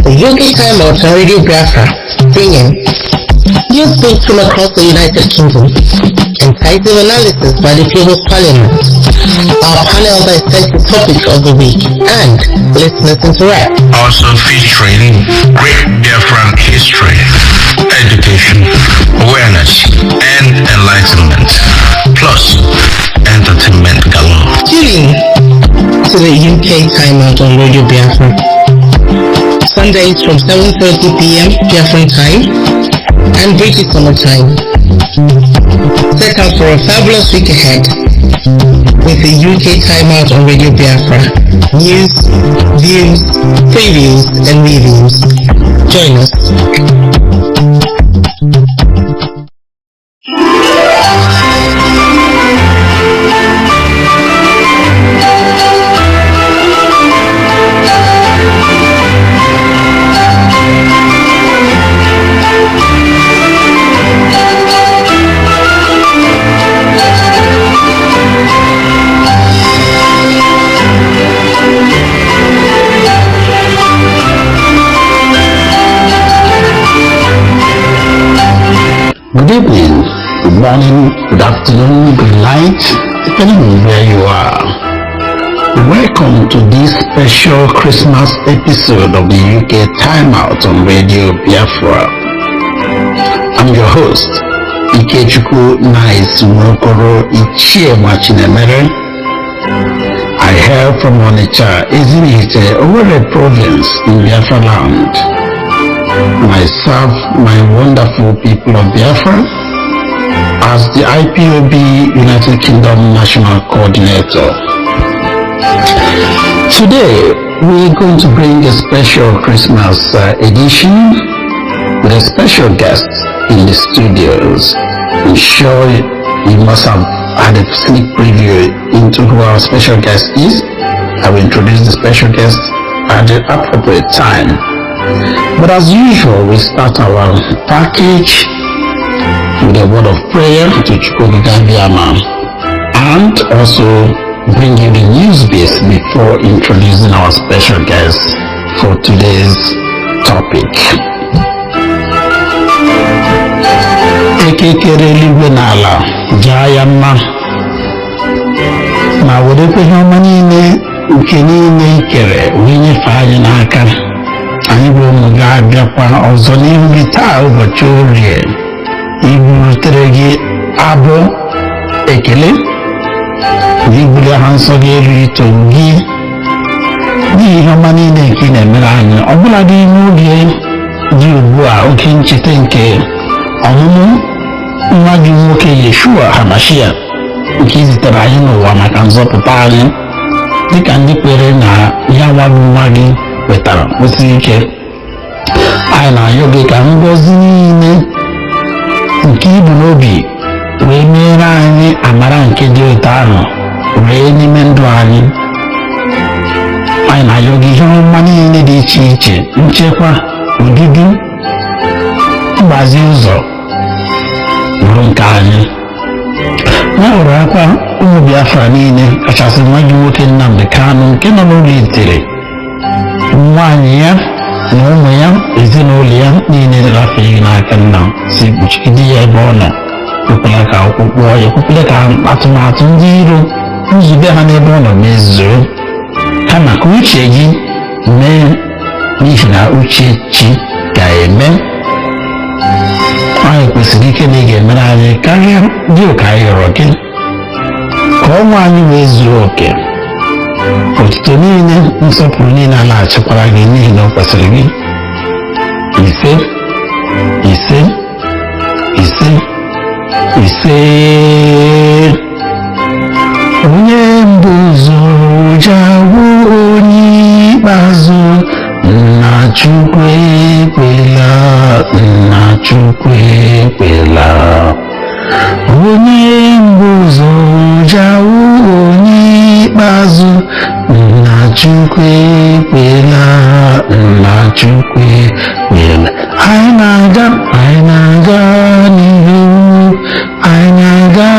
The UK Time Out on Radio Biafra, bringing news beats from across the United Kingdom, incisive analysis by the People's Parliament, our panel dissects the topic of the week, and listeners interact. Also featuring great Biafran history, education, awareness, and enlightenment, plus entertainment galore. Tune in to the UK Time Out on Radio Biafra, Sundays from 7:30 p.m. Biafran time and British Summer Time. Set out for a fabulous week ahead with the UK Time Out on Radio Biafra. News, views, previews and reviews. Join us. Good evening, good morning, good afternoon, good night, depending on where you are. Welcome to this special Christmas episode of the UK Time Out on Radio Biafra. I'm your host, Uchechi Nice Mokoro Ichie Machinemere. I hail from Onitsha, Ezinite, Owerri province in Biafra land. I serve my wonderful people of Biafra as the IPOB United Kingdom National Coordinator. Today, we're going to bring a special Christmas edition with a special guest in the studios. I'm sure you must have had a sneak preview into who our special guest is. I will introduce the special guest at the appropriate time. But as usual, we start our package with a word of prayer to Chukwukabiama and also bring you the news base before introducing our special guest for today's topic. Ekekere eluigwe n'ala jaa ya mma ma werekwa ihe ọma niile nke niile ikere wee nyefee anyị n'aka. Anyị bụ ụmụ gị abịakwa ọzọ n'ihu gị taa ụbọchị Orie iburutere gị abụ ekele na ibuli aha nsọ gị elu ito gị n'ihi ihe ọma niile nke ị na-emere anyị, ọbụla dị n'oge dị ugbu a, oke ncheta nke ọmụmụ nwa gị nwoke Yeshua Hamashia nke izitere anyị n'ụwa maka nzọpụta anyị, dịka ndị kwere na ya nwa bụ nwa gị wetara kwesịrị ike. Anyị na-ayọ gị ka ngọzi niile nke ibu n'obi wee meere anyị amara nke dị otu ahụ wee n'ime ndụ anyị. Anyị na-ayọ gị ihe ọma niile dị iche iche, nchekwa, obibi, mgbazi ụzọ bụrụ nke anyị. Ya hụrụ akwa ụmụ Biafra niile, kachasị nwa gị nwoke Nnamdi Kanu nke nọ n'ụlọ itere, nwaanyị ya na ụmụ ya, ezinụlọ ya niile rafeghị n'aka nna si kpuchigide ya ebe ọ nọ. Ekwela ka ọkpụkpọ ya, ekwela ka atụmatụ ndị iro nzube ha n'ebe ọ nọ mezuo, kama ka uche gị mee, n'ihi na Uchechi ga-eme. Anyị kwesịrị ike na ị ga-emere anyị karịa dị ụka anyị rịọrọ gị, ka ọnwa anyị wee zuo oke. Otuto niile, nsọpụrụ niile alaghachikwara gị n'ihi na o kwesịrị gị. Ise, ise, ise, ise. Onye mbụ zoro jawo onye ikpeazụ, nna Chukwu ekwela, nna Chukwu ekwela. Onye mbụ zoro jawo onye ikpeazụ, nna Chukwu ekwela, nna Chukwu ekwela. Anyị na-aga n'ihu, anyị na-aga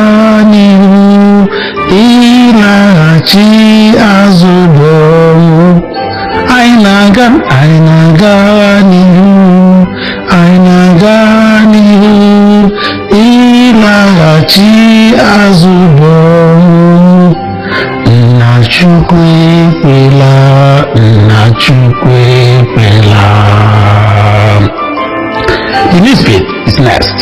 n'ihu, ịlaghachi azụ bụ ọnwụ. Anyị na-aga ịlaghachi azụ bụ nna Chukwu ekwela. The news bit is next.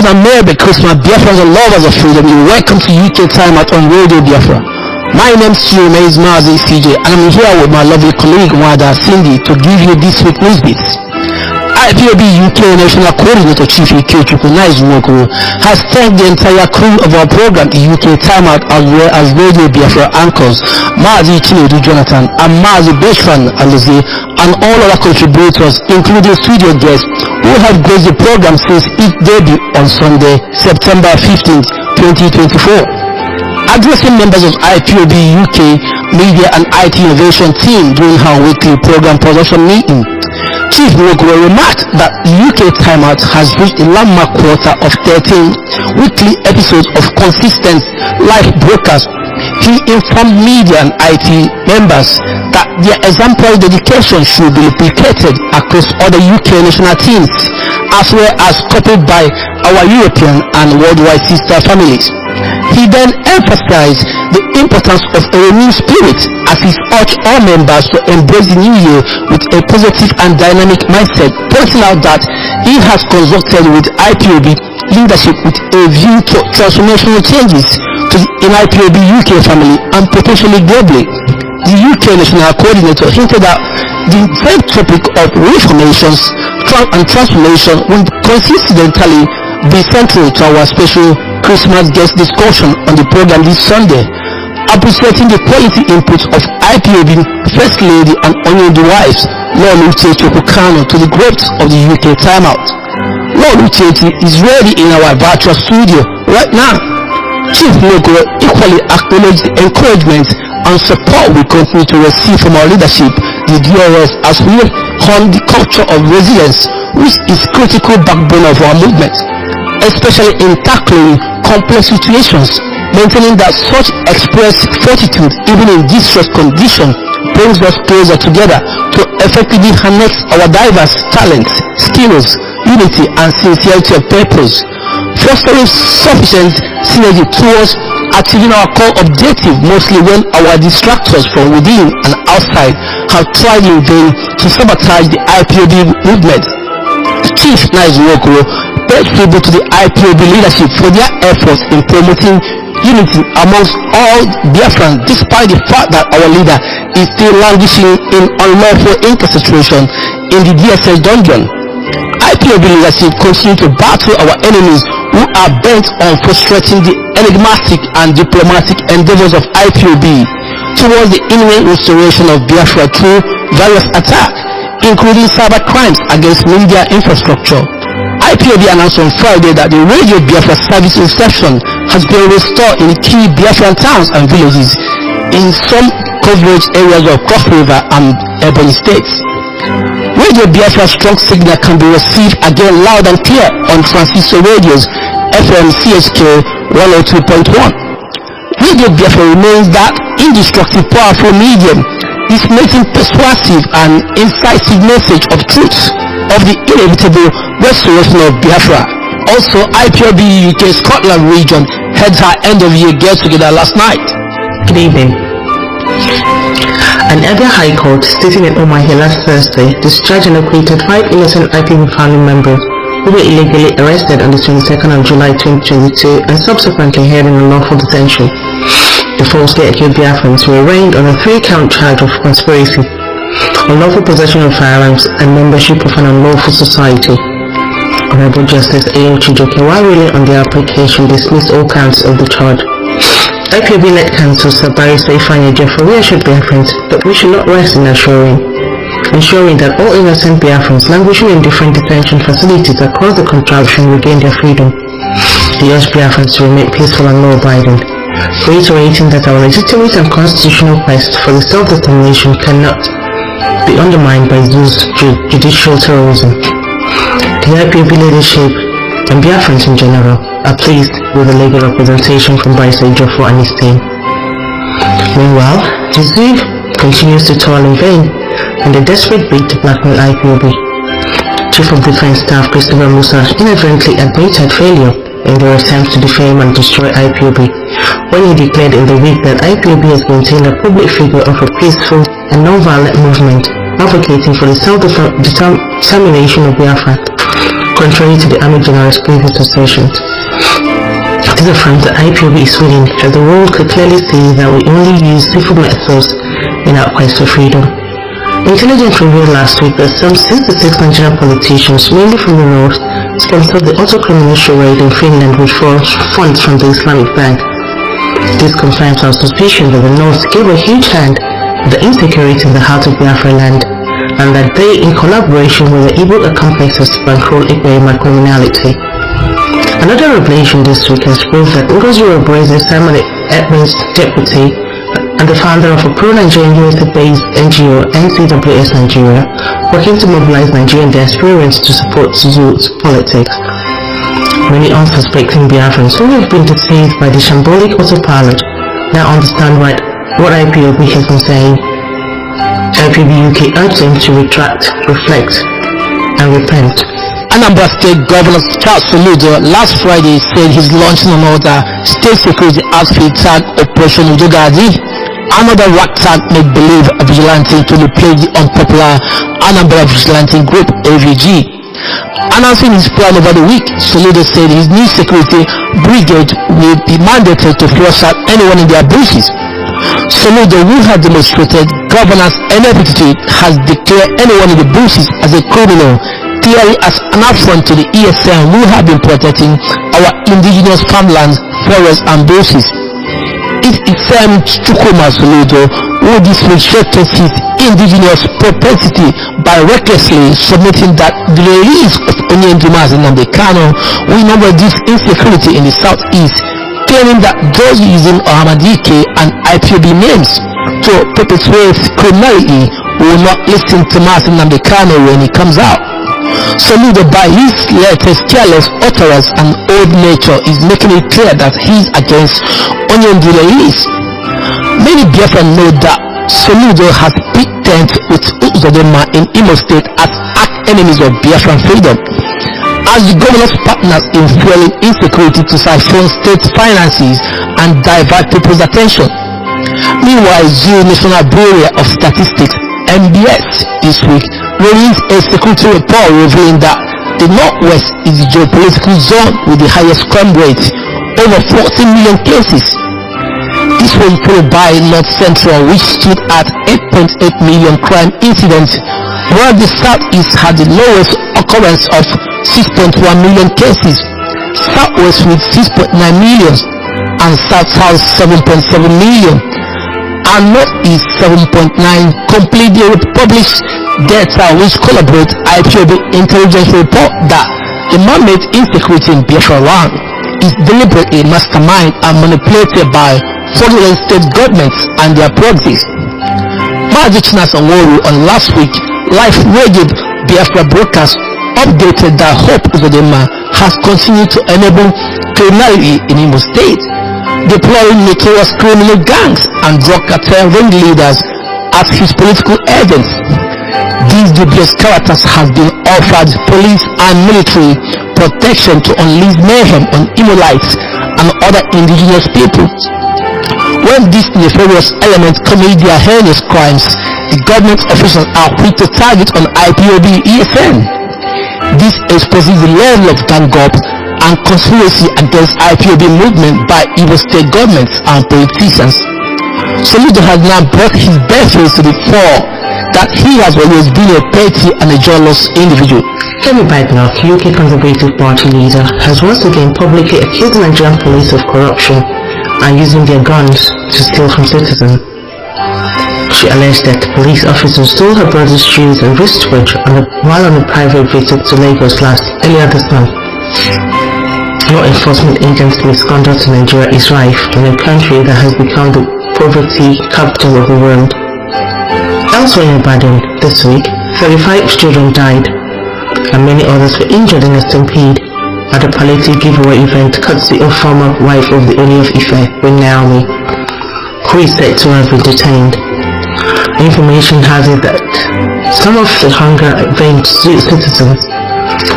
And Merry Christmas, Biafrans and lovers of freedom. You're welcome to UK Time Out on Radio Biafra. My name is Mazi CJ, and I'm here with my lovely colleague Wada Cindy to give you this week's news bits. IPOB UK National Coordinator Chief Uchechi has thanked the entire crew of our program, the UK Time Out, as well as Radio Biafra anchors Mazi Chinedu Jonathan and Mazi Beshran Alize, and all other contributors, including studio guests, who have graced the program since its debut on Sunday, September 15th, 2024. Addressing members of IPOB UK Media and IT Innovation Team during her weekly program production meeting, Chief Nwokoro remarked that the UK Time Out has reached a landmark quarter of 13 weekly episodes of consistent live broadcasts. He informed media and IT members that their exemplary dedication should be replicated across other UK national teams, as well as copied by our European and worldwide sister families. He then emphasized the importance of a renewed spirit as he urged all members to embrace the new year with a positive and dynamic mindset, pointing out that he has consulted with IPOB leadership with a view to transformational changes to the IPOB UK family and potentially globally. The UK National Coordinator hinted that the same topic of reformations and transformation will consistently be central to our special Christmas guest discussion on the program this Sunday, appreciating the quality input of IPOB First Lady and Honorable Wives Lolo Okwu-Kanu to the growth of the UK Time Out. Lolo Uchechi is ready in our virtual studio right now. Chief Nwokoro equally acknowledged the encouragement and support we continue to receive from our leadership, the DRS, as we hone the culture of resilience, which is critical backbone of our movement, especially in tackling complex situations. Maintaining that such expressed fortitude, even in distress conditions, brings us closer together to effectively harness our diverse talents, skills, unity, and sincerity of purpose, fostering sufficient synergy towards achieving our core objective, mostly when our distractors from within and outside have tried in vain to sabotage the IPOB movement. Chief Nwokoro paid tribute to the IPOB leadership for their efforts in promoting unity amongst all Biafrans, despite the fact that our leader is still languishing in unlawful incarceration in the DSS dungeon. IPOB leadership continue to battle our enemies who are bent on frustrating the enigmatic and diplomatic endeavors of IPOB towards the imminent restoration of Biafra through various attacks, including cyber crimes against media infrastructure. IPOB announced on Friday that the Radio Biafra service reception has been restored in key Biafran towns and villages in some coverage areas of Cross River and Ebonyi states. Radio Biafra's strong signal can be received again loud and clear on transistor radios FM CHK 102.1. Radio Biafra remains that indestructible, powerful medium, displacing persuasive and incisive message of truth of the inevitable restoration of Biafra. Also, IPOB UK Scotland region had her end of year get together last night. Good evening. An Edinburgh High Court, sitting in Omahe last Thursday, discharged and acquitted 5 innocent IPOB family members who were illegally arrested on the 22nd of July 2022 and subsequently held in unlawful detention. The falsely accused Biafrans were arraigned on a 3-count charge of conspiracy, unlawful possession of firearms, and membership of an unlawful society. Honorable Justice A.O. Chijoke, while ruling on the application, dismissed all counts of the charge. IPOB-led counsel Sir Barrister Ifeanyi Jeffrey reassured Biafrans that we should not rest in assuring ensuring that all innocent Biafrans languishing in different detention facilities across the contraption regain their freedom. He urged Biafrans to remain peaceful and law-abiding, reiterating that our legitimate and constitutional quest for the self-determination cannot be undermined by those judicial terrorism. The IPOB leadership and Biafrans in general are pleased with the legal representation from Barrister Ejiofor and his team. Meanwhile, the zoo continues to toil in vain in the desperate bid to blackmail IPOB. Chief of Defense Staff Christopher Musa inadvertently admitted failure in their attempts to defame and destroy IPOB when he declared in the week that IPOB has maintained a public figure of a peaceful and non-violent movement advocating for the self-determination of Biafra, contrary to the Army General's previous assertions. This affirms that IPOB is winning, as the world could clearly see that we only use civil methods in our quest for freedom. Intelligence revealed last week that some 66 Nigerian politicians, mainly from the north, sponsored the auto-criminal raid in Finland with funds from the Islamic Bank. This confirms our suspicion that the north gave a huge hand to the insecurity in the heart of Biafra land, and that they, in collaboration with the Igbo accomplices, bankroll Igbo criminality. Another revelation this week has proved that Ngozi Obreze, Simon Edmonds' deputy and the founder of a pro-Nigerian USA-based NGO, NCWS Nigeria, working to mobilize Nigerian diasporans to support youth politics. Many unsuspecting Biafrans who have been deceived by the shambolic autopilot now understand what IPOB has been saying. IPOB UK urged them to retract, reflect, and repent. Anambra State Governor Charles Soludo last Friday said he's launching another state security outfit tag Operation Udogadi, another ragtag make-believe vigilante to replace the unpopular Anambra vigilante group AVG. Announcing his plan over the week, Soludo said his new security brigade will be mandated to flush out anyone in their bushes. Soludo, who had demonstrated governance ineptitude, has declared anyone in the bushes as a criminal, clearly as an affront to the ESN who have been protecting our indigenous farmlands, forests and bushes. It affirmed Chukwuma Soludo, who disrespected his indigenous propensity by recklessly submitting that the release of Onyenduma's and Okwu-Kanu will number this insecurity in the southeast, claiming that those using Ohamadike and IPOB names to perpetuate criminality will not listen to Mazi Okwu-Kanu when he comes out. Soludo, by his latest careless utterance and old nature, is making it clear that he is against Onyendu release. Many Biafrans know that Soludo has big tent with Uzodema in Imo State as arch-enemies of Biafran freedom, as the governor's partners in fueling insecurity to siphon state finances and divert people's attention. Meanwhile, the National Bureau of Statistics (NBS) this week released a security report revealing that the Northwest is the geopolitical zone with the highest crime rate, over 14 million cases. This was followed by North Central, which stood at 8.8 million crime incidents, while the Southeast had the lowest occurrence of 6.1 million cases, Southwest with 6.9 million, and South 7.7 million, and Northeast 7.9. Completely published data which collaborate IPOB intelligence report that the man-made insecurity in Biafra land is deliberately masterminded and manipulated by foreign state governments and their proxies. Mazi Chinasa-Nworu on last week live radio Biafra broadcast updated that Hope Uzodema has continued to enable criminality in Imo State, deploying notorious criminal gangs and drug cartel ringleaders as his political agents. These dubious characters have been offered police and military protection to unleash mayhem on Imolites and other indigenous peoples. When these nefarious elements commit their heinous crimes, the government officials are quick to target on IPOB ESN. This exposes the level of gang up and conspiracy against IPOB movement by Igbo state governments and politicians. Soludo has now brought his bare face to the fore that he has always been a petty and a jealous individual. Kemi Badenoch, UK Conservative Party leader, has once again publicly accused the Nigerian police of corruption and using their guns to steal from citizens. She alleged that police officers stole her brother's shoes and wristwatch while on a private visit to Lagos earlier this month. Law enforcement agents' misconduct in Nigeria is rife in a country that has become the poverty capital of the world. Elsewhere in Ibadan this week, 35 children died and many others were injured in a stampede at a palliative giveaway event courtesy of former wife of the Oni of Ife, Queen Naomi, who is said to have been detained. Information has it that some of the hunger-veined citizens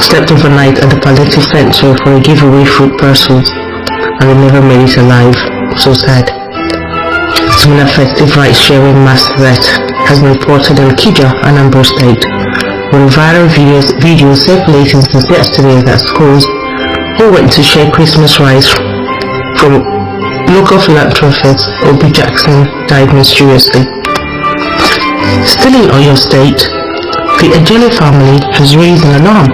slept overnight at the palliative center for a giveaway food parcels and they never made it alive. So sad. Similar festive ride-sharing mass threat has been reported in Kija, Anambra State, with viral videos circulating since yesterday that schools who went to share Christmas rice from local philanthropist Obi Jackson died mysteriously. Still in Oyo State, the Ejele family has raised an alarm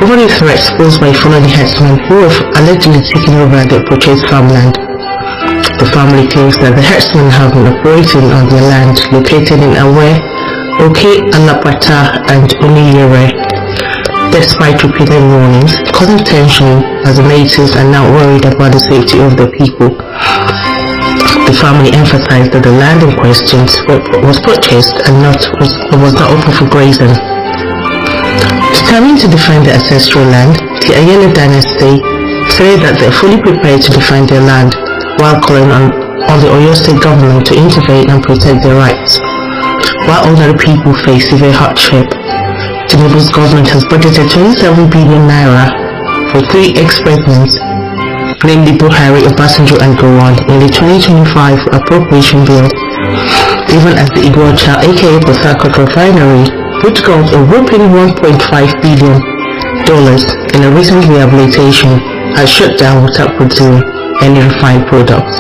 over the threats posed by Fulani herdsmen who have allegedly taken over their purchased farmland. The family claims that the herdsmen have been operating on their land located in Awe, Oke, Alapata, and Oniyere, despite repeated warnings, causing tension as the natives are now worried about the safety of the people. The family emphasized that the land in question was purchased and was not open for grazing. Determined to defend their ancestral land, the Ayele dynasty said that they are fully prepared to defend their land while calling on the Oyo State government to intervene and protect their rights. While ordinary people face severe hardship, Tinubu's government has budgeted 27 billion naira for 3 ex-presidents, namely Buhari, Obasanjo and Gowon, in the 2025 appropriation bill, even as the Iguacha aka Port Harcourt refinery, which got a whopping $1.5 billion in a recent rehabilitation, has shut down without producing any refined products.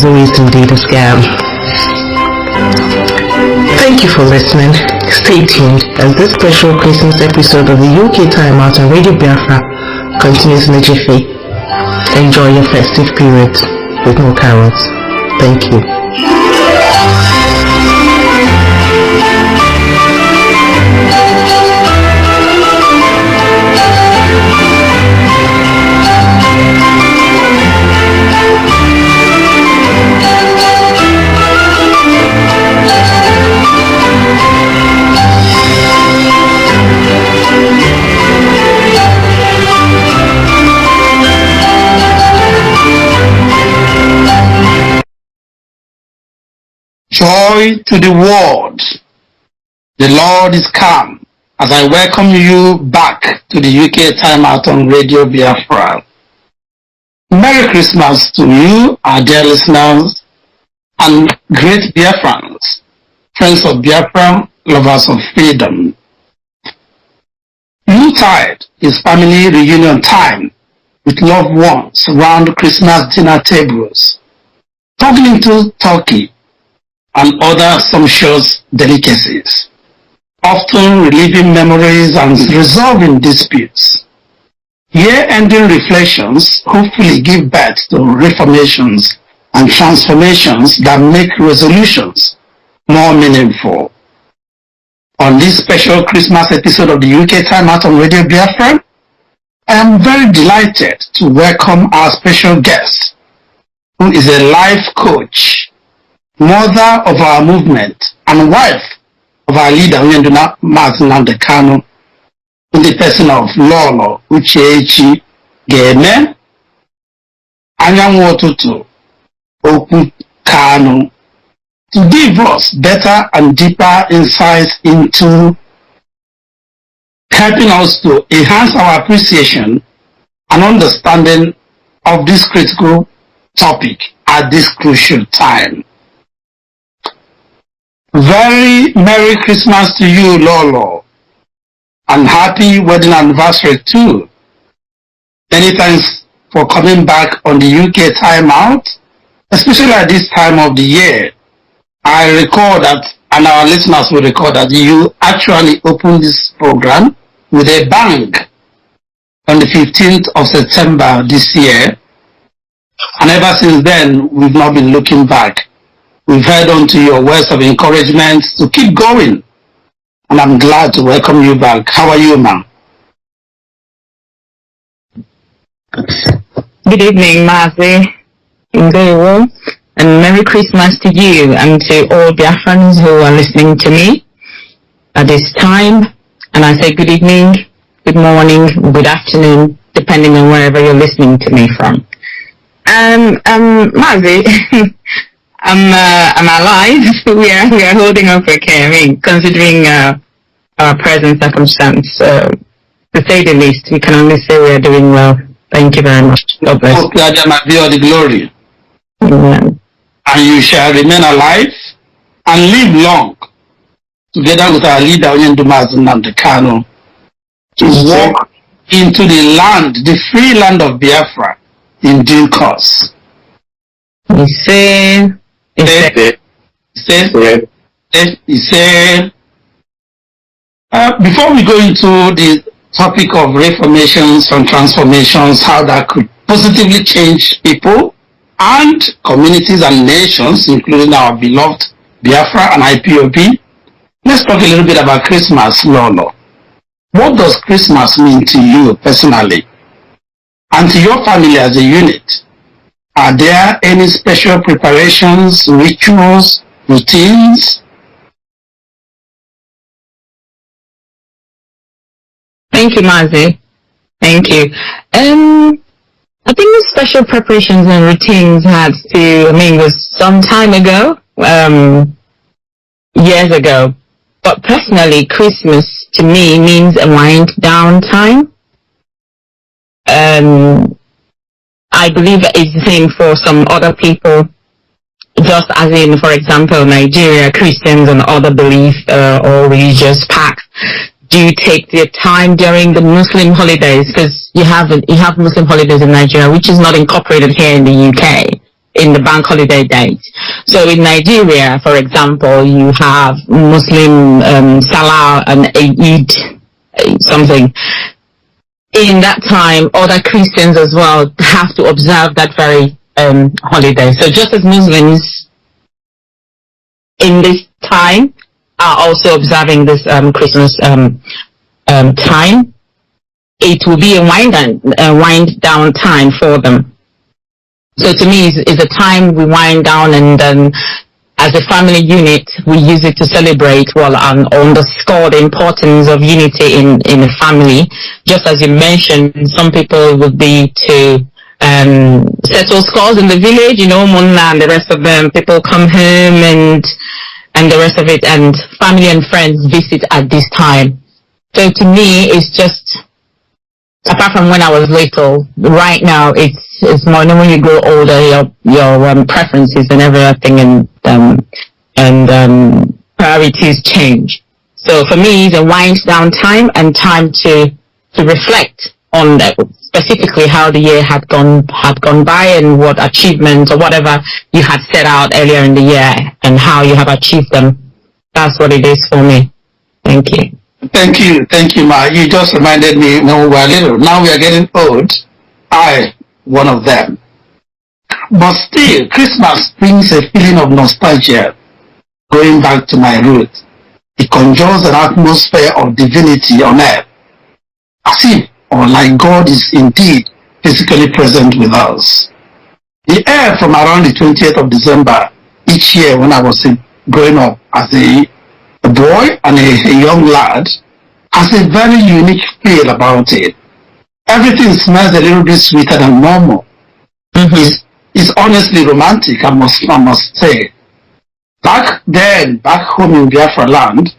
So it's indeed a scam. Thank you for listening. Stay tuned as this special Christmas episode of the UK Time Out on Radio Biafra continues in a jiffy. Enjoy your festive period with more carols. Thank you. Joy to the world. The Lord is come as I welcome you back to the UK Time Out on Radio Biafra. Merry Christmas to you, our dear listeners, and great Biafrans, friends of Biafra, lovers of freedom. Yuletide is family reunion time with loved ones around Christmas dinner tables, toggling into turkey and other sumptuous delicacies, often reliving memories and resolving disputes. Year-ending reflections hopefully give birth to reformations and transformations that make resolutions more meaningful. On this special Christmas episode of the UK Time Out on Radio Biafra, I am very delighted to welcome our special guest, who is a life coach, mother of our movement, and wife of our leader, Okwu-Kanu, in the person of Lolo, Uchechi, Okwu-Kanu, to give us better and deeper insights into helping us to enhance our appreciation and understanding of this critical topic at this crucial time. Very Merry Christmas to you, Lolo, and happy wedding anniversary too. Many thanks for coming back on the UK Time Out, especially at this time of the year. I recall that, and our listeners will recall that you actually opened this program with a bang on the 15th of September this year, and ever since then we've not been looking back. We've heard unto your words of encouragement to keep going. And I'm glad to welcome you back. How are you, ma'am? Good evening, Mazi. Very well. And Merry Christmas to you and to all Biafrans who are listening to me at this time. And I say good evening, good morning, good afternoon, depending on wherever you're listening to me from. Mazi, I'm alive. We are holding up okay. I mean, considering our present circumstance, to say the least, we can only say we are doing well. Thank you very much. God bless. God might be all the glory. Amen. And you shall remain alive and live long, together with our leader, Okwu-Kanu, to walk into the land, the free land of Biafra, in due course. He said, before we go into the topic of reformations and transformations, how that could positively change people and communities and nations, including our beloved Biafra and IPOB, let's talk a little bit about Christmas, Lolo. What does Christmas mean to you personally and to your family as a unit? Are there any special preparations, rituals, routines? thank you, Mazi. Thank you. I think the special preparations and routines was some time ago, years ago. But personally, Christmas to me means a wind down time. I believe it's the same for some other people, just as in, for example, Nigeria, Christians and other belief or religious pacts do take their time during the Muslim holidays, because you have Muslim holidays in Nigeria, which is not incorporated here in the UK in the bank holiday dates. So in Nigeria, for example, you have Muslim Salah and Eid something. In that time, other Christians as well have to observe that very holiday. So just as Muslims in this time are also observing this Christmas time, it will be a wind down time for them. So to me, it's a time we wind down, and as a family unit, we use it to celebrate, and underscore the importance of unity in a family. Just as you mentioned, some people would be to settle scores in the village, Munna and the rest of them. People come home and the rest of it, and family and friends visit at this time. So to me, it's just, apart from when I was little, right now it's more when you grow older, your preferences and everything and priorities change. So for me, it's a wind down time and time to reflect on that, specifically how the year had gone by and what achievements or whatever you had set out earlier in the year and how you have achieved them. That's what it is for me. Thank you. Thank you, Ma. You just reminded me when we were little. Now we are getting old. One of them. But still, Christmas brings a feeling of nostalgia. Going back to my roots, it conjures an atmosphere of divinity on earth, as if or like God is indeed physically present with us. The air from around the 20th of December each year when I was growing up as a boy and a young lad has a very unique feel about it. Everything smells a little bit sweeter than normal. Mm-hmm. It's honestly romantic, I must say. Back home in Biafra land,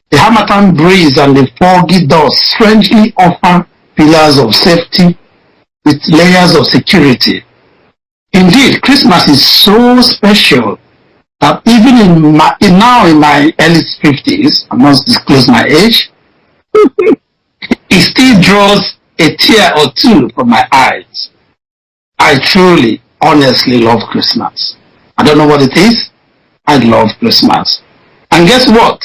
the Hamatan breeze and the foggy dust strangely offer pillars of safety with layers of security. Indeed, Christmas is so special that even in my early 50s, I must disclose my age, it still draws a tear or two from my eyes. I truly, honestly love Christmas. I don't know what it is. I love Christmas. And guess what?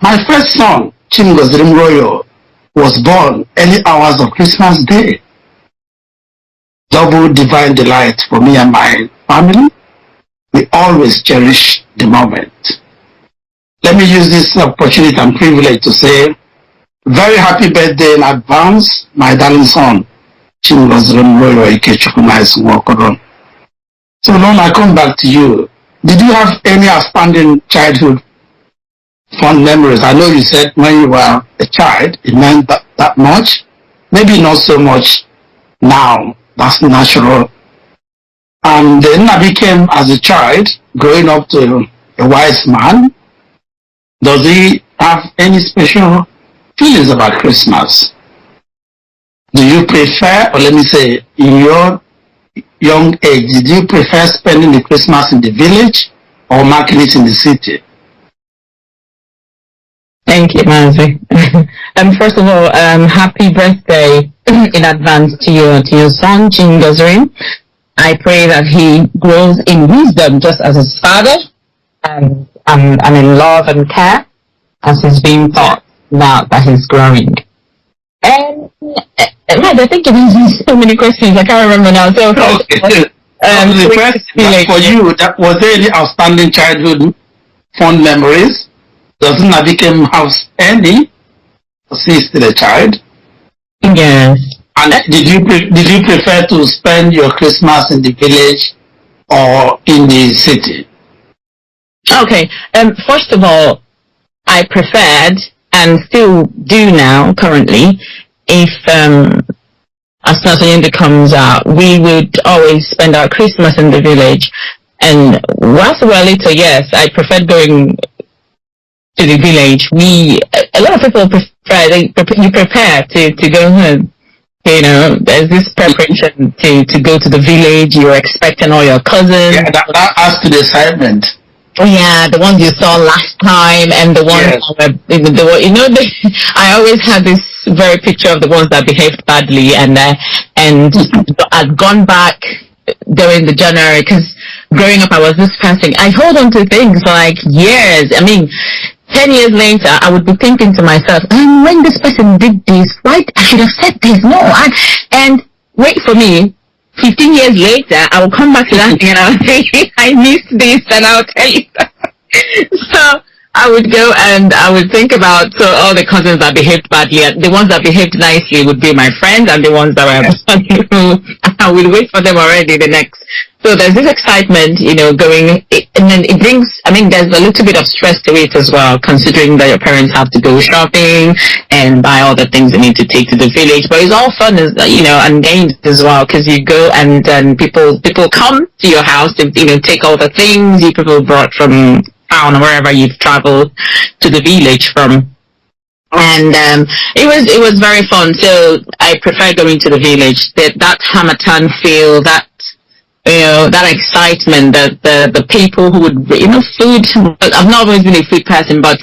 My first son, Chimgozirim Royo, was born early hours of Christmas Day. Double divine delight for me and my family. we always cherish the moment. Let me use this opportunity and privilege to say, very happy birthday in advance, my darling son. So Lolo, I come back to you. Did you have any outstanding childhood fond memories? I know you said when you were a child, it meant that much. Maybe not so much now. That's natural. And then I became, as a child, growing up to a wise man. Does he have any special feelings about Christmas? Do you prefer, or let me say, in your young age, did you prefer spending the Christmas in the village or marking it in the city? Thank you, Mazi. First of all, happy birthday in advance to your son, Chingozirim. I pray that he grows in wisdom just as his father, and in love and care as he's being taught now that he's growing. And I think it is so many questions, I can't remember now. So, the first, for you, was there any outstanding childhood fond memories? Doesn't Nabikem have any? She's still a child. Yes. And did you prefer to spend your Christmas in the village or in the city? Okay. First of all, I preferred and still do now currently, if as Nasoyende comes out, we would always spend our Christmas in the village. And whilst we were little, yes, I preferred going to the village. A lot of people you prepare to go home. You know, there's this preparation to go to the village. You're expecting all your cousins. Yeah, that adds to the excitement. Oh yeah, the ones you saw last time, and the ones that were, I always had this very picture of the ones that behaved badly, and I'd gone back during the January, because growing up I was this person. I hold on to things for like years. I mean, 10 years later, I would be thinking to myself, when this person did this, right? I should have said this. No, and wait for me. 15 years later, I will come back to that thing and I'll say, I missed this, and I'll tell you. So I would go and I would think about all the cousins that behaved badly. The ones that behaved nicely would be my friends, and the ones that were I would wait for them already the next. So there's this excitement, going, and then it brings, there's a little bit of stress to it as well, considering that your parents have to go shopping and buy all the things they need to take to the village. But it's all fun, and games as well, because you go and people come to your house to, take all the things you people brought from town or wherever you've traveled to the village from. And it was very fun. So I prefer going to the village. That Hamatan feel, that that excitement, that the people who would, food. I've not always been a food person, but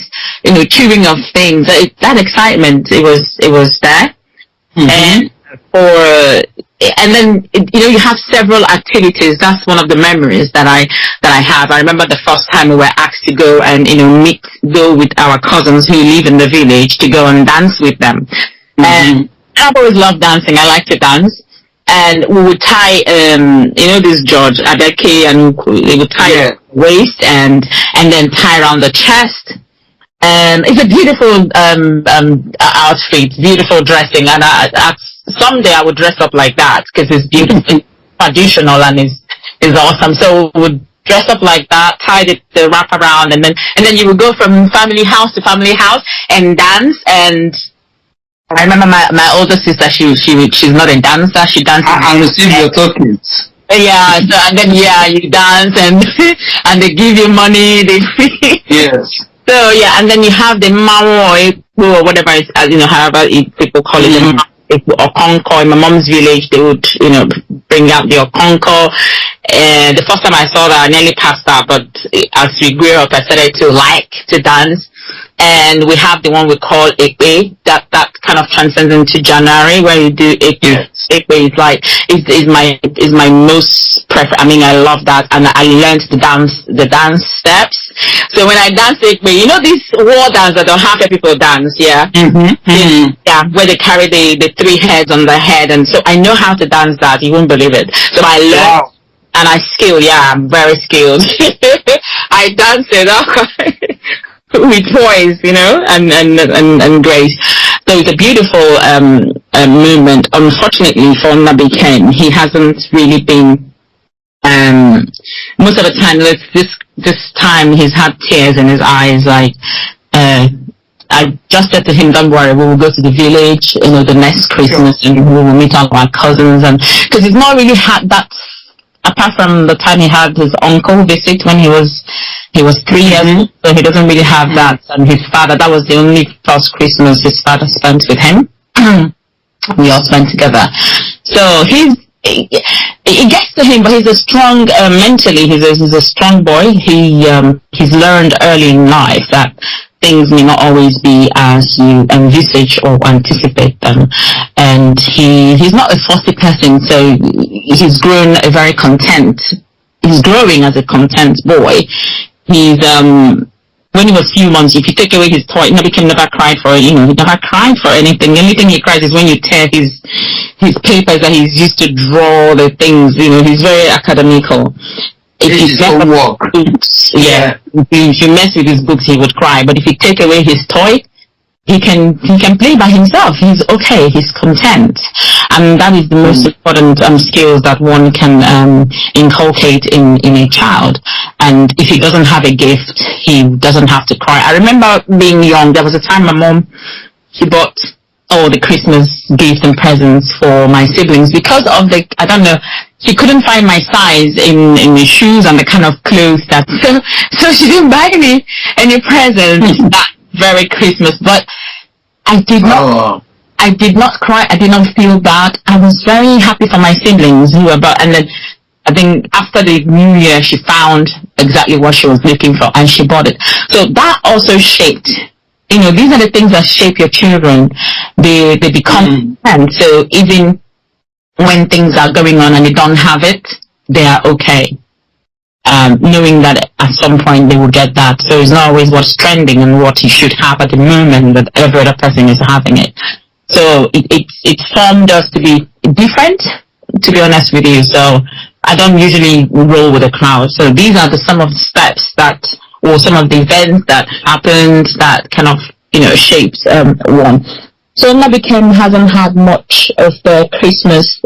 chewing of things. That excitement, it was there. Mm-hmm. And then you have several activities. That's one of the memories that I have. I remember the first time we were asked to go and go with our cousins who live in the village to go and dance with them. Mm-hmm. And I've always loved dancing. I like to dance. And we would tie, this George Adeke, and they would tie the waist and then tie around the chest. It's a beautiful outfit, beautiful dressing, and someday I would dress up like that, because it's beautiful, traditional, and is awesome. So we would dress up like that, tie the wrap around, and then you would go from family house to family house and dance. And I remember my older sister, she's not a dancer, she dances. I receive your tokens. Yeah, so, and then you dance and they give you money. Yes. So yeah, and then you have the mawo or whatever it's, however people call it, or Okonko. In my mom's village, they would, bring out the Okonko. And the first time I saw that, I nearly passed out. But as we grew up, I started to like to dance. And we have the one we call Ekwe, that kind of transcends into January, where you do Ekwe. Yes. Ekwe is my most preferred. I love that, and I learned the dance steps. So when I dance Ekwe, this war dance that half the people dance, yeah? Mm-hmm. Mm-hmm. Yeah, where they carry the three heads on their head, and so I know how to dance that, you won't believe it. So I learned And I skilled, yeah, I'm very skilled. I dance it up with poise, you know, and grace. So it's a beautiful movement. Unfortunately for Nabi Ken, he hasn't really been most of the time. This time he's had tears in his eyes. Like I just said to him, "Don't worry, we will go to the village, you know, the next Christmas, and we will meet all our cousins." And because he's not really had that. Apart from the time he had his uncle visit when he was 3 years old, so he doesn't really have that. And his father, that was the only first Christmas his father spent with him. We all spent together. So it gets to him, but he's a strong, mentally, he's a strong boy. He's learned early in life that things may not always be as you envisage or anticipate them. And he's not a fussy person, so he's grown he's growing as a content boy. When he was few months, if you take away his toy, he never cried for it, you know, he never cried for anything. The only thing he cries is when you tear his papers that he's used to draw the things, you know, he's very academical. If you books, if you mess with his books, he would cry. But if you take away his toy, he can play by himself. He's okay. He's content, and that is the most important skills that one can inculcate in a child. And if he doesn't have a gift, he doesn't have to cry. I remember being young. There was a time my mom, she bought all the Christmas gifts and presents for my siblings because of I don't know. She couldn't find my size in the shoes and the kind of clothes that, so she didn't buy me any presents that very Christmas. But I did not cry. I did not feel bad. I was very happy for my siblings who were and then I think after the New Year, she found exactly what she was looking for and she bought it. So that also shaped, you know, these are the things that shape your children. They become content. So even when things are going on and they don't have it, they are okay. Knowing that at some point they will get that. So it's not always what's trending and what you should have at the moment that every other person is having it. So it formed us to be different, to be honest with you. So I don't usually roll with the crowd. So these are some of the steps or some of the events that happened that kind of, you know, shapes one. So Nabi Ken hasn't had much of the Christmas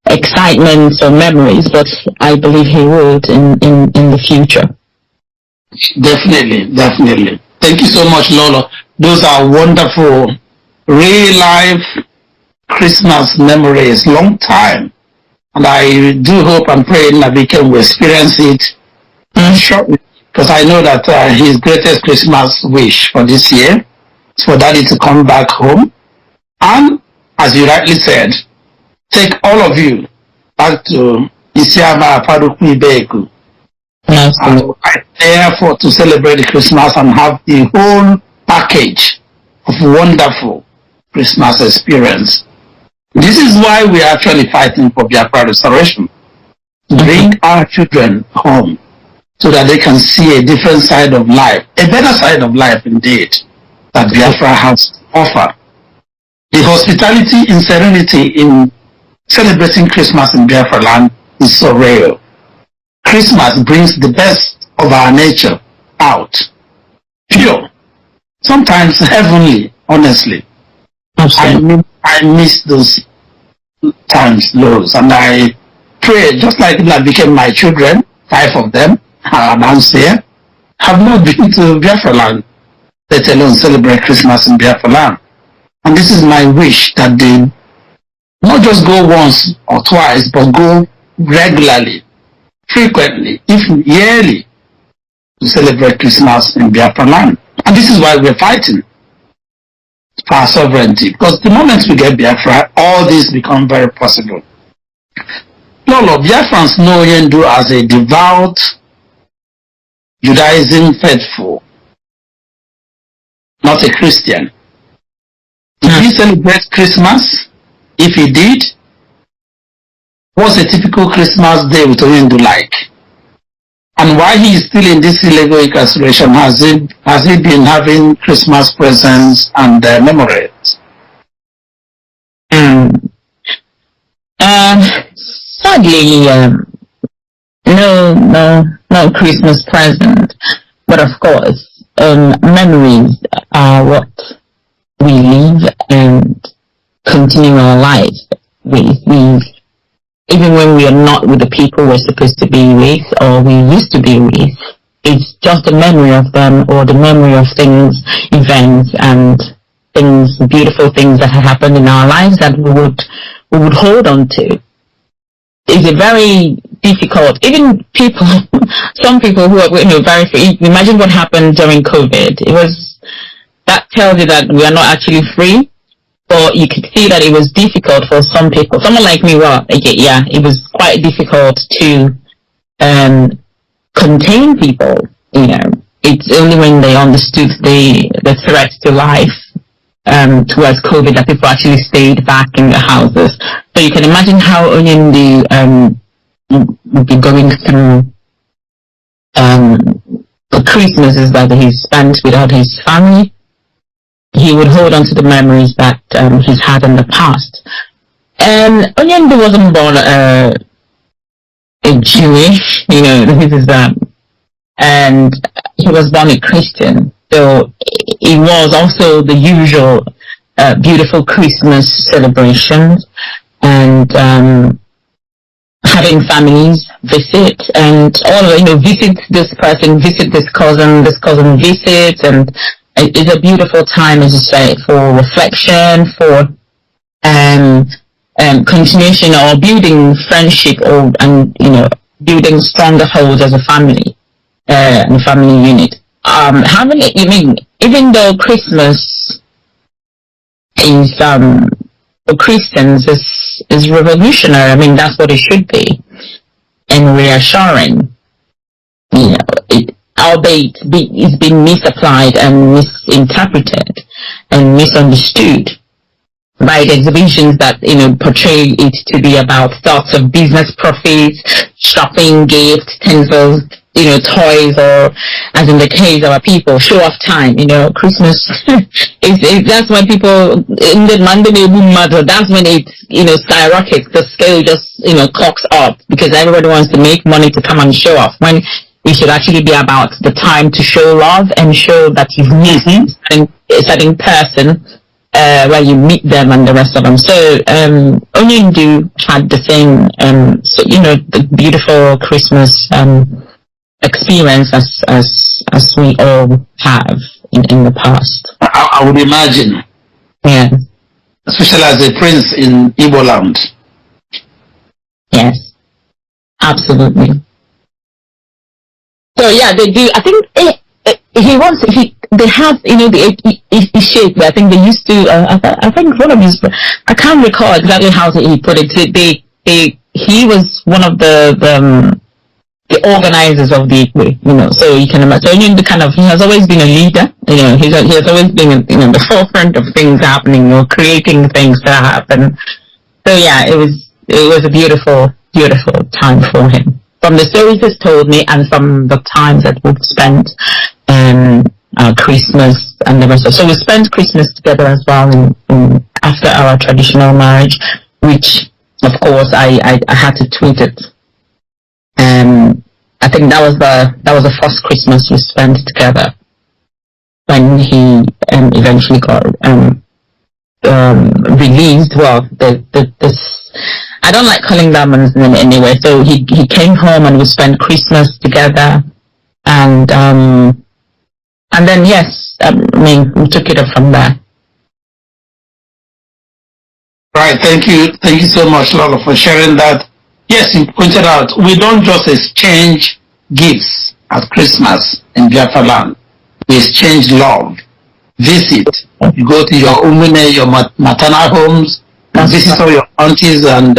excitement or memories, but I believe he would in the future. Definitely. Thank you so much, Lolo. Those are wonderful, real life Christmas memories, long time. And I do hope and pray Nabi Ken will experience it shortly, because I know that his greatest Christmas wish for this year is for Daddy to come back home. And as you rightly said, take all of you back to Isiama Paruku Ibeku. Yes. And therefore to celebrate the Christmas and have the whole package of wonderful Christmas experience. This is why we are actually fighting for Biafra restoration. Bring our children home so that they can see a different side of life, a better side of life indeed, that Biafra has to offer. The hospitality and serenity in celebrating Christmas in Biafra land is so rare. Christmas brings the best of our nature out. Pure. Sometimes heavenly, honestly. I miss those times, those, and I pray, just like that became my children, 5 of them are announced here, have not been to Biafra land, let alone celebrate Christmas in Biafra land. And this is my wish, that they not just go once or twice, but go regularly, frequently, if yearly, to celebrate Christmas in Biafra land. And this is why we're fighting for our sovereignty, because the moment we get Biafra, all this become very possible. Lolo, Biafrans know Yendu as a devout, Judaism faithful, not a Christian. Did he celebrate Christmas? If he did, what's a typical Christmas day with Yendu like? And why he is still in this illegal incarceration? Has he been having Christmas presents and memories? Sadly, no Christmas present. But of course, memories are what we live and continue our lives with. Even when we are not with the people we're supposed to be with or we used to be with, it's just a memory of them or the memory of things, events and things, beautiful things that have happened in our lives that we would hold on to. It's a very difficult, even people, some people who are, very free. Imagine what happened during COVID. That tells you that we are not actually free. But you could see that it was difficult for some people. Someone like me, it was quite difficult to contain people. It's only when they understood the threat to life towards COVID that people actually stayed back in their houses. So you can imagine how Onyendi would be going through the Christmases that he spent without his family. He would hold on to the memories that he's had in the past. And Onyendi wasn't born a Jewish, and he was born a Christian. So it was also the usual beautiful Christmas celebrations and having families visit and all visit this person, visit this cousin visits, and it's a beautiful time, as you say, for reflection, for continuation or building friendship and building stronger holds as a family and family unit. Even though Christmas is for Christians is revolutionary, that's what it should be, and reassuring. Albeit it's been misapplied and misinterpreted and misunderstood by the exhibitions that portray it to be about thoughts of business profits, shopping, gifts, tinsels, toys, or as in the case of our people, show off time. Christmas that's when people in the Monday matter. That's when it skyrockets. The scale just clocks up because everybody wants to make money to come and show off. When it should actually be about the time to show love and show that you've met a certain person where you meet them and the rest of them. So Onyendi had the same, the beautiful Christmas experience as we all have in the past. I would imagine. Yeah. Especially as a prince in Igbo land. Yes. Absolutely. So yeah, they do. I think they have the shape. I think they used to. I think one of his. I can't recall exactly how he put it. He was one of the organizers of the Ikwe. So you can imagine. He has always been a leader. He has always been in the forefront of things happening or creating things to happen. So yeah, it was a beautiful time for him. From the stories he's told me and from the times that we've spent Christmas and the rest of it. So we spent Christmas together as well after our traditional marriage, which of course I had to tweet it. I think that was the first Christmas we spent together when he eventually got released. Well, I don't like calling that man's name anyway. So he came home and we spent Christmas together, and then yes, we took it up from there. Right, thank you so much, Lolo, for sharing that. Yes, you pointed out we don't just exchange gifts at Christmas in Biafra land. We exchange love, visit. You go to your umune, your maternal homes. Visit all your aunties and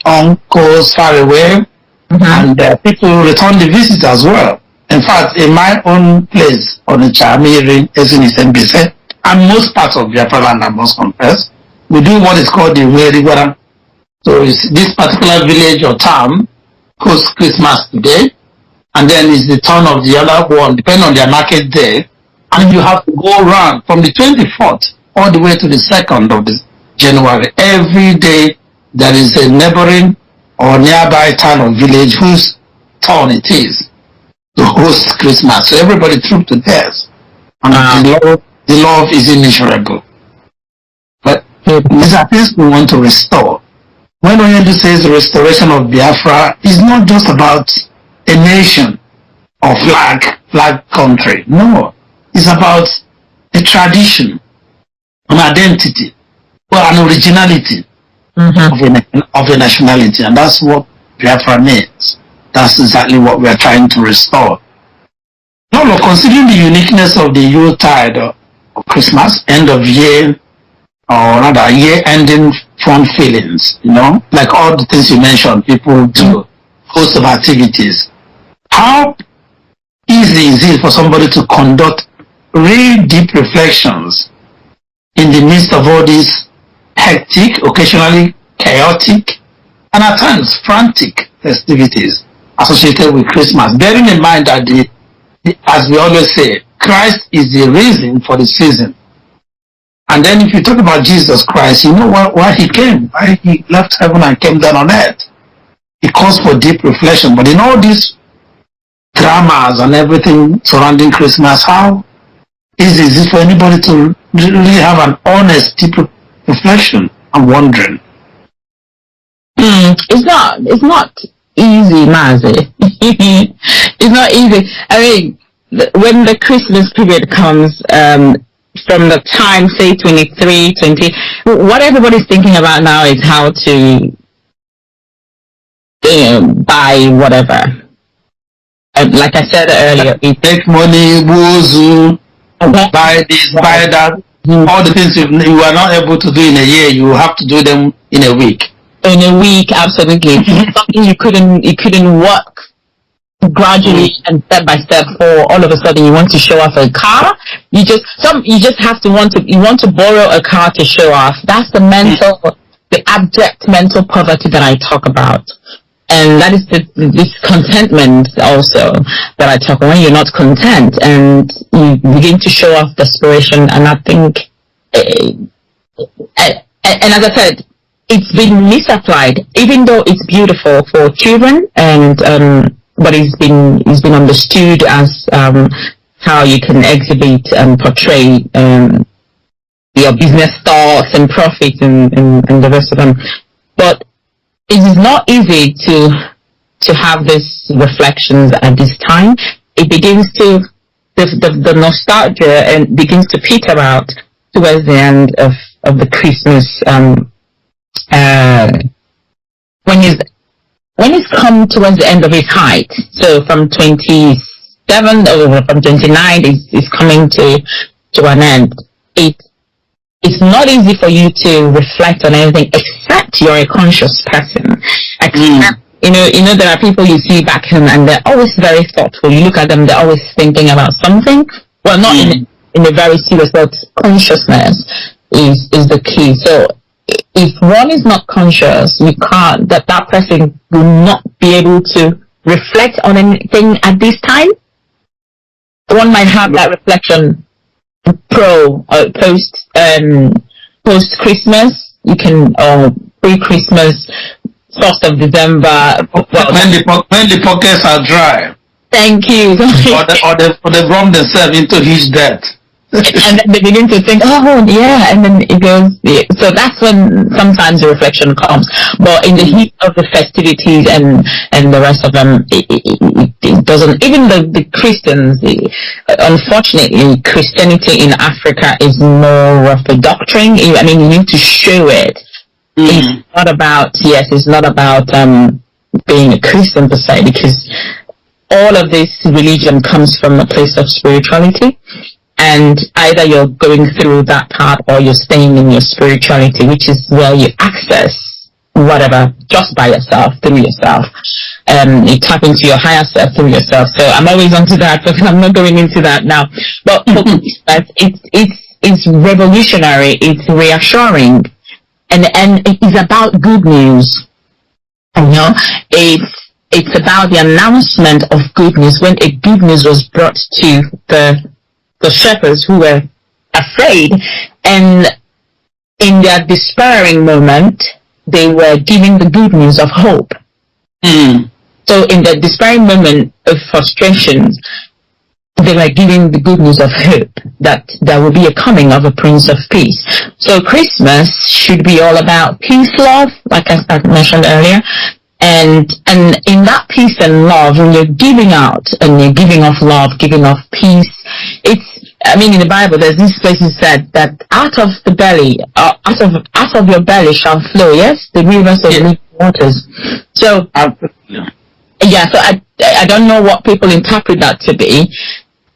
uncles far away, and people return the visit as well. In fact, in my own place on the Chamiri, Ezinise, and most parts of Biafra land, I must confess, we do what is called the Werigwara. So it's this particular village or town hosts Christmas today, and then it's the turn of the other one, depending on their market day, and you have to go around from the 24th all the way to the 2nd of this January. Every day there is a neighboring or nearby town or village whose town it is to host Christmas. So everybody trooped to theirs. And the love is immeasurable. But these are things we want to restore. When Onyendu says the restoration of Biafra is not just about a nation or flag country. No. It's about a tradition, an identity, or an originality of a nationality. And that's what Biafra means. That's exactly what we are trying to restore. Lolo, considering the uniqueness of the Yuletide of Christmas, end of year, or rather year-ending fun feelings, like all the things you mentioned, people do a host of activities. How easy is it for somebody to conduct real deep reflections in the midst of all these hectic, occasionally chaotic, and at times frantic festivities associated with Christmas, bearing in mind that as we always say, Christ is the reason for the season. And then if you talk about Jesus Christ, you know why he came, why he left heaven and came down on earth. It calls for deep reflection. But in all these dramas and everything surrounding Christmas, how easy is it for anybody to really have an honest, deep reflection? I'm wondering. It's not easy, Mazi. It's not easy. I mean, when the Christmas period comes, from the time, say 23, 20, what everybody's thinking about now is how to buy whatever. Like I said earlier, take money, woozy, buy this, buy that. All the things you are not able to do in a year, you have to do them in a week. In a week, absolutely. Something you couldn't work gradually and step by step, for all of a sudden you want to show off a car. You just have to want to borrow a car to show off. That's the abject mental poverty that I talk about. And that is this contentment also that I talk about, when you're not content and you begin to show off desperation. And I think, and as I said, it's been misapplied, even though it's beautiful for children, and but it's been understood as how you can exhibit and portray your business thoughts and profits and the rest of them. But it is not easy to have these reflections at this time. It begins to the nostalgia and begins to peter out towards the end of the Christmas when he's come towards the end of his height. So from 27 or from 29 is coming to an end. It's not easy for you to reflect on anything except you're a conscious person. Except, there are people you see back home and they're always very thoughtful. You look at them, they're always thinking about something. Well, not in a very serious, but consciousness is the key. So if one is not conscious, you can't, that person will not be able to reflect on anything at this time. One might have that reflection post Christmas. You can pre-Christmas, 1st of December. When the pockets are dry. Thank you. or they run themselves into huge debt. And then they begin to think, oh yeah, and then it goes. Yeah. So that's when sometimes the reflection comes. But in the heat of the festivities and the rest of them, it doesn't. Even the Christians, unfortunately, Christianity in Africa is more of a doctrine. I mean, you need to show it. It's not about it's not about being a Christian per se, because all of this religion comes from a place of spirituality. And either you're going through that part or you're staying in your spirituality, which is where you access whatever just by yourself, through yourself. You tap into your higher self through yourself. So I'm always onto that, but I'm not going into that now. But it's revolutionary, it's reassuring, and it is about good news. It's about the announcement of good news. When a good news was brought to the shepherds who were afraid, and in their despairing moment, they were giving the good news of hope. So in the despairing moment of frustrations, they were giving the good news of hope that there will be a coming of a Prince of Peace. So Christmas should be all about peace, love, like I mentioned earlier. And in that peace and love, when you're giving out and you're giving off love, giving off peace, in the Bible, there's this place that said that out of the belly, out of your belly shall flow, yes, the rivers of living waters. So, so I don't know what people interpret that to be.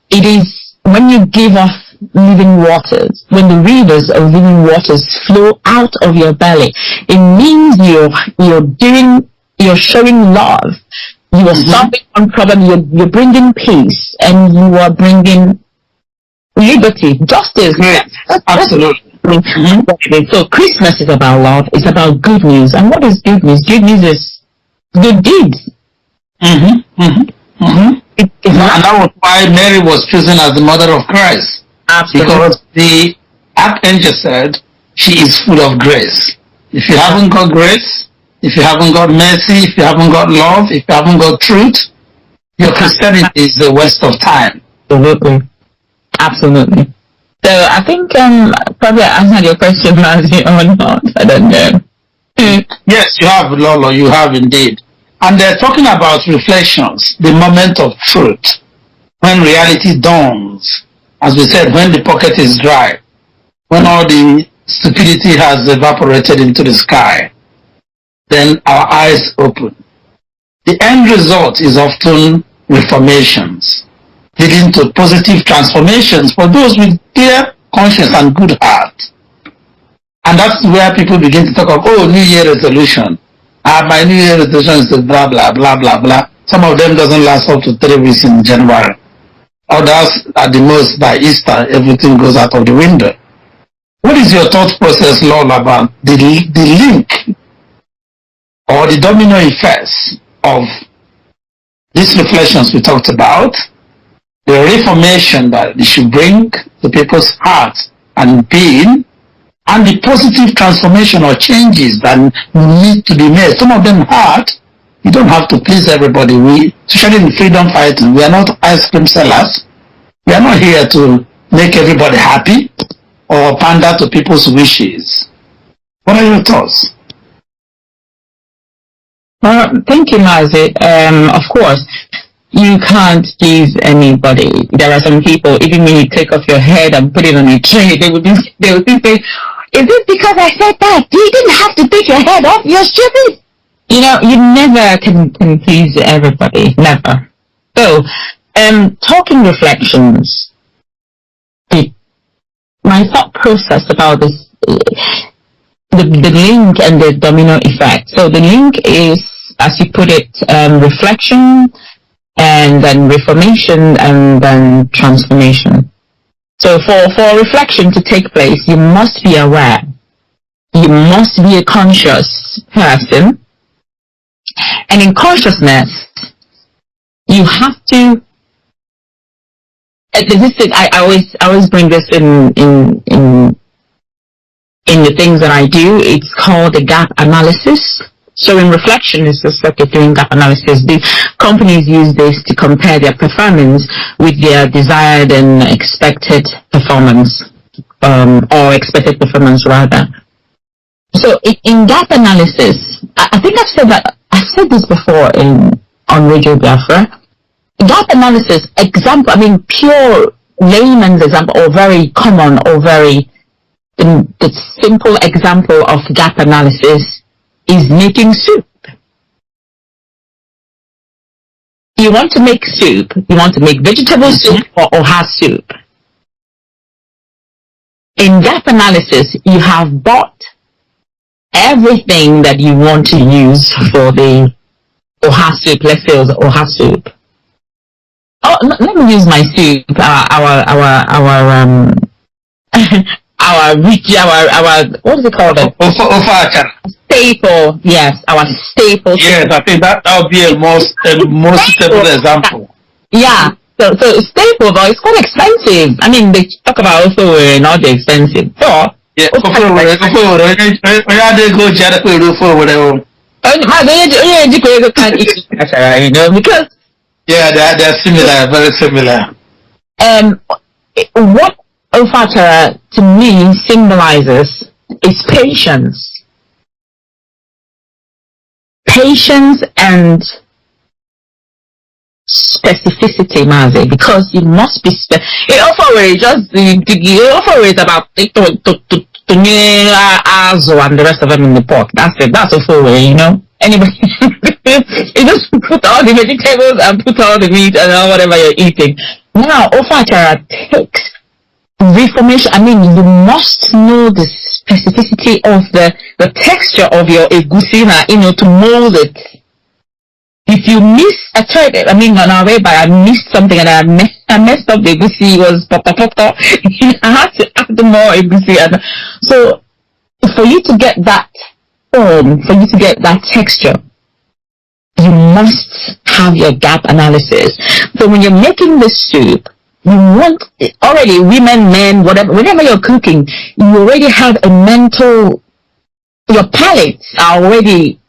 It is when you give off living waters, when the rivers of living waters flow out of your belly, it means you're showing love. You are solving one problem. You're bringing peace, and you are bringing liberty, justice. Yes, absolutely. So Christmas is about love. It's about good news. And what is good news? Good news is good deeds. And that was why Mary was chosen as the mother of Christ. Absolutely. Because the archangel said she is full of grace. If you haven't got grace, if you haven't got mercy, if you haven't got love, if you haven't got truth, your Christianity is a waste of time. Absolutely. So I think probably I answered your question, Mazi, or not. I don't know. Yes, you have, Lolo, you have indeed. And they're talking about reflections, the moment of truth, when reality dawns. As we said, when the pocket is dry, when all the stupidity has evaporated into the sky, then our eyes open. The end result is often reformations, leading to positive transformations for those with clear conscience and good heart. And that's where people begin to talk of, New Year resolution. My New Year resolution is blah, blah, blah, blah, blah. Some of them doesn't last up to 3 weeks in January. Others, at the most, by Easter, everything goes out of the window. What is your thought process, Lord, about the link or the domino effects of these reflections we talked about, the reformation that they should bring to people's hearts and being, and the positive transformation or changes that need to be made? Some of them hard. You don't have to please everybody. We, especially in freedom fighting, we are not ice cream sellers. We are not here to make everybody happy or pander to people's wishes. What are your thoughts? Thank you, Mazi. Of course, you can't please anybody. There are some people, even when you take off your head and put it on a tray, they would say, is it because I said that? You didn't have to take your head off. You're stupid. You never can please everybody. Never. So, talking reflections, my thought process about this, the link and the domino effect. So the link is, as you put it, reflection, and then reformation, and then transformation. So for reflection to take place, you must be aware. You must be a conscious person. And in consciousness, you have to, I always bring this in the things that I do. It's called the gap analysis. So in reflection, it's just like doing gap analysis. The companies use this to compare their performance with their desired and expected performance, or expected performance rather. So in gap analysis, I think I've said this before on Radio Biafra. Gap analysis example, pure layman's example, or very common, or the simple example of gap analysis is making soup. You want to make soup, you want to make vegetable soup or oha soup. In gap analysis, you have bought everything that you want to use for the oha soup. Let's say it was oha soup. Oh, let me use my soup. What is it called? Staple. Yes, our staple. Yes, I think that would be a most suitable example. Yeah. So staple, though, it's quite expensive. They talk about also not the expensive. So yeah, You know, because they're similar, very similar. What Ofachara to me symbolizes is patience. Patience and specificity, Mazi, because you must be it offer just the offer is about to Azo and the rest of them in the pot. That's it. That's a full way, you know. Anybody, you just put all the vegetables and put all the meat and all whatever you're eating. Now, Ofachara takes reformation. I mean, you must know the specificity of the texture of your egusi, you know, to mold it. If you miss, I tried it. I mean, on our way by, I missed something and I messed up the egusi. It was pop. I had to add more egusi. And so, for you to get that form, for you to get that texture, you must have your gap analysis. So when you're making the soup, you want already women, men, whatever. Whenever you're cooking, you already have a mental. Your palates are already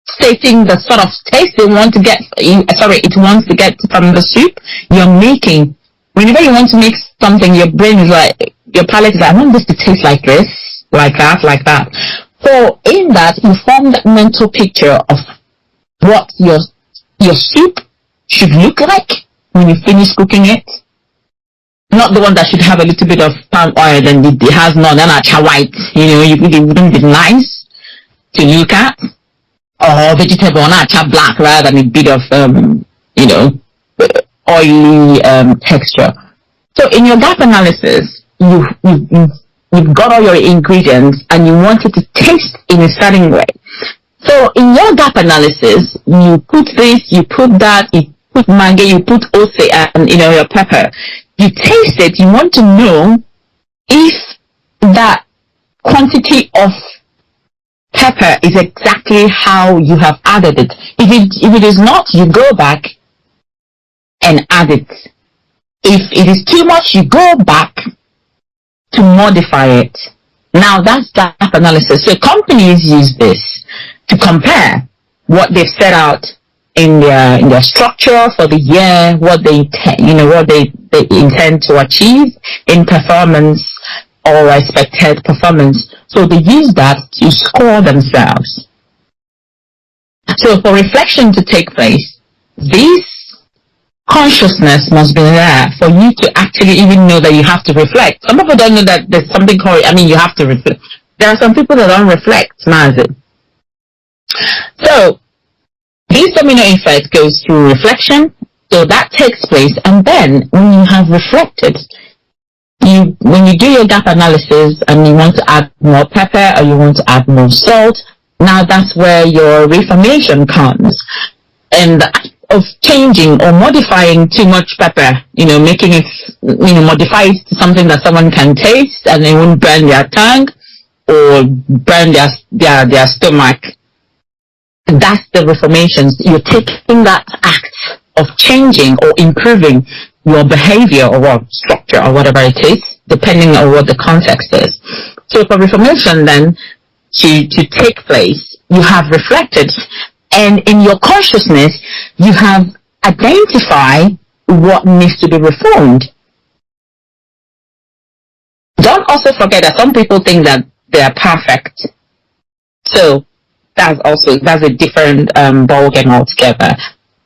stating the sort of taste they want to get. It wants to get from the soup you're making. Whenever you want to make something, your brain is like, your palate is like, I want this to taste like this, like that, like that. So in that, you form that mental picture of what your soup should look like when you finish cooking it. Not the one that should have a little bit of palm oil and it has none and acha white. You know, it wouldn't be nice to look at. Or vegetable on acha black rather than a bit of you know, oily texture. So in your gap analysis, you've got all your ingredients and you want it to taste in a certain way. So in your gap analysis, you put this, you put that, you put maggi, you put ose and, you know, your pepper. You taste it, you want to know if that quantity of pepper is exactly how you have added it. If it is not, you go back and add it. If it is too much, you go back to modify it. Now that's gap analysis. So companies use this to compare what they've set out in their structure for the year, what they intend to achieve in performance or expected performance. So they use that to score themselves. So for reflection to take place, this consciousness must be there for you to actually even know that you have to reflect. Some people don't know that there's something called, you have to reflect. There are some people that don't reflect, Mazi. So this domino effect goes through reflection, so that takes place, and then when you have reflected, when you do your gap analysis and you want to add more pepper or you want to add more salt, now that's where your reformation comes. And the act of changing or modifying too much pepper, making it, modify it to something that someone can taste and they won't burn their tongue or burn their stomach. That's the reformations. You're taking that act of changing or improving your behavior or what structure or whatever it is, depending on what the context is. So for reformation then to take place, you have reflected, and in your consciousness you have identified what needs to be reformed. Don't also forget that some people think that they are perfect. So that's a different ballgame altogether.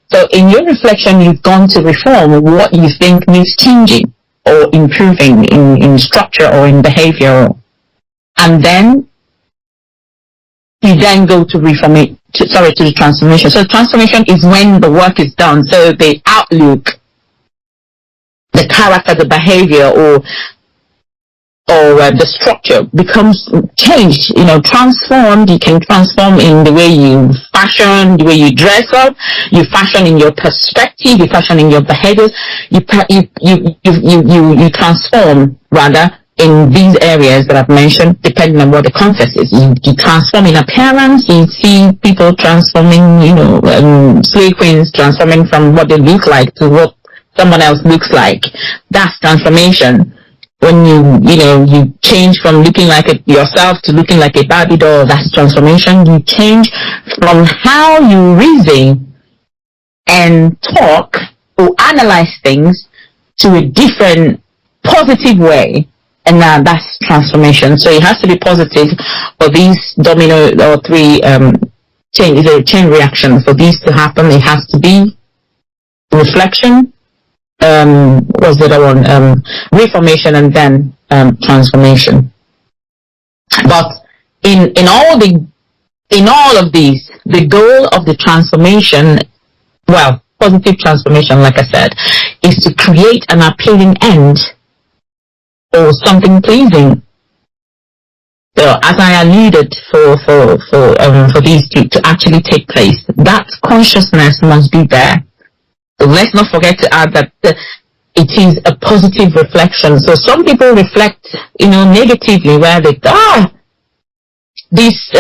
So in your reflection, you've gone to reform what you think needs changing or improving in structure or in behavior. And then you then go to the transformation. So transformation is when the work is done. So the outlook, the character, the behavior, or the structure becomes changed, transformed. You can transform in the way you fashion, the way you dress up, you fashion in your perspective, you fashion in your behaviors, you transform rather in these areas that I've mentioned, depending on what the context is. You transform in appearance, you see people transforming, slave queens transforming from what they look like to what someone else looks like. That's transformation. when you change from looking like yourself to looking like a Barbie doll, that's transformation. You change from how you reason and talk or analyze things to a different positive way, and now that's transformation. So it has to be positive for these domino or three chain reaction. For these to happen, it has to be reflection, what's the other one? Reformation, and then transformation. But in all of these, the goal of the transformation, well, positive transformation, like I said, is to create an appealing end or something pleasing. So, as I alluded, for these to actually take place, that consciousness must be there. So let's not forget to add that it is a positive reflection. So some people reflect, negatively, where they this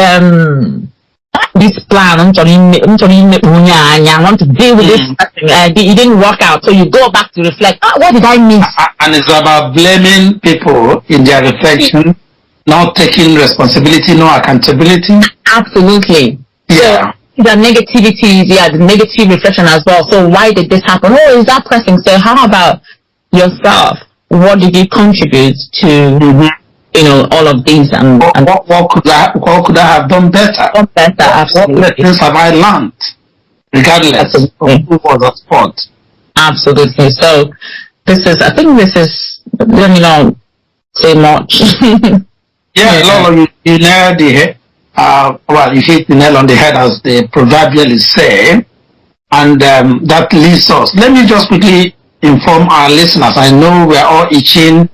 plan, I want to deal with this. It didn't work out, so you go back to reflect. What did I miss? And it's about blaming people in their reflection, not taking responsibility, no accountability. Absolutely. Yeah. So the negativity, the negative reflection as well. So why did this happen? Oh, is that person? So how about yourself? What did you contribute to? All of these, and what could I have done better? Absolutely. What lessons have I learned, regardless of who was at fault? Absolutely. So I think this is, let me not say much. Lolo, you nailed the head. You hit the nail on the head, as they proverbially say, and that leads us. Let me just quickly inform our listeners. I know we are all itching.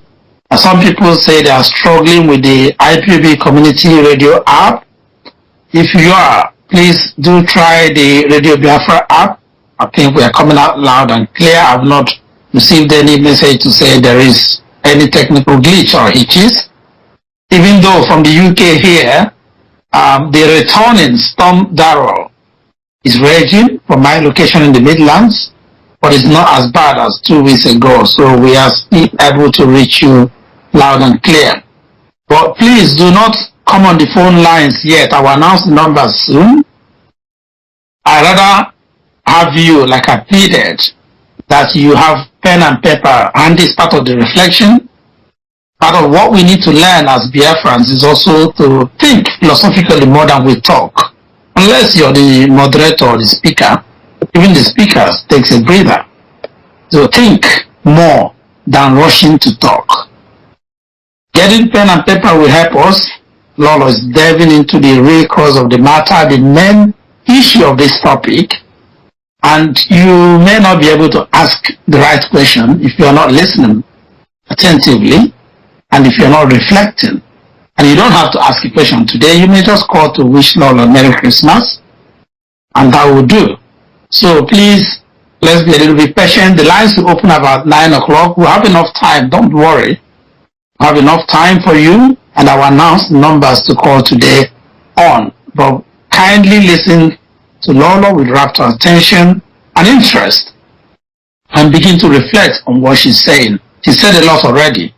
Some people say they are struggling with the IPOB community radio app. If you are, please do try the Radio Biafra app. I think we are coming out loud and clear. I have not received any message to say there is any technical glitch or hitches. Even though from the UK here, the returning storm Darrell is raging from my location in the Midlands, but it's not as bad as 2 weeks ago. So we are still able to reach you loud and clear. But please do not come on the phone lines yet. I will announce the numbers soon. I rather have you, like I pleaded, that you have pen and paper, and this part of the reflection. Part of what we need to learn as Biafrans is also to think philosophically more than we talk. Unless you're the moderator or the speaker, even the speaker takes a breather. So think more than rushing to talk. Getting pen and paper will help us. Lolo is delving into the real cause of the matter, the main issue of this topic, and you may not be able to ask the right question if you are not listening attentively, and if you are not reflecting. And you don't have to ask a question today. You may just call to wish Lolo Merry Christmas, and that will do. So please, let's be a little bit patient. The lines will open about 9 o'clock. We'll have enough time. Don't worry. We'll have enough time for you, and I will announce numbers to call today on. But kindly listen to Lolo with rapt attention and interest, and begin to reflect on what she's saying. She said a lot already.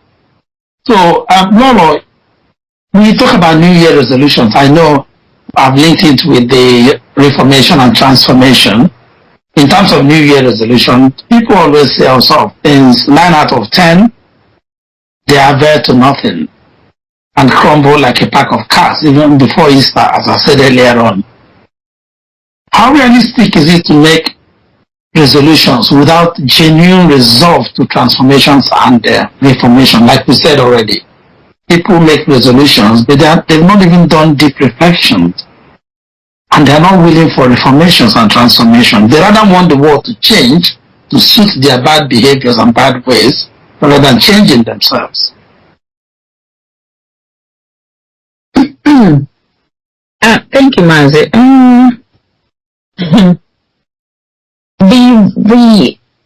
So, Lolo, when you talk about New Year resolutions, I know I've linked it with the Reformation and Transformation. In terms of New Year resolution, people always say all sorts of things. 9 out of 10, they are there to nothing and crumble like a pack of cards, even before Easter, as I said earlier on. How realistic is it to make resolutions without genuine resolve to transformations and reformation? Like we said already, people make resolutions, but they've not even done deep reflections, and they're not willing for reformations and transformation. They rather want the world to change to suit their bad behaviors and bad ways, rather than changing themselves. Thank you, Mazi.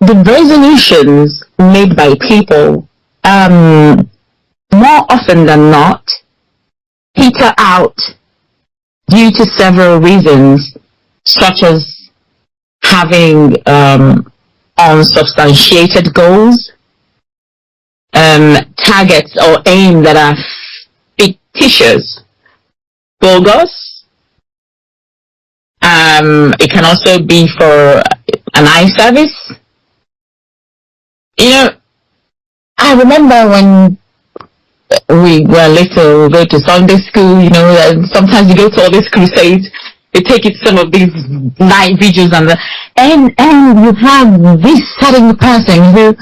The resolutions made by people, more often than not, peter out due to several reasons, such as having unsubstantiated goals, targets or aims that are fictitious, bogus. It can also be for an eye service. You know, I remember when we were little, we go to Sunday school, you know, and sometimes you go to all these crusades, they take it some of these night vigils and you have this certain person who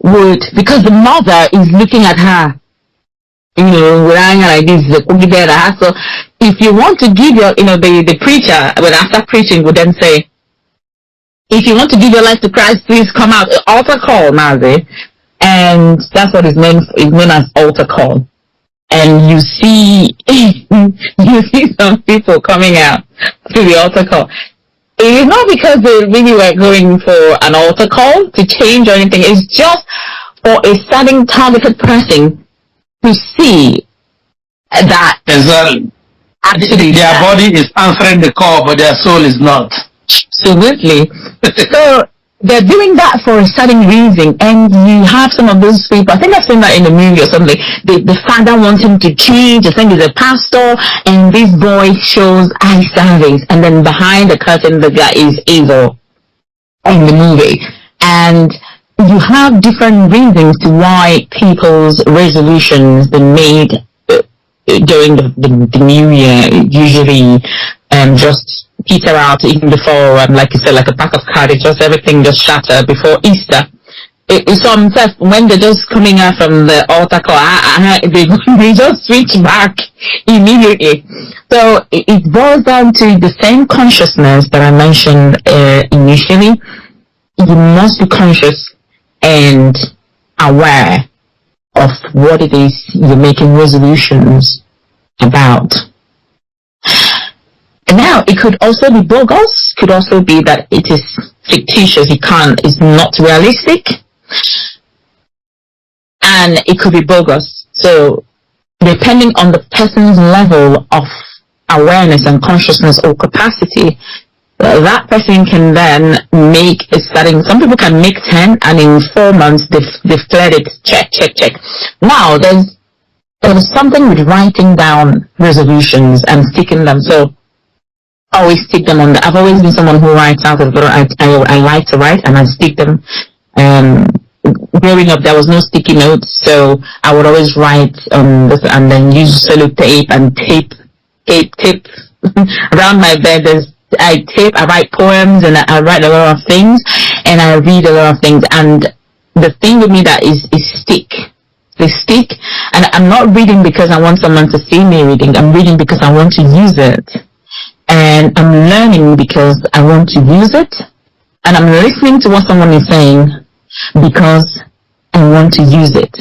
would, because the mother is looking at her, you know, wearing like this, so if you want to give your, you know, the preacher, when after preaching would then say, if you want to give your life to Christ, please come out, altar call, Mazi. And that's what is known as altar call. And you see some people coming out to the altar call. It is not because they really were going for an altar call to change or anything. It's just for a certain targeted person to see that exactly. Actually their body is answering the call, but their soul is not. Absolutely. So they're doing that for a certain reason, and you have some of those people, I think I've seen that in a movie or something, the father wants him to change, I think he's a pastor, and this boy shows eye service, and then behind the curtain the guy is evil in the movie. And you have different reasons to why people's resolutions been made during the new year, usually just peter out even before, like you said, like a pack of cards, just everything just shatter before Easter. So when they're just coming out from the altar call, they just switch back immediately. So it boils down to the same consciousness that I mentioned initially. You must be conscious and aware of what it is you're making resolutions about. And now, it could also be bogus, could also be that it is fictitious, it's not realistic, and it could be bogus. So, depending on the person's level of awareness and consciousness or capacity, that person can then make a starting. Some people can make 10, and in 4 months they've cleared it. Check. Now, there's something with writing down resolutions and sticking them. So, always stick them on I've always been someone who writes out. I like to write and I stick them. Growing up, there was no sticky notes, so I would always write this and then use sellotape and tape around my bed. I write poems and I write a lot of things and I read a lot of things. And the thing with me that is stick. They stick, and I'm not reading because I want someone to see me reading. I'm reading because I want to use it. And I'm learning because I want to use it, and I'm listening to what someone is saying because I want to use it.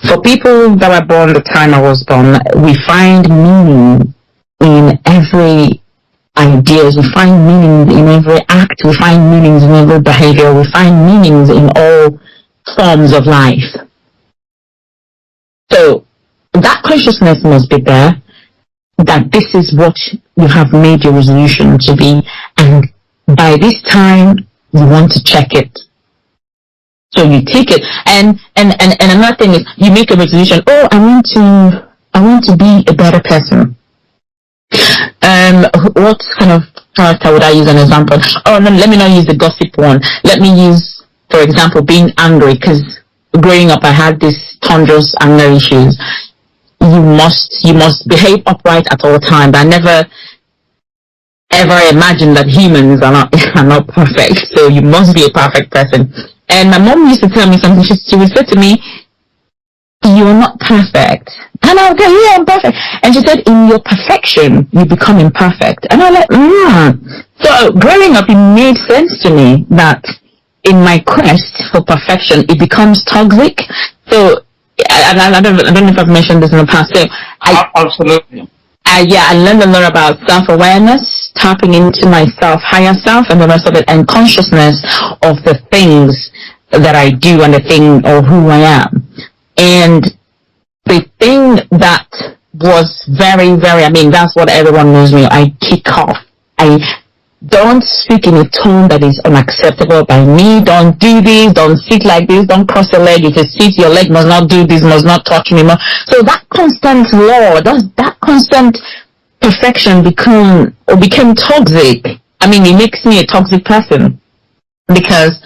For people that were born the time I was born, we find meaning in every idea. We find meanings in every act. We find meanings in every behavior. We find meanings in all forms of life. So that consciousness must be there, that this is what you have made your resolution to be, and by this time you want to check it. So you take it, and another thing is you make a resolution. Oh, I want to be a better person. What kind of character would I use an example? Oh no, let me not use the gossip one. Let me use, for example, being angry, because growing up I had this thunderous anger issues. You must behave upright at all times. I never ever imagined that humans are not perfect. So you must be a perfect person. And my mom used to tell me something. She would say to me, "You're not perfect." And I would go, "Yeah, I'm perfect." And she said, "In your perfection, you become imperfect." And I'm like, So growing up, it made sense to me that in my quest for perfection, it becomes toxic. So I don't know if I've mentioned this in the past. So absolutely. I learned a lot about self-awareness, tapping into myself, higher self, and the rest of it, and consciousness of the things that I do and the thing or who I am. And the thing that was very, very, that's what everyone knows me. I kick off. don't speak in a tone that is unacceptable by me. Don't do this. Don't sit like this. Don't cross your leg. If you sit, your leg must not do this, must not touch me more. So that constant law, that constant perfection became toxic. I mean, it makes me a toxic person because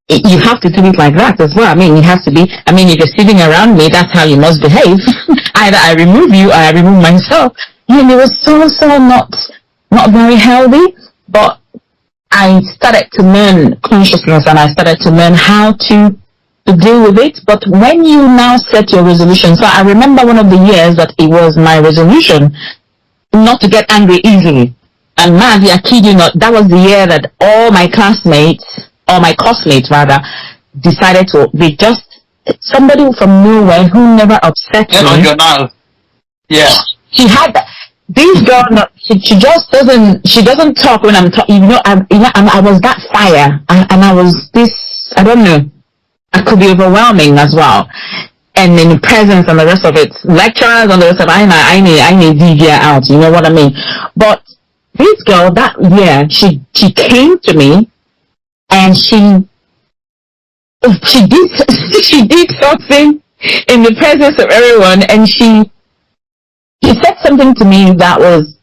you have to do it like that as well. I mean, it has to be. I mean, if you're sitting around me, that's how you must behave. Either I remove you or I remove myself. I mean, it was so not very healthy, but I started to learn consciousness and I started to learn how to deal with it. But when you now set your resolution, so I remember one of the years that it was my resolution not to get angry easily. And man, I kid you not, that was the year that all my classmates, or my classmates rather, decided to be just somebody from nowhere who never upset me. On your mouth. Yeah. She had that. This girl, she just doesn't talk when I'm talking. I was that fire, and I was this. I don't know. I could be overwhelming as well, and in the presence and the rest of it, lecturers and the rest of it, I need Divya out. You know what I mean? But this girl that year, she came to me, and she did something in the presence of everyone, and she said something to me that was,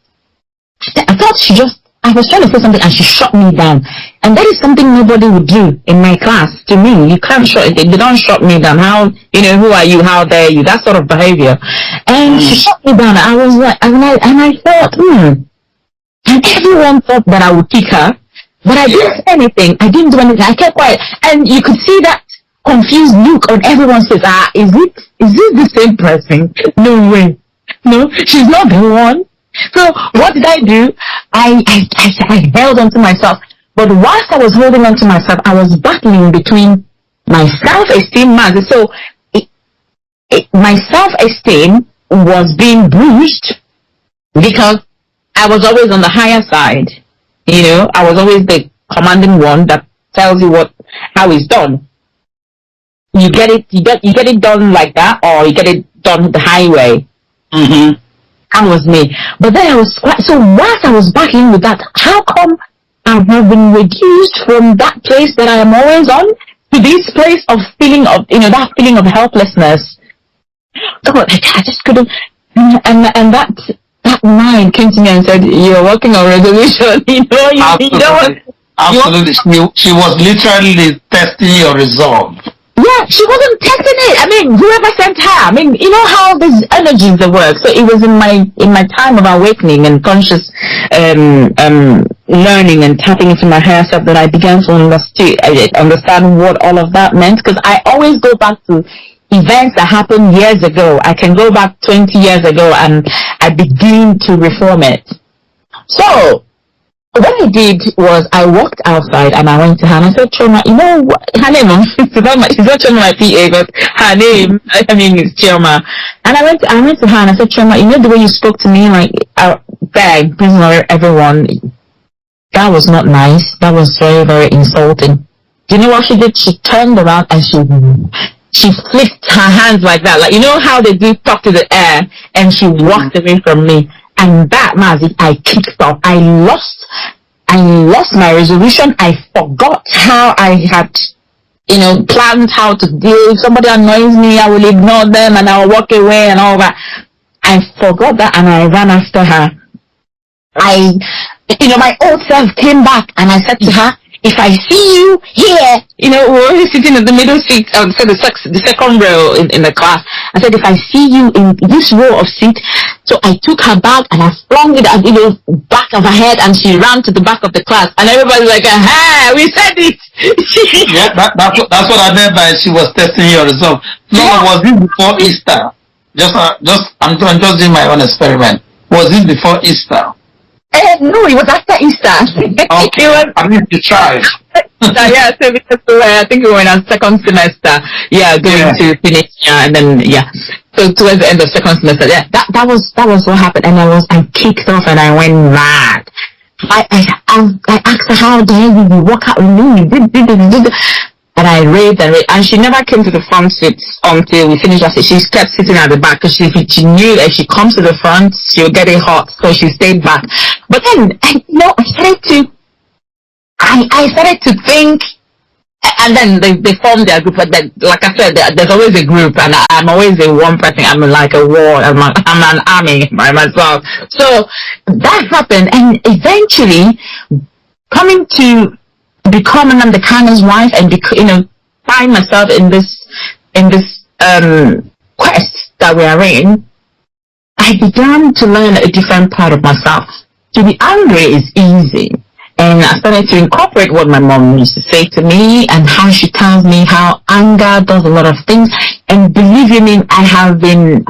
I was trying to say something and she shut me down. And that is something nobody would do in my class to me. You can't they don't shut me down. How, who are you? How dare you? That sort of behavior. And she shut me down. I was like, and I thought, and everyone thought that I would kick her, but I didn't say anything. I didn't do anything. I kept quiet. And you could see that confused look on everyone's face. Is this the same person? No way. No, she's not the one. So what did I do? I held on to myself. But whilst I was holding on to myself, I was battling between my self-esteem. So my self-esteem was being bruised because I was always on the higher side. I was always the commanding one that tells you how it's done. You get it done like that, or you get it done the highway. Mm-hmm. That was me. But then I was so whilst I was battling with that, how come I have been reduced from that place that I am always on to this place of feeling of that feeling of helplessness? God, I just couldn't. And that mind came to me and said, "You're working on resolution." Absolutely. She was literally testing your resolve. Yeah, she wasn't testing it. I mean, whoever sent her. I mean, you know how these energies work. So it was in my time of awakening and conscious learning and tapping into my higher self that I began to understand what all of that meant. Because I always go back to events that happened years ago. I can go back 20 years ago and I begin to reform it. So what I did was I walked outside and I went to her and I said, Chioma, you know what? Her name, she's not Chioma my PA, but her name is Chioma. And I went to her and I said, Chioma, you know the way you spoke to me, like there in prison or everyone, that was not nice. That was very, very insulting. Do you know what she did? She turned around and she flicked her hands like that, like how they do talk to the air, and she walked away from me. And that magic, I kicked off. I lost my resolution. I forgot how I had, planned how to deal. If somebody annoys me, I will ignore them and I will walk away and all that. I forgot that and I ran after her. My old self came back and I said to her, if I see you here, we're always sitting in the middle seat, so the second row in the class. I said, if I see you in this row of seat, so I took her bag and I flung it at back of her head, and she ran to the back of the class, and everybody's like, aha, we said it. Yeah, that's what I meant by she was testing your resolve. No, was this before Easter? I'm just doing my own experiment. Was this before Easter? No, it was after Easter. Okay, I mean to try. Yeah, so because I think we were in our second semester. Yeah, going to finish. And then so towards the end of second semester. Yeah, that was what happened, and I kicked off and I went mad. I asked her, how dare you walk out with me? And I raved, and she never came to the front seat until we finished our seat. She kept sitting at the back because she knew that if she comes to the front, she'll get it hot, so she stayed back. But then, I started to think, and then they formed their group. But then, like I said, there's always a group, and I'm always a one person. I'm like a war. I'm an army by myself. So that happened, and eventually, coming to become Okwu-Kanu's wife, and find myself in this quest that we are in, I began to learn a different part of myself. To be angry is easy. And I started to incorporate what my mom used to say to me, and how she tells me how anger does a lot of things. And believe you me, I have been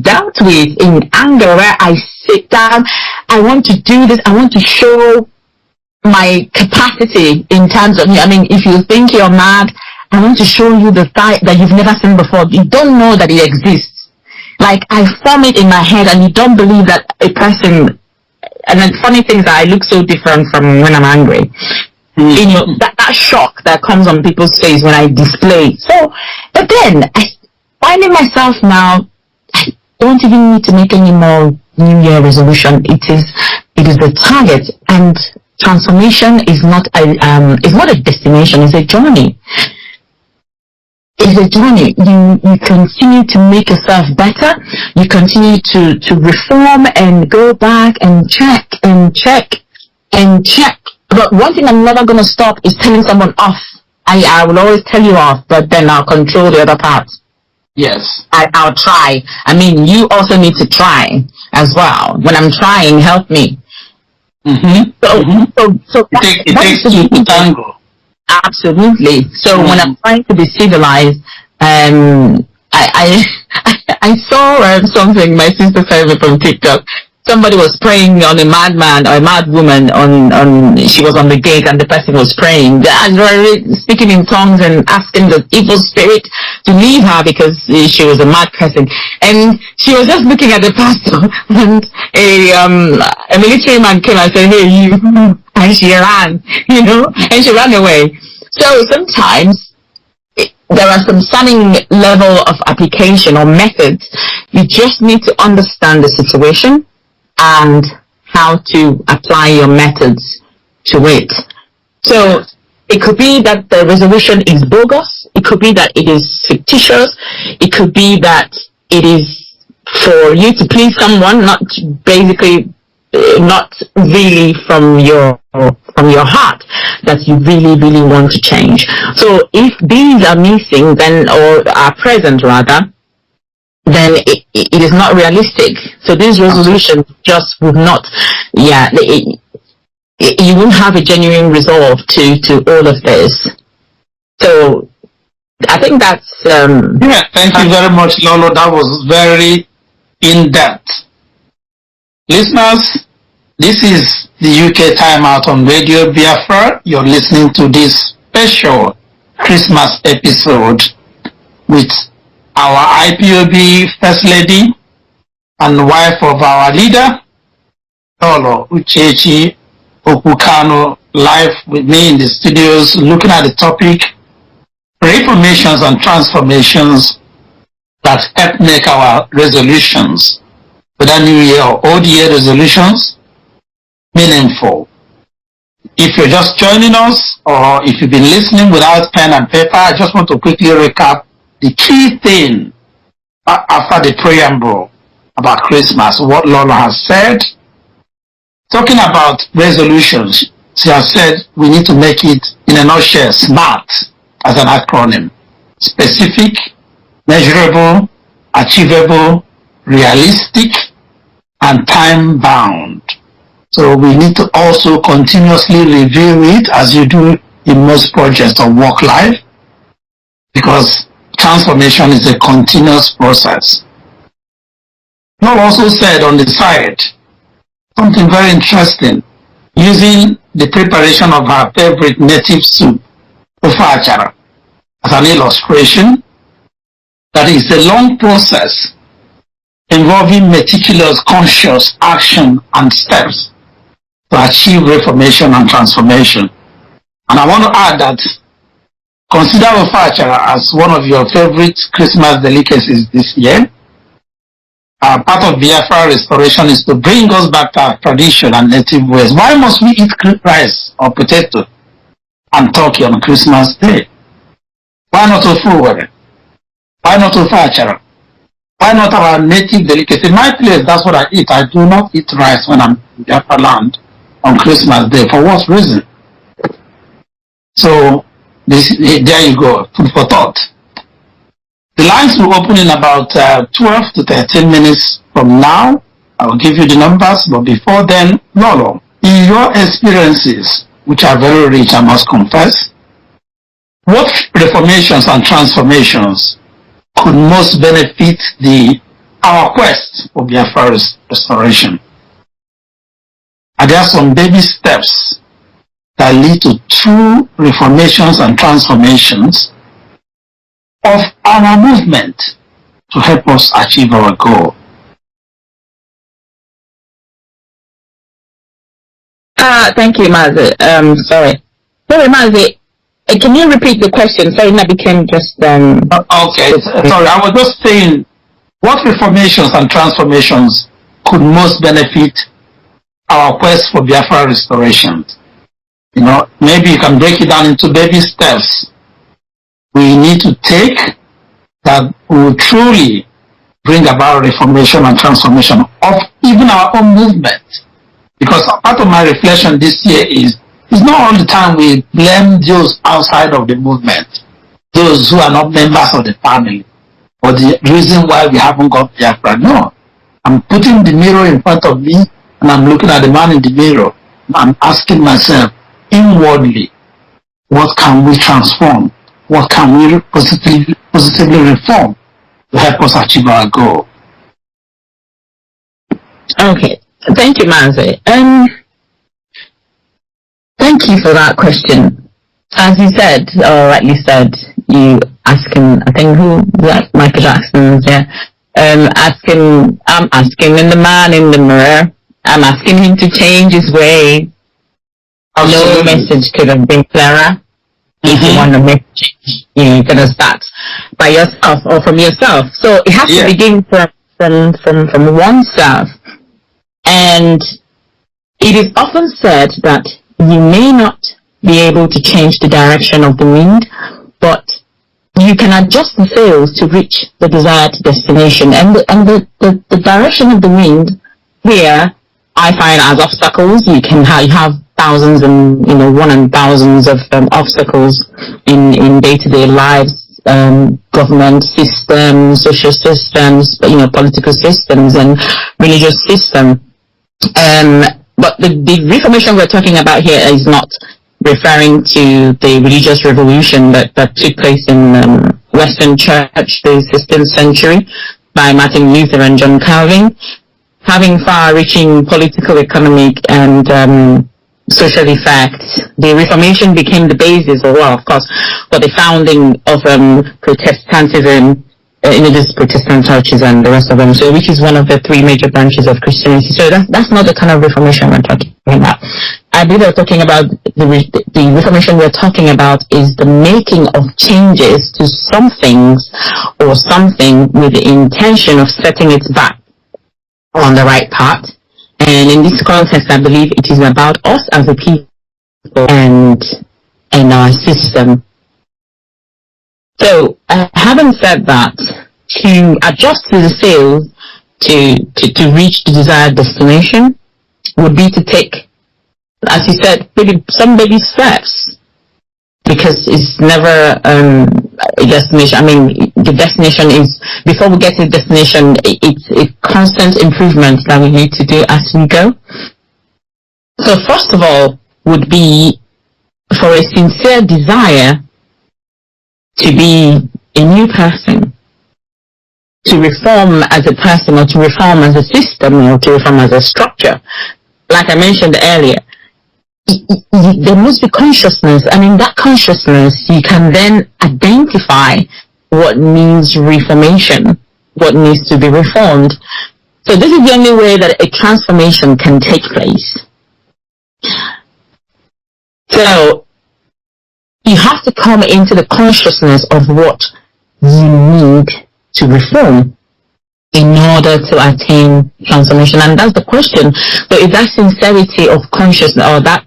dealt with in anger, where I sit down, I want to do this, I want to show my capacity in terms of, if you think you're mad, I want to show you the side that you've never seen before. You don't know that it exists. Like, I form it in my head, and you don't believe that a person. And the funny thing is that I look so different from when I'm angry. That shock that comes on people's face when I display. So, but then, finding myself now, I don't even need to make any more New Year resolution. It is the target, and transformation is not a destination. It's a journey. It's a journey. You continue to make yourself better. You continue to reform and go back and check and check and check. But one thing I'm never going to stop is telling someone off. I will always tell you off, but then I'll control the other parts. Yes. I'll try. You also need to try as well. When I'm trying, help me. So it takes two to tango. Absolutely. So when I'm trying to be civilized, I saw something my sister sent me from TikTok. Somebody was praying on a madman or a mad woman she was on the gate, and the person was praying and speaking in tongues and asking the evil spirit to leave her because she was a mad person. And she was just looking at the pastor, and a military man came and said, "Hey, you," and she ran, and she ran away. So sometimes there are some stunning level of application or methods. You just need to understand the situation and how to apply your methods to it. So it could be that the resolution is bogus. It could be that it is fictitious. It could be that it is for you to please someone, not really from your heart, that you really, really want to change. So if these are missing, then, or are present rather, then it is not realistic. So this resolution just would not, you won't have a genuine resolve to all of this. So I think that's... thank you very much, Lolo. That was very in-depth. Listeners, this is the UK Time Out on Radio Biafra. You're listening to this special Christmas episode with our IPOB First Lady and wife of our leader, Lolo, Uchechi, Okwu-Kanu, live with me in the studios, looking at the topic, Reformations and Transformations that help make our resolutions, whether New Year or Old Year resolutions, meaningful. If you're just joining us, or if you've been listening without pen and paper, I just want to quickly recap the key thing after the preamble about Christmas, what Lolo has said. Talking about resolutions, she has said we need to make it, in a nutshell, SMART as an acronym. Specific, measurable, achievable, realistic, and time-bound. So we need to also continuously review it, as you do in most projects of work life, because transformation is a continuous process. Paul also said on the side something very interesting, using the preparation of her favorite native soup, ofe achara, as an illustration, that is a long process involving meticulous, conscious action and steps to achieve reformation and transformation. And I want to add that consider ofe achara as one of your favorite Christmas delicacies this year. part of Biafra restoration is to bring us back to our tradition and native ways. Why must we eat rice or potato and turkey on Christmas Day? Why not ofu? Why not ofu? Why not our native delicacy? In my place, that's what I eat. I do not eat rice when I'm in Biafra land on Christmas Day. For what reason? So, there you go, food for thought. The lines will open in about 12 to 13 minutes from now. I will give you the numbers, but before then, Lolo, in your experiences, which are very rich, I must confess, what reformations and transformations could most benefit our quest for Biafra restoration? Are there some baby steps that lead to true reformations and transformations of our movement to help us achieve our goal? Thank you, Mazi. Sorry, Mazi, can you repeat the question? Sorry, that became just Okay, sorry, I was just saying, what reformations and transformations could most benefit our quest for Biafra restoration? You know, maybe you can break it down into baby steps we need to take that will truly bring about reformation and transformation of even our own movement. Because part of my reflection this year is, it's not all the time we blame those outside of the movement, those who are not members of the family, or the reason why we haven't got Biafra. No. I'm putting the mirror in front of me, and I'm looking at the man in the mirror. I'm asking myself, inwardly, what can we transform? What can we positively reform to help us achieve our goal? Okay. Thank you, Mazi. Thank you for that question. As you said, or rightly said, you asking, I think Michael Jackson, yeah. I'm asking the man in the mirror. I'm asking him to change his way. No message could have been clearer. If you want to make change, you're gonna start by yourself or from yourself. So it has to begin from oneself. And it is often said that you may not be able to change the direction of the wind, but you can adjust the sails to reach the desired destination. And the direction of the wind here, I find as obstacles. You have thousands and one and thousands of obstacles in day-to-day lives, government systems, social systems, political systems, and religious systems. But the reformation we're talking about here is not referring to the religious revolution that took place in Western Church, the 16th century, by Martin Luther and John Calvin, having far-reaching political, economic, and social effects. The Reformation became the basis, of course, for the founding of Protestantism, these Protestant churches and the rest of them, so which is one of the three major branches of Christianity. So that's not the kind of Reformation we're talking about. I believe we're talking about the Reformation we're talking about is the making of changes to some things or something with the intention of setting it back on the right path. And in this context, I believe it is about us as a people and our system. So, having said that, to adjust the sails to reach the desired destination would be to take, as you said, some baby steps, because it's never a destination. I mean, the destination is, before we get to the destination, it's a constant improvement that we need to do as we go. So first of all would be for a sincere desire to be a new person, to reform as a person, or to reform as a system, or to reform as a structure. Like I mentioned earlier, there must be consciousness, and in that consciousness you can then identify what needs reformation, what needs to be reformed. So this is the only way that a transformation can take place. So you have to come into the consciousness of what you need to reform. in order to attain transformation? And that's the question. So if that sincerity of consciousness, or that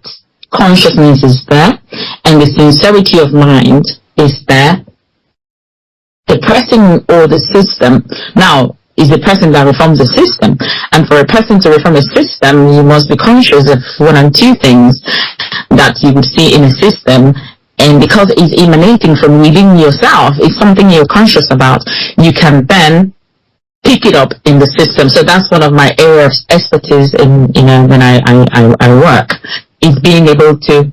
consciousness is there, and the sincerity of mind is there, the person or the system now is the person that reforms the system. And for a person to reform a system, you must be conscious of one and two things that you would see in a system. And because it's emanating from within yourself, it's something you're conscious about, you can then pick it up in the system. So that's one of my areas of expertise in when I work, is being able to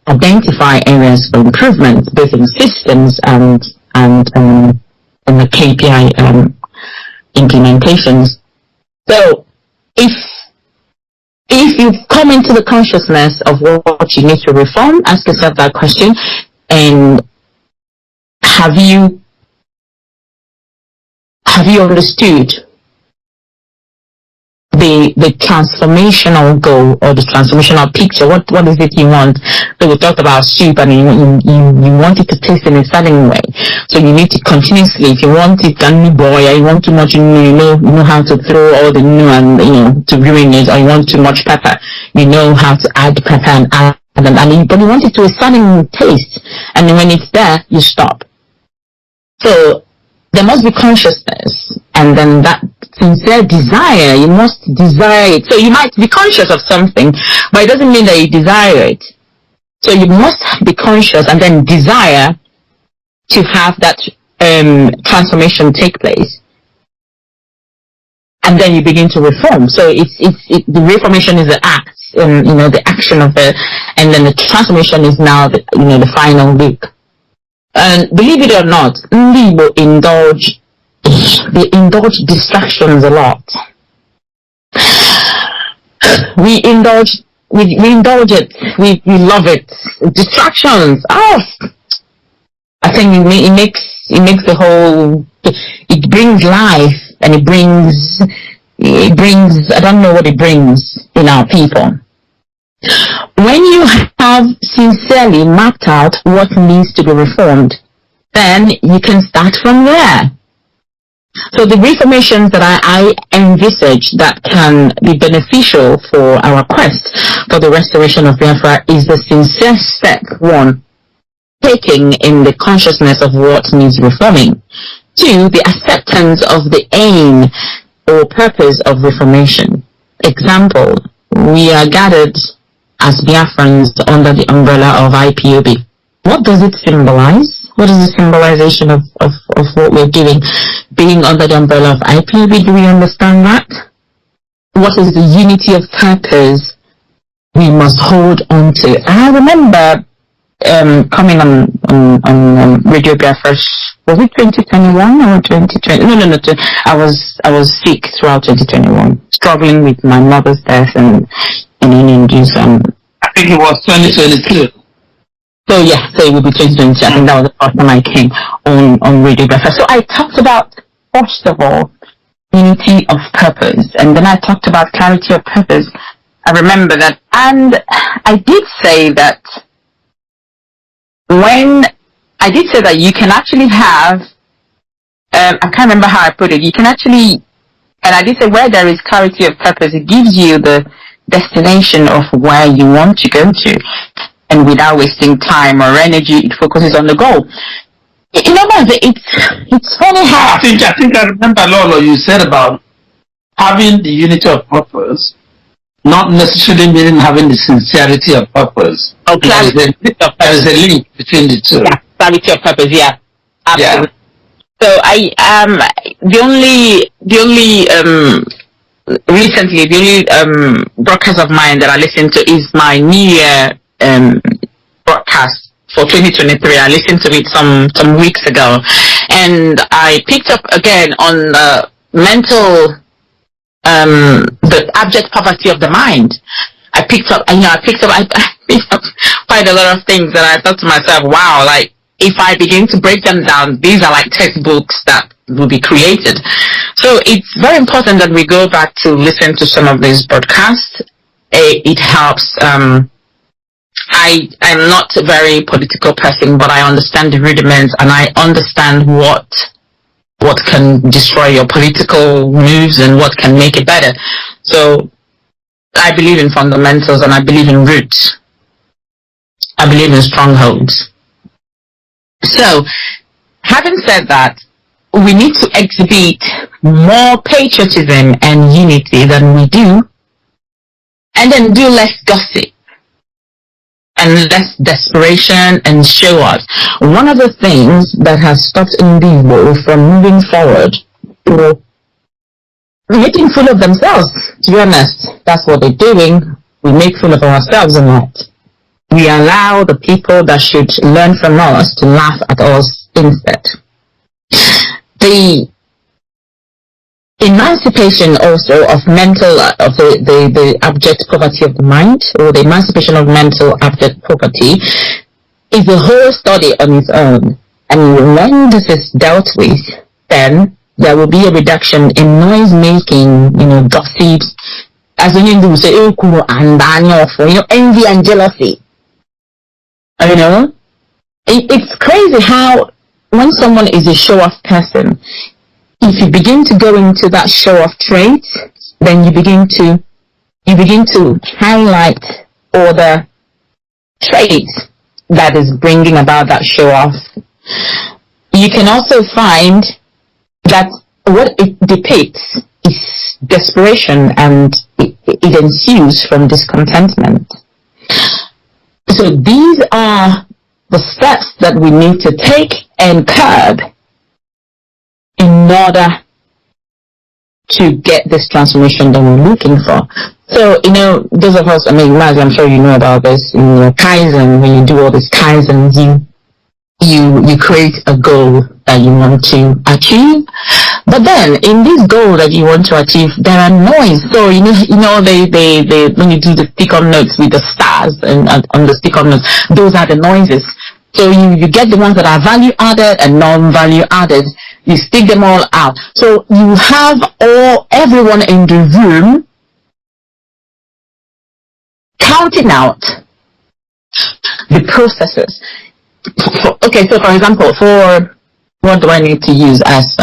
identify areas for improvement, both in systems and the KPI implementations. So if you've come into the consciousness of what you need to reform, ask yourself that question, and have you understood the transformational goal or the transformational picture? What is it you want? So we talked about soup, and you want it to taste in a certain way. So you need to continuously, if you want it candy boy, or you want too much, you know how to throw all the and to ruin it, or you want too much pepper, you know how to add pepper but you want it to a certain taste, and when it's there, you stop. So there must be consciousness, and then that sincere desire, you must desire it. So you might be conscious of something, but it doesn't mean that you desire it. So you must be conscious and then desire to have that transformation take place. And then you begin to reform. So the reformation is the act, the action of it, and then the transformation is now the final week. And believe it or not, they indulge distractions a lot. We indulge it. We love it. Distractions. I think it makes the whole. It brings life, and it brings. I don't know what it brings in our people. When you have sincerely mapped out what needs to be reformed, then you can start from there. So the reformations that I envisage that can be beneficial for our quest for the restoration of Biafra is the sincere step one, taking in the consciousness of what needs reforming. Two, the acceptance of the aim or purpose of reformation. Example, we are gathered as Biafrans under the umbrella of IPOB. What does it symbolize? What is the symbolization of what we're doing? Being under the umbrella of IPOB, do we understand that? What is the unity of purpose we must hold on to? I remember coming on Radio Biafra, was it 2021 or 2020? No. I was sick throughout 2021, struggling with my mother's death and induced. I think it was 2022. So it would be 2020. I think that was the first time I came on Radio Biafra. So I talked about, first of all, unity of purpose, and then I talked about clarity of purpose. I remember that, and I did say that you can actually have, I can't remember how I put it, you can actually, and I did say where there is clarity of purpose, it gives you the destination of where you want to go to, and without wasting time or energy, it focuses on the goal. It's funny how... I think I remember, Lolo, you said about having the unity of purpose, not necessarily meaning having the sincerity of purpose. Oh, clarity. There is a link between the two. Yeah, clarity of purpose, yeah. Absolutely. Yeah. So recently the only broadcast of mine that I listened to is my New Year broadcast for 2023. I listened to it some weeks ago, and I picked up again on mental the abject poverty of the mind. I picked up quite a lot of things that I thought to myself, wow, like if I begin to break them down, these are like textbooks that will be created. So it's very important that we go back to listen to some of these broadcasts. It helps. I'm not a very political person, but I understand the rudiments, and I understand what what can destroy your political moves and what can make it better. So I believe in fundamentals and I believe in roots. I believe in strongholds. So, having said that, we need to exhibit more patriotism and unity than we do, and then do less gossip and less desperation and show-offs. One of the things that has stopped Igbo from moving forward to making fool of themselves, to be honest, that's what they're doing. We make fool of ourselves or not. We allow the people that should learn from us to laugh at us instead. The emancipation also of mental, of the abject poverty of the mind, or the emancipation of mental abject poverty, is a whole study on its own. And when this is dealt with, then there will be a reduction in noise making, gossips, as when you do say, envy and jealousy. It's crazy how when someone is a show-off person, if you begin to go into that show-off trait, then you begin to highlight all the traits that is bringing about that show-off. You can also find that what it depicts is desperation, and it ensues from discontentment. So these are the steps that we need to take and curb in order to get this transformation that we're looking for. So, those of us, Mazi, I'm sure you know about this, Kaizen, when you do all these Kaizens, you create a goal that you want to achieve. But then, in this goal that you want to achieve, there are noise. So, they when you do the stick-on notes with the stars and on the stick-on notes, those are the noises. So you get the ones that are value-added and non-value added. You stick them all out. So you have everyone in the room counting out the processes. Okay, so for example, what do I need to use as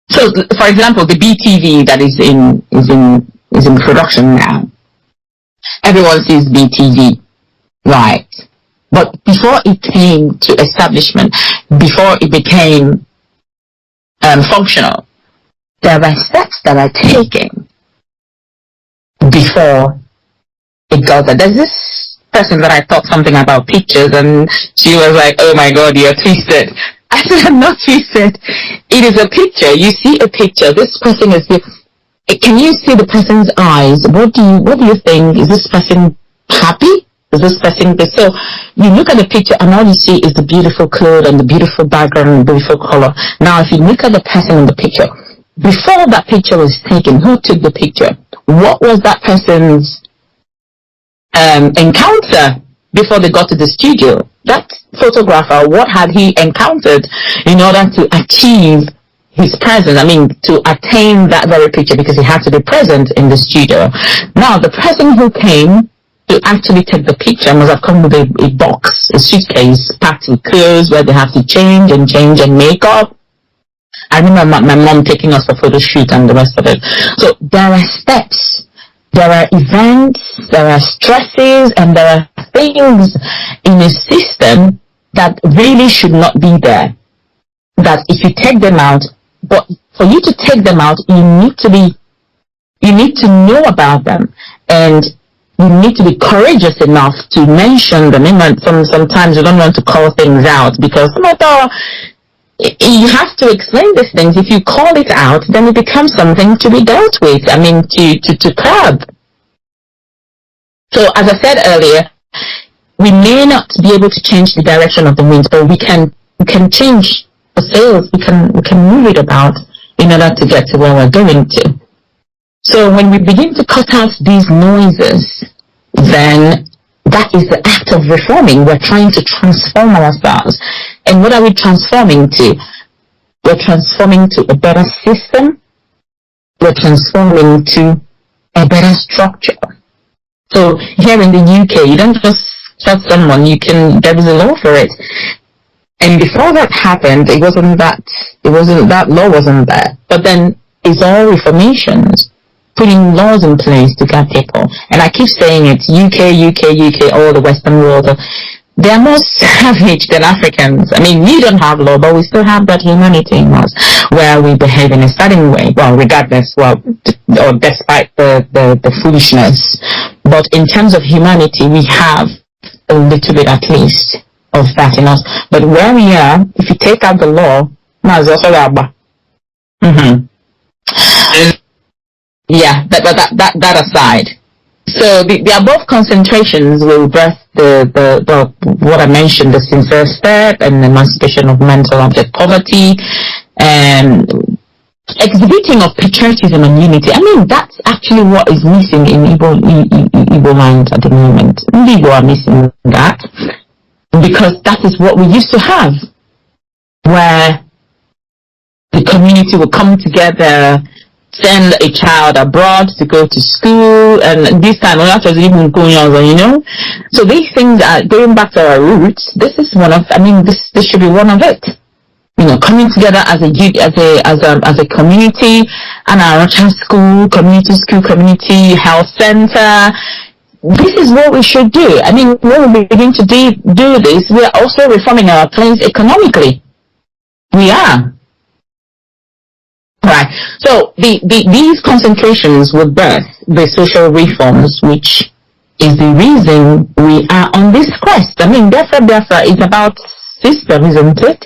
so for example, the BTV that is in production now. Everyone sees BTV, right? But before it came to establishment, before it became functional, there were steps that are taken before it got there. There's this person that I taught something about pictures, and she was like, "Oh my God, you're twisted." I said, "I'm not twisted. It is a picture. You see a picture. This person is this. Can you see the person's eyes? What do you think? Is this person happy? Is this person this?" So you look at the picture and all you see is the beautiful clothes and the beautiful background and the beautiful color. Now if you look at the person in the picture, before that picture was taken, who took the picture? What was that person's encounter before they got to the studio? That photographer, what had he encountered in order to achieve his presence? To attain that very picture, because he had to be present in the studio. Now the person who came to actually take the picture must have come with a box, a suitcase packed with clothes where they have to change and make up. I remember my mom taking us for photo shoot and the rest of it. So there are steps, there are events, there are stresses, and there are things in a system that really should not be there. That if you take them out, but for you to take them out, you need to know about them, and you need to be courageous enough to mention them. Sometimes you don't want to call things out because you have to explain these things. If you call it out, then it becomes something to be dealt with. To curb. So as I said earlier, we may not be able to change the direction of the wind, but we can change the sails. We can move it about in order to get to where we're going to. So when we begin to cut out these noises, then that is the act of reforming. We're trying to transform ourselves. And what are we transforming to? We're transforming to a better system. We're transforming to a better structure. So here in the UK, you don't just trust someone, there is a law for it. And before that happened, it wasn't that law wasn't there. But then it's all reformations, putting laws in place to get people. And I keep saying it, UK, all the Western world. They are more savage than Africans. I mean, we don't have law, but we still have that humanity in us, where we behave in a certain way. Well, regardless, or despite the foolishness. But in terms of humanity, we have a little bit at least of that in us. But where we are, if you take out the law, yeah, that aside. So the above concentrations will birth the what I mentioned, the sincere step and emancipation of mental object poverty, and exhibiting of patriotism and unity. I mean, that's actually what is missing in Igbo land at the moment. Igbo are missing that, because that is what we used to have, where the community will come together, send a child abroad to go to school, and this time that was even going on, you know. So these things are going back to our roots. This is one of, I mean, this should be one of it. You know, coming together as a community, and our school, community health center. This is what we should do. I mean, when we begin to do this, we are also reforming our place economically. We are. Right. So these concentrations will birth the social reforms, which is the reason we are on this quest. I mean, Biafra is about system, isn't it?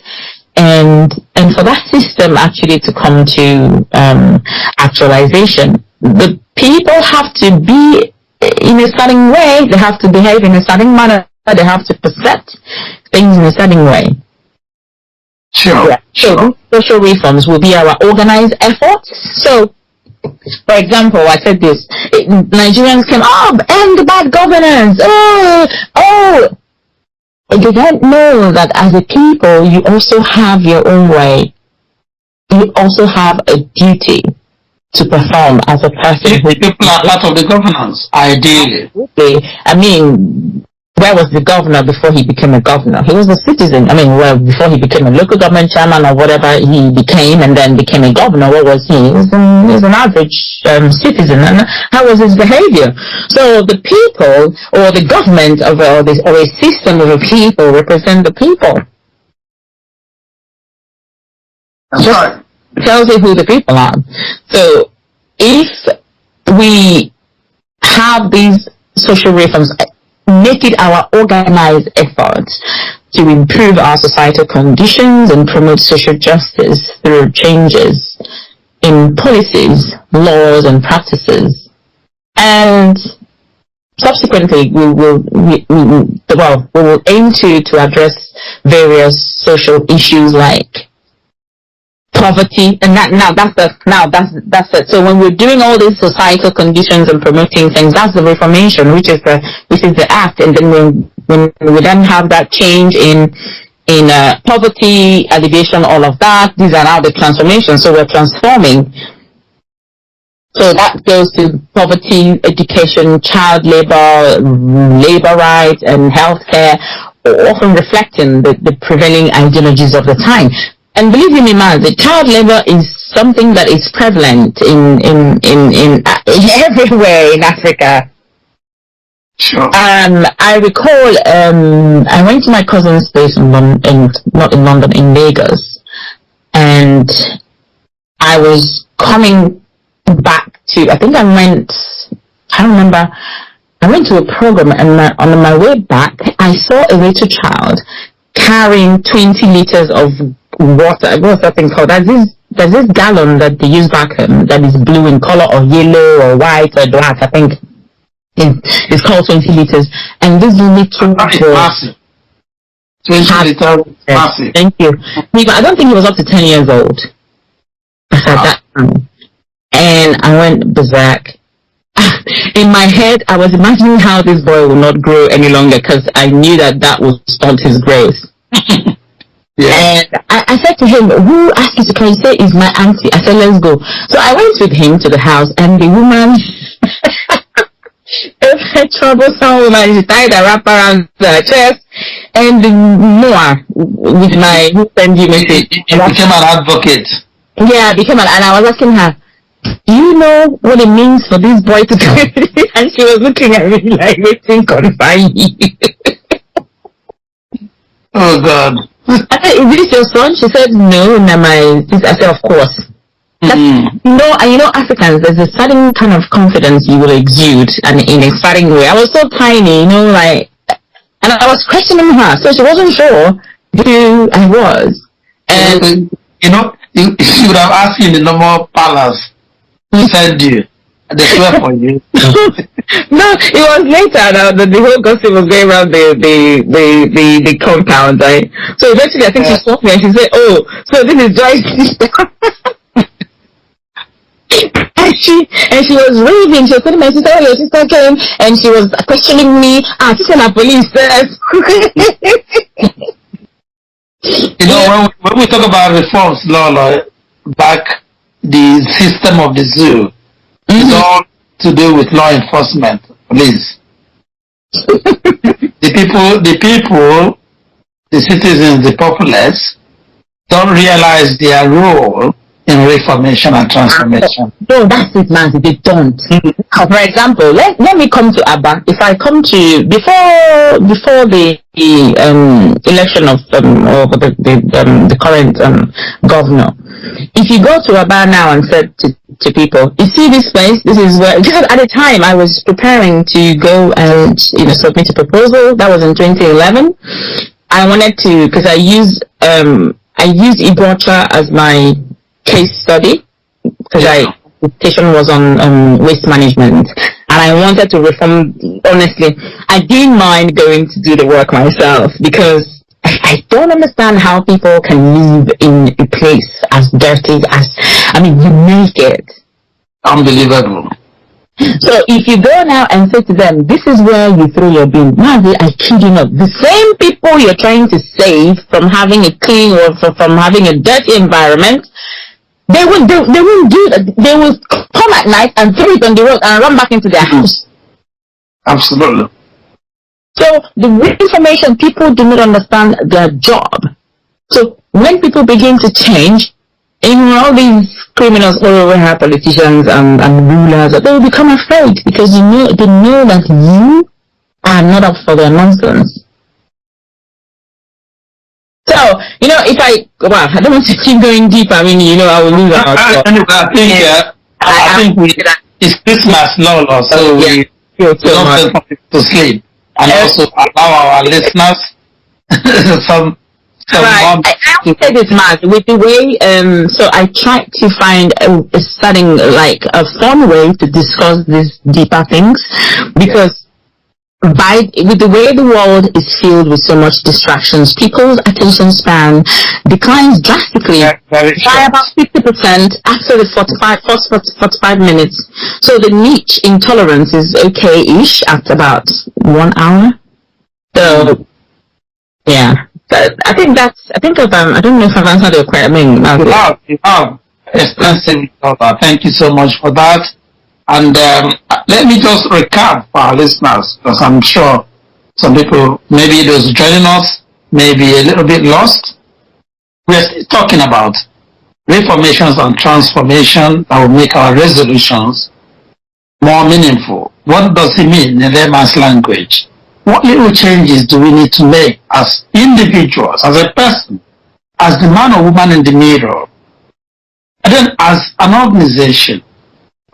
And for that system actually to come to actualization, the people have to be in a certain way. They have to behave in a certain manner. They have to perceive things in a certain way. Sure. Yeah. So social reforms will be our organized efforts. So, for example, I said this: Nigerians came, end the bad governance. You don't know that as a people, you also have your own way. You also have a duty to perform as a person. People are part of the governance, ideally. I mean, where was the governor before he became a governor? He was a citizen. I mean, well, before he became a local government chairman or whatever he became, and then became a governor, what was he? He was an average citizen. And how was his behavior? So the people, or the government of or a system of a people, represent the people. That's right. Tells you who the people are. So if we have these social reforms, make it our organized efforts to improve our societal conditions and promote social justice through changes in policies, laws, and practices. And subsequently, we will aim to address various social issues like poverty, and that's it. So when we're doing all these societal conditions and promoting things, that's the reformation, which is the act. And then when we then have that change in poverty, alleviation, all of that, these are now the transformations. So we're transforming. So that goes to poverty, education, child labor, labor rights, and healthcare, often reflecting the prevailing ideologies of the time. And believe you me, man, the child labor is something that is prevalent in everywhere in Africa. Sure. I recall I went to my cousin's place not in London, in Lagos, and I was coming back to, I went to a program, and on my way back, I saw a little child carrying 20 liters of water. What's that thing called? There's this gallon that they use back home that is blue in color, or yellow, or white, or black. I think it's called 20 liters. And this little massive. 20 liters, massive. Thank you. I don't think he was up to 10 years old at that time. And I went berserk. In my head, I was imagining how this boy will not grow any longer, because I knew that would stunt his growth. Yeah. And I said to him, who asked you to come? He said, it's my auntie. I said, let's go. So I went with him to the house, and the woman, a troublesome woman, she tied a wrap around her chest, And Noah, with my who sent you message, you became an advocate. Yeah, I became and I was asking her, do you know what it means for this boy to do it? And she was looking at me like, waiting, confine you. Oh God. I said, is this your son? She said, no, my sister. I said, of course. You know, Africans, there's a certain kind of confidence you will exude, and in a certain way. I was so tiny, like, and I was questioning her, so she wasn't sure who I was. And you would have asked in the normal palace who sent you. They swear for you. No, it was later now that the whole gossip was going around the compound, right? So eventually I think she saw me and she said, oh, so this is Joyce's sister. and she was raving. She was telling my sister, oh, your sister came, and she was questioning me. Sister na police says. When we talk about reforms, Lolo, back the system of the zoo, it's all to do with law enforcement, police. the people, the citizens, the populace, don't realize their role in reformation and transformation. No, that's it, man. They don't. For example, let me come to Abba. If I come to before the election of the current governor, if you go to Abba now and said to people, you see this place, this is where, because at the time I was preparing to go and submit a proposal. That was in 2011. I wanted to, because I used Ibocha as my case study, because the station was on waste management, and I wanted to reform. Honestly, I didn't mind going to do the work myself, because I don't understand how people can live in a place as dirty as, you make it unbelievable. So if you go now and say to them, this is where you throw your bin, I kid you not, the same people you're trying to save from having a clean or from having a dirty environment, they won't do that. They will come at night and throw it on the road and run back into their house. Absolutely. So the information, people do not understand their job. So when people begin to change, even all these criminals all over here, politicians and rulers, they will become afraid, because they know that you are not up for their nonsense. So, if I don't want to keep going deep. I will lose out. I think it's Christmas, Lolo, so we don't tell people to sleep, and also allow our listeners some. Right. I will say this, Matt, with the way, so I tried to find a fun way to discuss these deeper things, because with the way the world is filled with so much distractions, people's attention span declines drastically by about 50% after the 45 minutes. So the niche in tolerance is okay-ish at about 1 hour. So, yeah. I don't know if I've answered your question. You have extensive. Thank you so much for that. And let me just recap for our listeners, because I'm sure some people, maybe those joining us, may be a little bit lost. We're still talking about reformations and transformation that will make our resolutions more meaningful. What does it mean in layman's language? What little changes do we need to make as individuals, as a person, as the man or woman in the mirror, and then as an organization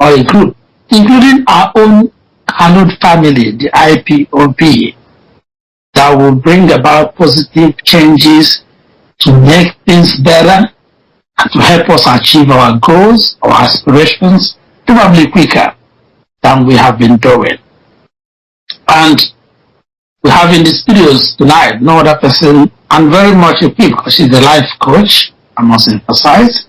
or a group, including our own hallowed family, the IPOB, that will bring about positive changes to make things better and to help us achieve our goals, our aspirations, probably quicker than we have been doing. And we have in the studios tonight no other person, and very much equipped, because she's a life coach, I must emphasize,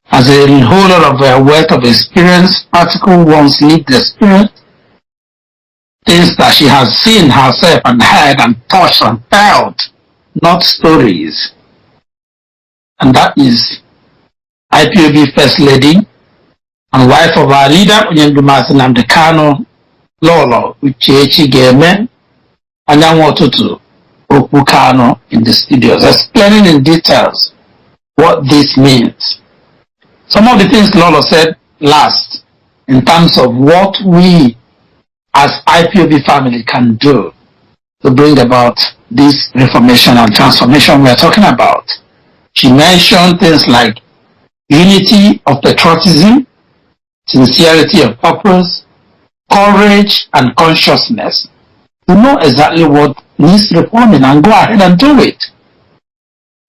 has a whole lot of wealth of experience, practical one's lived experience, things that she has seen herself and heard and touched and felt, not stories. And that is IPOB First Lady and wife of our leader, Okwu-Kanu, Lolo, Uchechi Game, and Tutu. Okwu-Kanu in the studios, explaining in details what this means. Some of the things Lolo said last in terms of what we as IPOB family can do to bring about this reformation and transformation we are talking about. She mentioned things like unity of patriotism, sincerity of purpose, courage and consciousness to know exactly what needs reforming and go ahead and do it.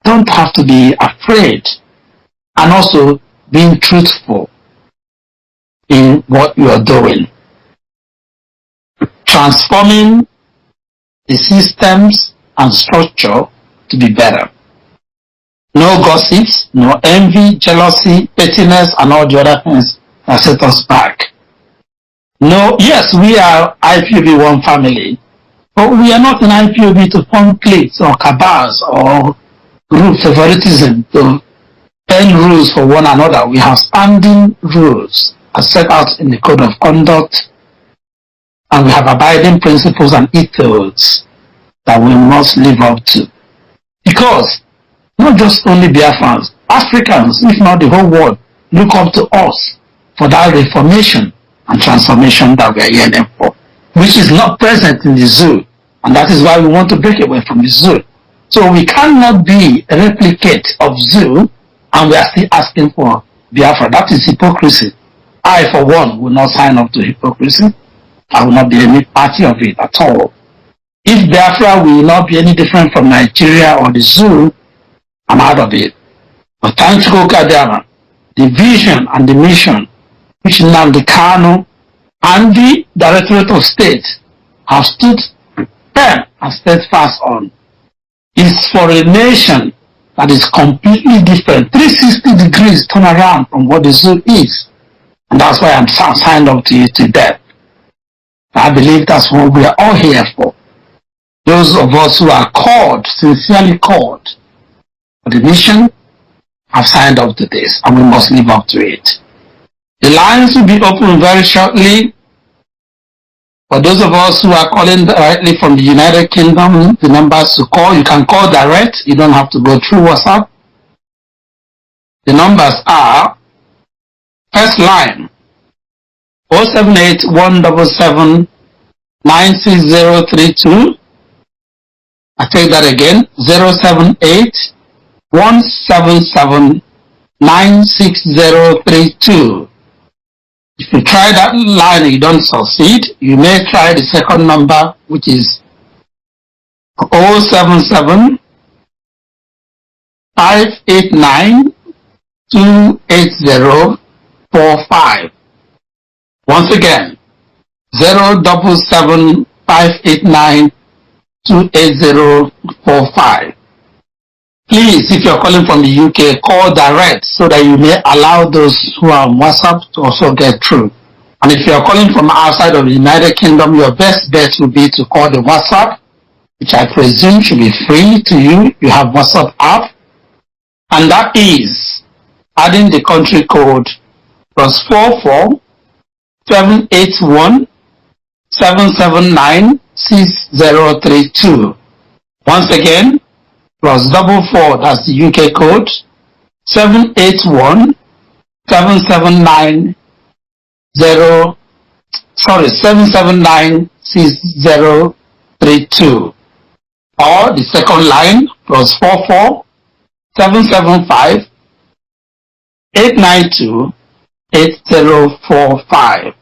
Don't have to be afraid, and also being truthful in what you are doing. Transforming the systems and structure to be better. No gossips, no envy, jealousy, pettiness, and all the other things that set us back. No, yes, we are IPOB one family, but we are not in IPOB to form cliques or cabals or group favoritism to bend rules for one another. We have standing rules as set out in the Code of Conduct, and we have abiding principles and ethos that we must live up to. Because not just only Biafrans, Africans, if not the whole world, look up to us for that reformation and transformation that we are yearning for, which is not present in the zoo, and that is why we want to break away from the zoo. So we cannot be a replicate of zoo, and we are still asking for Biafra. That is hypocrisy. I, for one, will not sign up to hypocrisy. I will not be any party of it at all. If Biafra will not be any different from Nigeria or the zoo, I'm out of it. But thanks to Okadama, the vision and the mission which Nnamdi Kanu and the Directorate of State have stood firm and steadfast on is for a nation that is completely different, 360 degrees turn around from what the zoo is. And that's why I'm signed up to you to death. I believe that's what we are all here for. Those of us who are called, sincerely called for the mission, have signed up to this, and we must live up to it. The lines will be open very shortly. For those of us who are calling directly from the United Kingdom, the numbers to call, you can call direct. You don't have to go through WhatsApp. The numbers are, first line, 078-177-96032. I take that again, 078-177-96032. If you try that line and you don't succeed, you may try the second number, which is 077-589-28045. Once again, 077-589-28045. Please, if you're calling from the UK, call direct so that you may allow those who are on WhatsApp to also get through. And if you're calling from outside of the United Kingdom, your best bet would be to call the WhatsApp, which I presume should be free to you. You have WhatsApp app. And that is adding the country code +44 781 779 6032. Once again, +44, that's the UK code, 781 779 779 6032. Or the second line, +44 775 892 8045.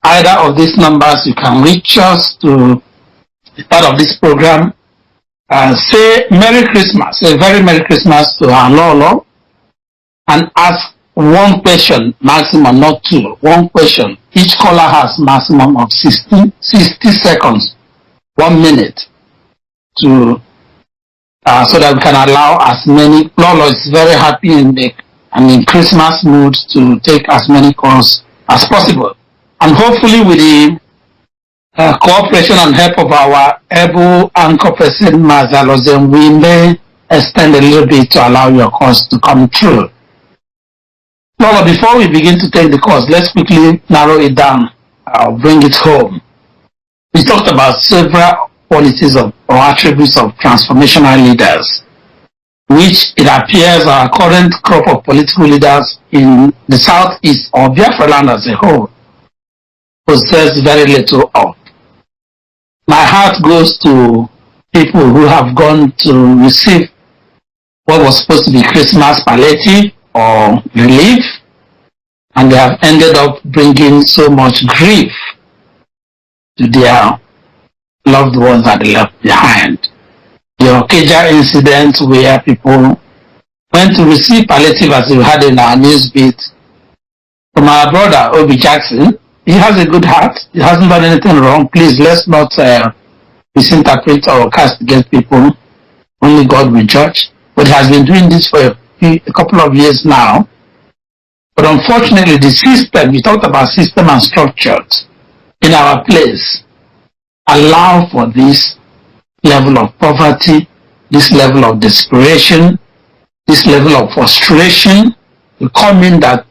Either of these numbers, you can reach us to be part of this program. Say Merry Christmas, a very Merry Christmas to our Lolo, and ask one question, maximum, not two, one question. Each caller has maximum of 60 seconds, 1 minute, to so that we can allow as many. Lolo is very happy and in Christmas mood to take as many calls as possible. And hopefully with the cooperation and help of our able anchor person, Mazalozen, we may extend a little bit to allow your calls to come through. Lolo, before we begin to take the calls, let's quickly narrow it down. I'll bring it home. We talked about several qualities or attributes of transformational leaders, which it appears our current crop of political leaders in the southeast or Biafra land as a whole possess very little of. My heart goes to people who have gone to receive what was supposed to be Christmas palliative or relief, and they have ended up bringing so much grief to their loved ones that they left behind. The Okeja incident where people went to receive palliative, as we had in our news beat, from our brother Obi Jackson. He has a good heart. He hasn't done anything wrong. Please, let's not misinterpret or cast against people. Only God will judge. But he has been doing this for a couple of years now. But unfortunately, the system, we talked about system and structures in our place, allow for this level of poverty, this level of desperation, this level of frustration to come in that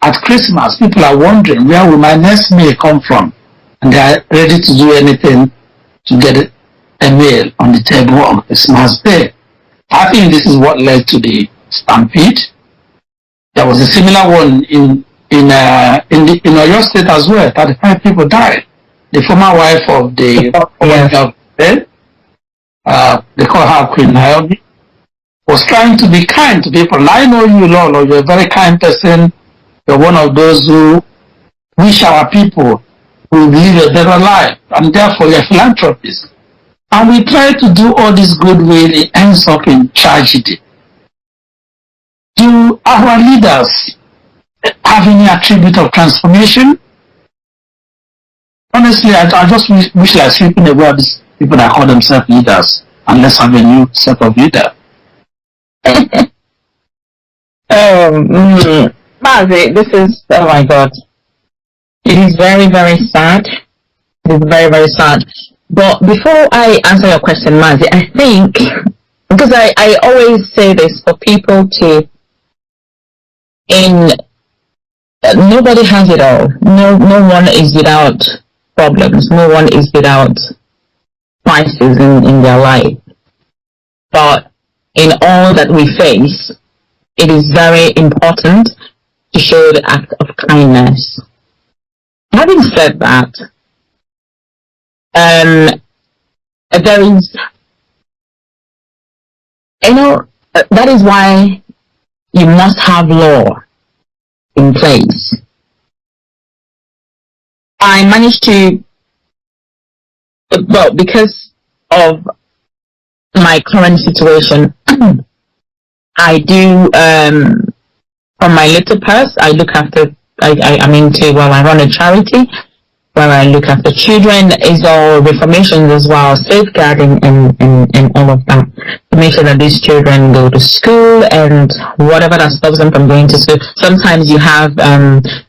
at Christmas, people are wondering, where will my next meal come from? And they are ready to do anything to get a meal on the table on Christmas Day. I think this is what led to the stampede. There was a similar one in Oyo State as well. 35 people died. The former wife of the they call her Queen Naomi, was trying to be kind to people. I know you, Lolo, you're a very kind person. You're one of those who wish our people will live a better life, and therefore you're philanthropist. And we try to do all this goodwill, it ends up in tragedy. Do our leaders have any attribute of transformation? Honestly, I just wish like sweeping away all these people that call themselves leaders, and let's have a new set of leaders. Mazi, this is, oh my God. It is very, very sad. It is very, very sad. But before I answer your question, Mazi, I think, because I always say this for people to, nobody has it all. No one is without problems. No one is without crises in their life. But in all that we face, it is very important to show the act of kindness. Having said that, there is, that is why you must have law in place. I managed to, well, because of my current situation, I do, from my little purse, I look after, I run a charity where I look after children. It's all Reformations as well, safeguarding and all of that, to make sure that these children go to school and whatever that stops them from going to school. Sometimes you have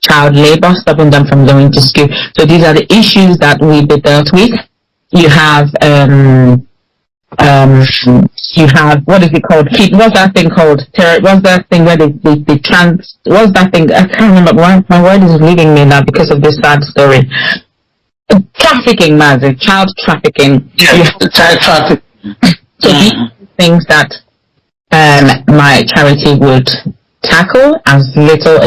child labor stopping them from going to school. So these are the issues that we dealt with. You have what is it called? What's that thing called? What's that thing where what's that thing? I can't remember. My word is leaving me now because of this sad story. Trafficking, Mazi. Child trafficking. Yeah, child trafficking. So these are things that my charity would tackle as little.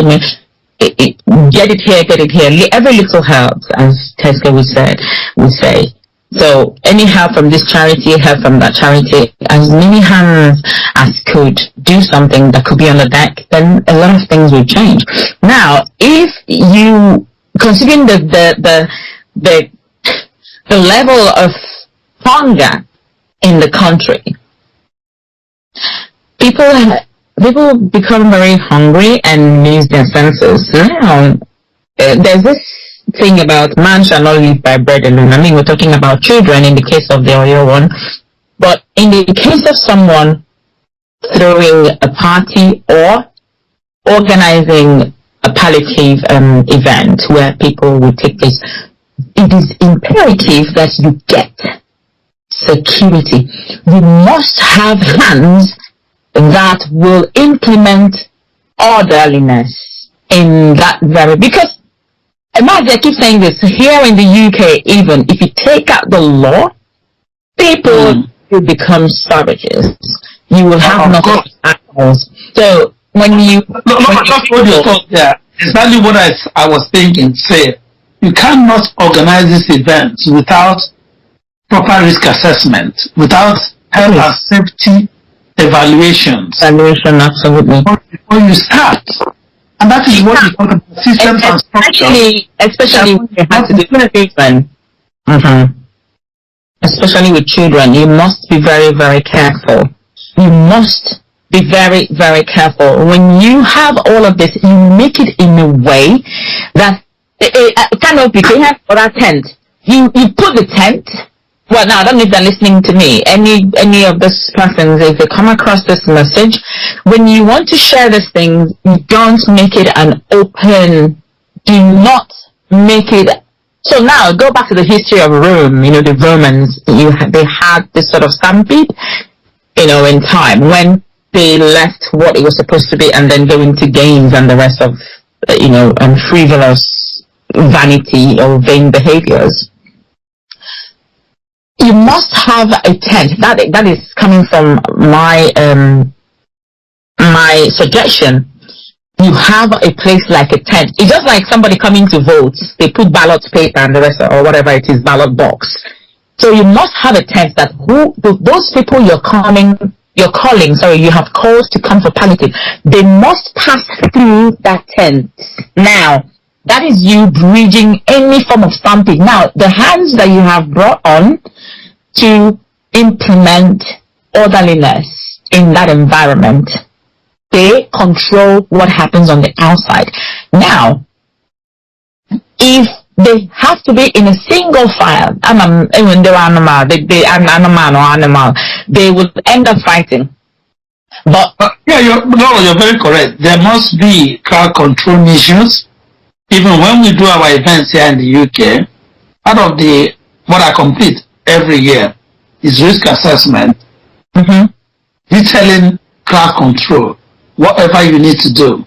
Get it here. Every little helps, as Tesco would say. So any help from this charity, help from that charity, as many hands as could do something that could be on the deck, then a lot of things will change. Now, if you, considering the level of hunger in the country, people become very hungry and lose their senses. Now, there's this thing about man shall not live by bread alone. I mean, we're talking about children in the case of the Oyo one, but in the case of someone throwing a party or organizing a palliative event where people will take place, it is imperative that you get security. You must have hands that will implement orderliness in that very, because imagine, I keep saying this, here in the UK, even if you take out the law people will become savages. You will have nothing animals. So when you just hold your thought there. Exactly what I was thinking. Say, you cannot organize this event without proper risk assessment, without health and safety evaluations. Evaluation, absolutely. Before you start. And that is what you talk about, systems and structure. Especially when you have to do with children. Especially with children, you must be very, very careful. You must be very, very careful. When you have all of this, you make it in a way that canopy, they have for that tent. You put the tent. Well, now I don't know if they're listening to me. Any of these persons, if they come across this message, when you want to share this thing, you don't make it an open. Do not make it. So now go back to the history of Rome. The Romans. They had this sort of stampede. In time when they left what it was supposed to be and then go into games and the rest of, frivolous vanity or vain behaviors. You must have a tent. That is coming from my my suggestion. You have a place like a tent. It's just like somebody coming to vote. They put ballot paper and the rest or whatever it is, ballot box. So you must have a tent that those people you have called to come for palliative, they must pass through that tent. Now, that is you bridging any form of stamping. Now, the hands that you have brought on to implement orderliness in that environment, they control what happens on the outside. Now, if they have to be in a single file, when they're animal, they will end up fighting. But you're very correct. There must be crowd control measures. Even when we do our events here in the UK, part of what I complete every year is risk assessment, detailing crowd control, whatever you need to do.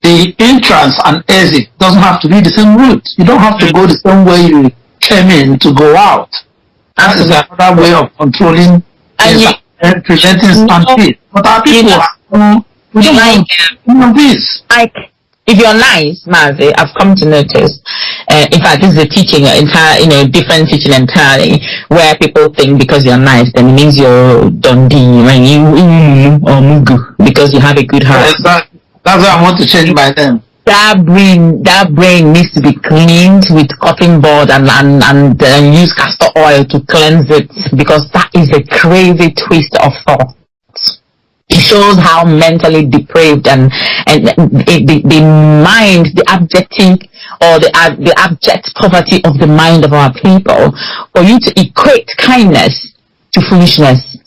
The entrance and exit doesn't have to be the same route. You don't have to go the same way you came in to go out. That is another way of controlling and preventing stampede. But our people like, if you're nice, Mazi, I've come to notice. In fact, this is a teaching, different teaching entirely, where people think because you're nice, then it means you're Dundee, or Mugu, because you have a good heart. That's why I want to change my name. That brain needs to be cleaned with cotton board and use castor oil to cleanse it, because that is a crazy twist of thought. It shows how mentally depraved and the mind, the abjective or the abject poverty of the mind of our people, for you to equate kindness to foolishness.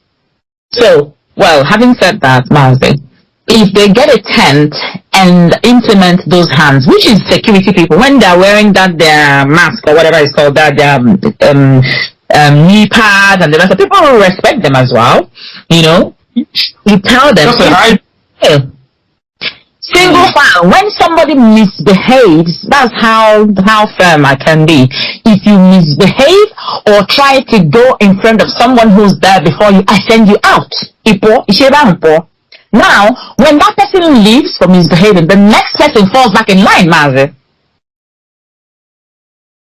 So, well, having said that, Mazi, if they get a tent and implement those hands, which is security people, when they're wearing that their mask or whatever it's called, that their knee pad and the rest of people will respect them as well. You tell them. Single file. When somebody misbehaves, that's how firm I can be. If you misbehave or try to go in front of someone who's there before you, I send you out. Now, when that person leaves for misbehaving, the next person falls back in line, Mazi.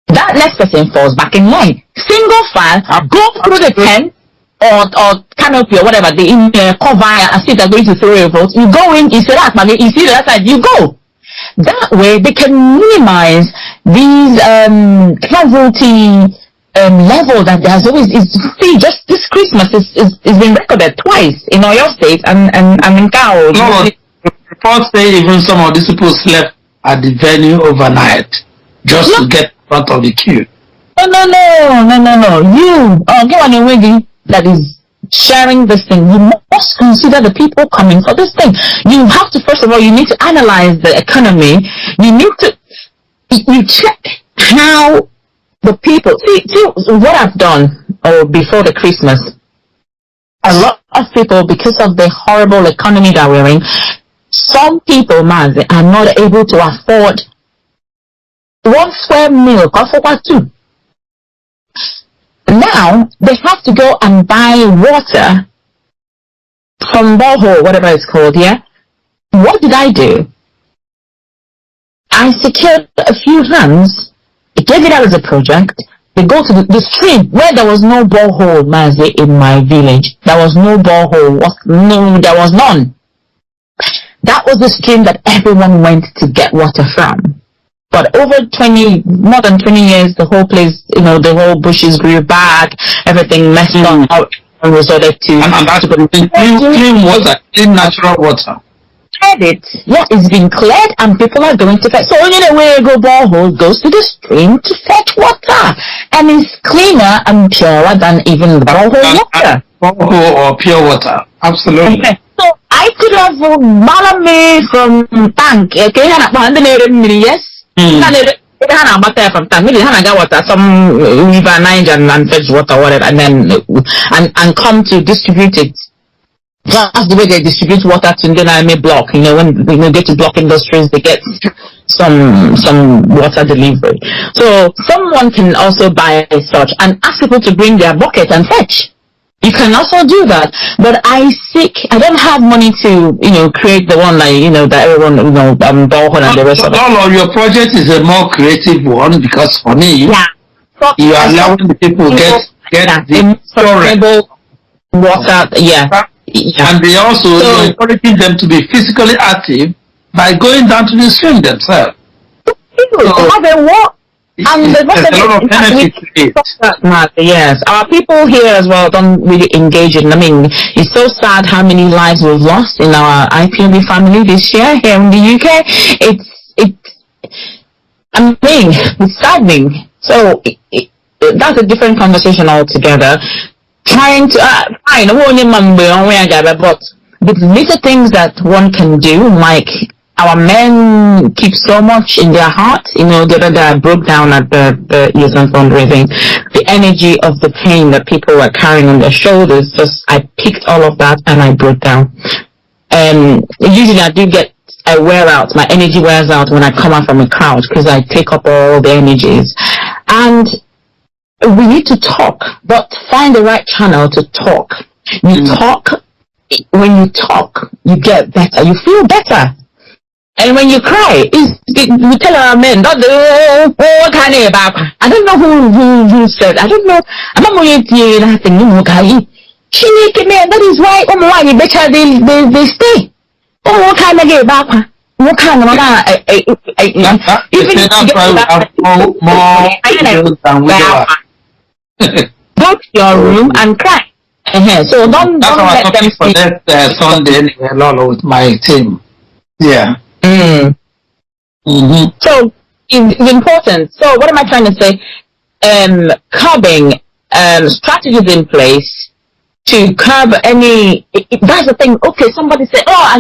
That next person falls back in line. Single file, go through the tent or canopy or whatever, the cover, as if they're going to throw a vote. You go in, you say that, you see the other side, you go. That way, they can minimize these casualty level that there's always is. See, just this Christmas is been recorded twice in Oyo State and in Kao. No, reports say even some of these people slept at the venue overnight just to get in front of the queue. No. You, get on your way that is sharing this thing. You must consider the people coming for this thing. You have to, first of all, you need to analyze the economy. You need to check how the people see what I've done before the Christmas. A lot of people, because of the horrible economy that we're in, some people, man, they are not able to afford 1 square meal. Now, Now they have to go and buy water from borehole, whatever it's called. Yeah. What did I do? I secured a few hands. I gave it out as a project. They go to the stream where there was no borehole, Mazi, in my village. There was no borehole. No, there was none. That was the stream that everyone went to get water from. But over more than 20 years, the whole place, the whole bushes grew back, everything messed up, and resorted to... And that's clean water, clean natural water. It's been cleared and people are going to fetch. So only the way you go borehole goes to the stream to fetch water, and it's cleaner and purer than even the borehole water. Borehole or pure water, absolutely. Okay. So I could have malame from tank. Okay, yes. From tank, maybe got water, some river Niger and fetch water, whatever, and then and come to distribute it. That's the way they distribute water to Ndename block. When they get to block industries, they get some water delivery. So someone can also buy such and ask people to bring their bucket and fetch. You can also do that. But I don't have money to, create the one that, that everyone, borehole and the rest of it. Lolo, your project is a more creative one because for me, you are allowing the people get the sustainable water, And they also encouraging them to be physically active by going down to the stream themselves. People have a walk. And there's a lot of benefit to it. Yes, our people here as well don't really engage in. It's so sad how many lives we've lost in our IPOB family this year here in the UK. It's saddening. So that's a different conversation altogether. Trying to but the little things that one can do, like our men keep so much in their heart, that broke down at the youth and fundraising. The energy of the pain that people were carrying on their shoulders, I picked all of that and I broke down. Usually I wear out, my energy wears out when I come out from a crowd because I take up all the energies. And we need to talk, but find the right channel to talk. You talk, when you talk, you get better, you feel better. And when you cry, we tell our men, not the I don't know who said, I don't know. I'm not going to nothing. That is why you better they stay. What kind of get back? What kind of go to your room and cry. So don't let them for that Sunday Lolo with my team. Yeah. So it's important. So what am I trying to say? Curbing strategies in place to curb any. That's the thing. Okay, somebody say, I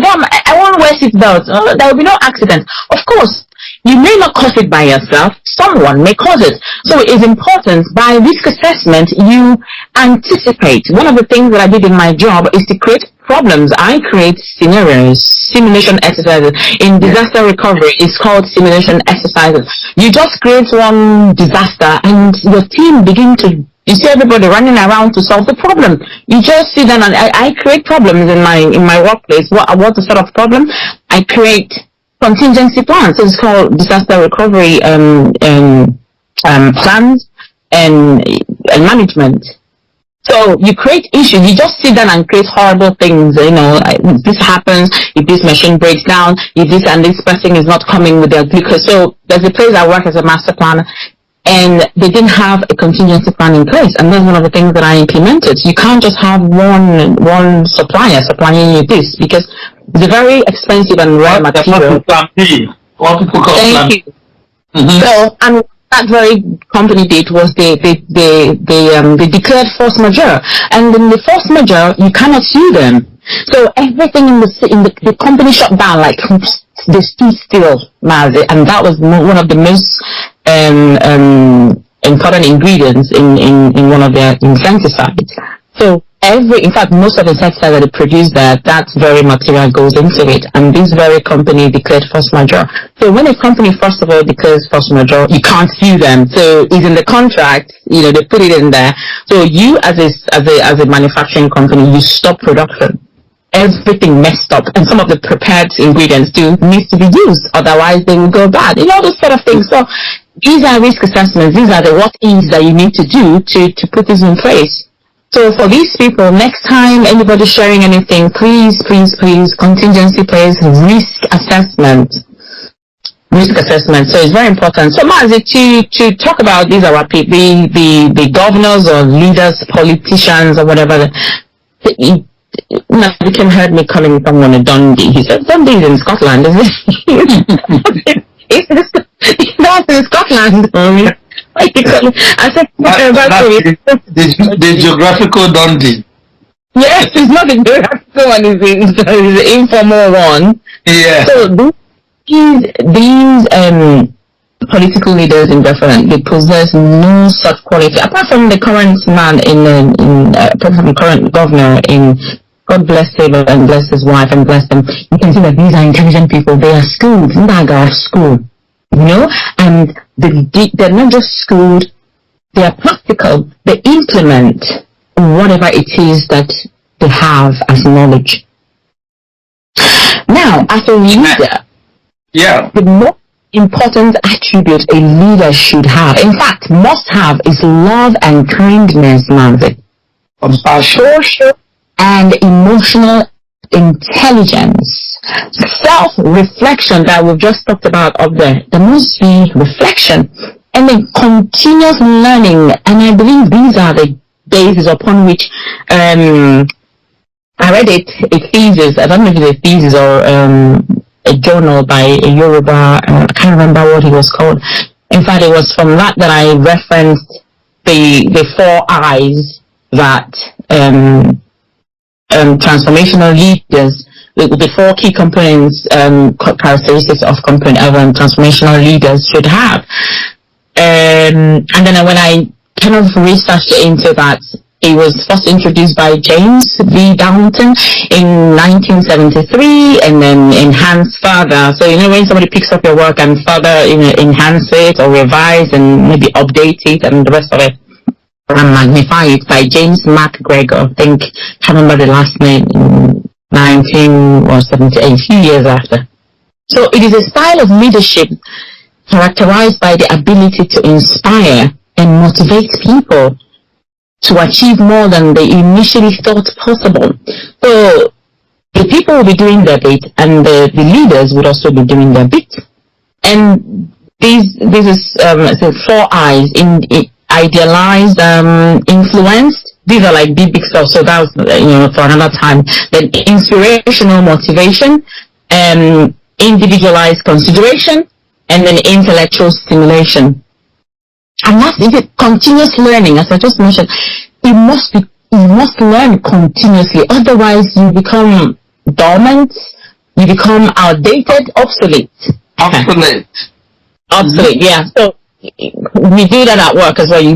want to wear seatbelts. There will be no accident. Of course, you may not cause it by yourself. Someone may cause it. So it is important. By risk assessment, you anticipate. One of the things that I did in my job is to create problems. I create scenarios, simulation exercises. In disaster recovery, it's called simulation exercises. You just create one disaster and your team begin to, you see everybody running around to solve the problem. You just sit down and I create problems in my workplace. What the sort of problem? I create contingency plans. So it's called disaster recovery plans and management. So you create issues. You just sit down and create horrible things. If this happens, if this machine breaks down, if this and this person is not coming with their glucose. So there's a place I work as a master planner, and they didn't have a contingency plan in place. And that's one of the things that I implemented. You can't just have one supplier supplying you this, because it's a very expensive and rare material. What people call plan B. So, and that very company did was they declared force majeure, and in the force majeure you cannot sue them. So everything in the company shut down, like they stood still, and that was one of the most important ingredients in one of their insecticides. So in fact, most of the textiles that they produce there, that very material goes into it, and this very company declared force majeure. So when a company, first of all, declares force majeure, you can't sue them. So it's in the contract, you know, they put it in there. So you, as a manufacturing company, you stop production. Everything messed up, and some of the prepared ingredients needs to be used, otherwise they will go bad. You know, those sort of things. So these are risk assessments. These are the what-ifs that you need to do to put this in place. So for these people, next time anybody sharing anything, please, contingency place, risk assessment. Risk assessment. So it's very important. So Mazi, to talk about these are the governors or leaders, politicians or whatever. You can heard me calling someone a Dundee. He said Dundee is in Scotland, is it? It's in Scotland. I said, the geographical Dundee. Yes, it's not the geographical one, it's the informal one. Yeah. So these political leaders in Biafra, they possess no such quality, apart from the current man apart from the current governor in, God bless him and bless his wife and bless them. You can see that these are intelligent people. They are schooled. They are school. You know, and they're not just schooled, they are practical. They implement whatever it is that they have as knowledge. Now, as a leader, the most important attribute a leader should have, in fact, must have, is love and kindness, Manzi. Social and emotional intelligence. Self-reflection that we've just talked about up there. There must be reflection and then continuous learning. And I believe these are the bases upon which I read a thesis. I don't know if it's a thesis or a journal by a Yoruba. I can't remember what it was called. In fact, it was from that I referenced the 4 I's that transformational leaders, the 4 key components, characteristics of transformational leaders should have. And then when I kind of researched into that, it was first introduced by James V. Downton in 1973, and then enhanced further. So, you know, when somebody picks up your work and further, you know, enhance it or revise and maybe update it and the rest of it, and magnify it, by James MacGregor, I think, I can't remember the last name, 1978, few years after. So it is a style of leadership characterized by the ability to inspire and motivate people to achieve more than they initially thought possible. So the people will be doing their bit, and the leaders would also be doing their bit. And this is the 4 I's in idealized, influenced. These are like big stuff, so that was, you know, for another time. Then inspirational motivation, individualized consideration, and then intellectual stimulation. And that's it. Continuous learning, as I just mentioned. You must learn continuously, otherwise you become dormant, you become outdated, obsolete. Obsolete, yeah. So we do that at work as well. You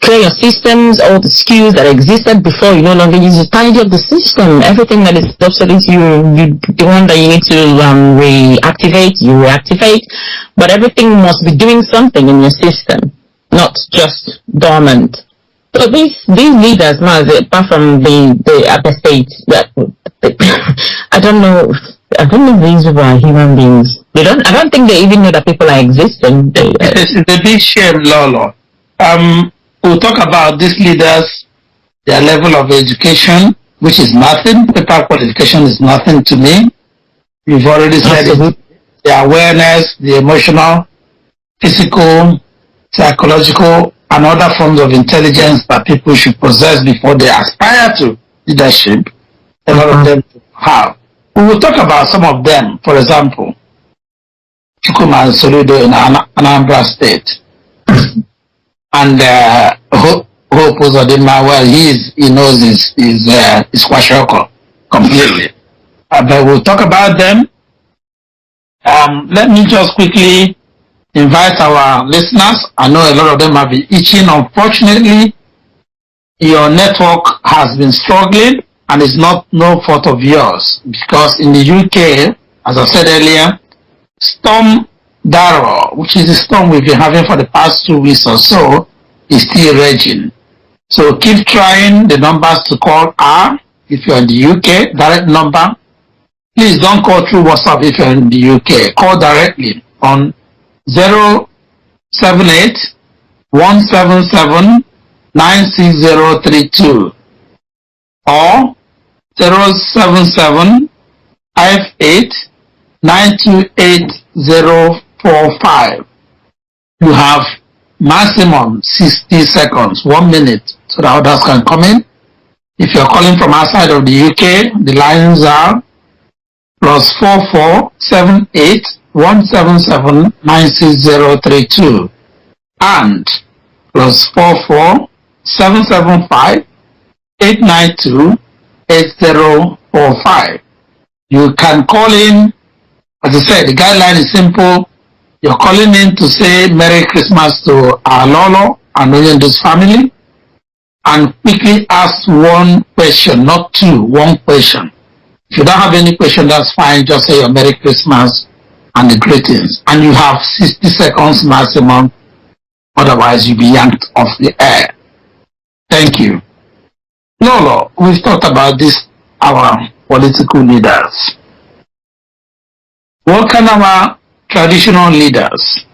clear your systems, all the skills that existed before. You no longer use to tidy up the system. Everything that is obsolete, the one that you need to reactivate, you reactivate. But everything must be doing something in your system, not just dormant. So these leaders, apart from the other states, I don't know if these people are human beings. I don't think they even know that people are existing. It's a big shame, Lolo. We'll talk about these leaders, their level of education, which is nothing. Paper qualification is nothing to me. You've already said it. The awareness, the emotional, physical, psychological, and other forms of intelligence that people should possess before they aspire to leadership. A lot of them have. We will talk about some of them. For example, Chukuma Soludo in Anambra State, and Hope Uzodinma. Well, he knows his Kwashoko completely. But we'll talk about them. Let me just quickly invite our listeners. I know a lot of them have been itching. Unfortunately, your network has been struggling, and it's not no fault of yours, because in the UK, as I said earlier, Storm Darrow, which is the storm we've been having for the past 2 weeks or so, is still raging. So keep trying. The numbers to call are, if you're in the UK, direct number. Please don't call through WhatsApp if you're in the UK. Call directly on 078 177 96032 or 077 58 928045. You have maximum 60 seconds, 1 minute, so that others can come in. If you're calling from outside of the UK, the lines are +44 78 177 96032 and +44 775 892 8045. You can call in. As I said, the guideline is simple. You're calling in to say Merry Christmas to our Lolo and Oyendo's family, and quickly ask one question, not two, one question. If you don't have any question, that's fine. Just say your Merry Christmas and the greetings. And you have 60 seconds maximum. Otherwise, you'll be yanked off the air. Thank you. Lolo, we've talked about this, our political leaders. What can our traditional leaders?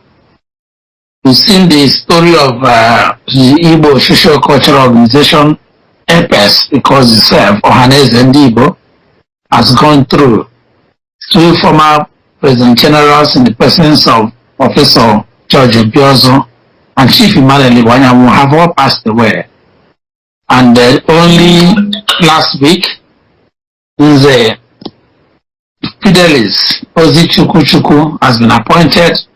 We've seen the story of the Igbo Social Cultural Organization, EPES, because itself, Ohaneze and Igbo, has gone through 2 former President Generals in the presence of Professor George Obiozo and Chief Emmanuel Iwanyamu have all passed away. And only last week, Nze Fidelis Ozichukwu has been appointed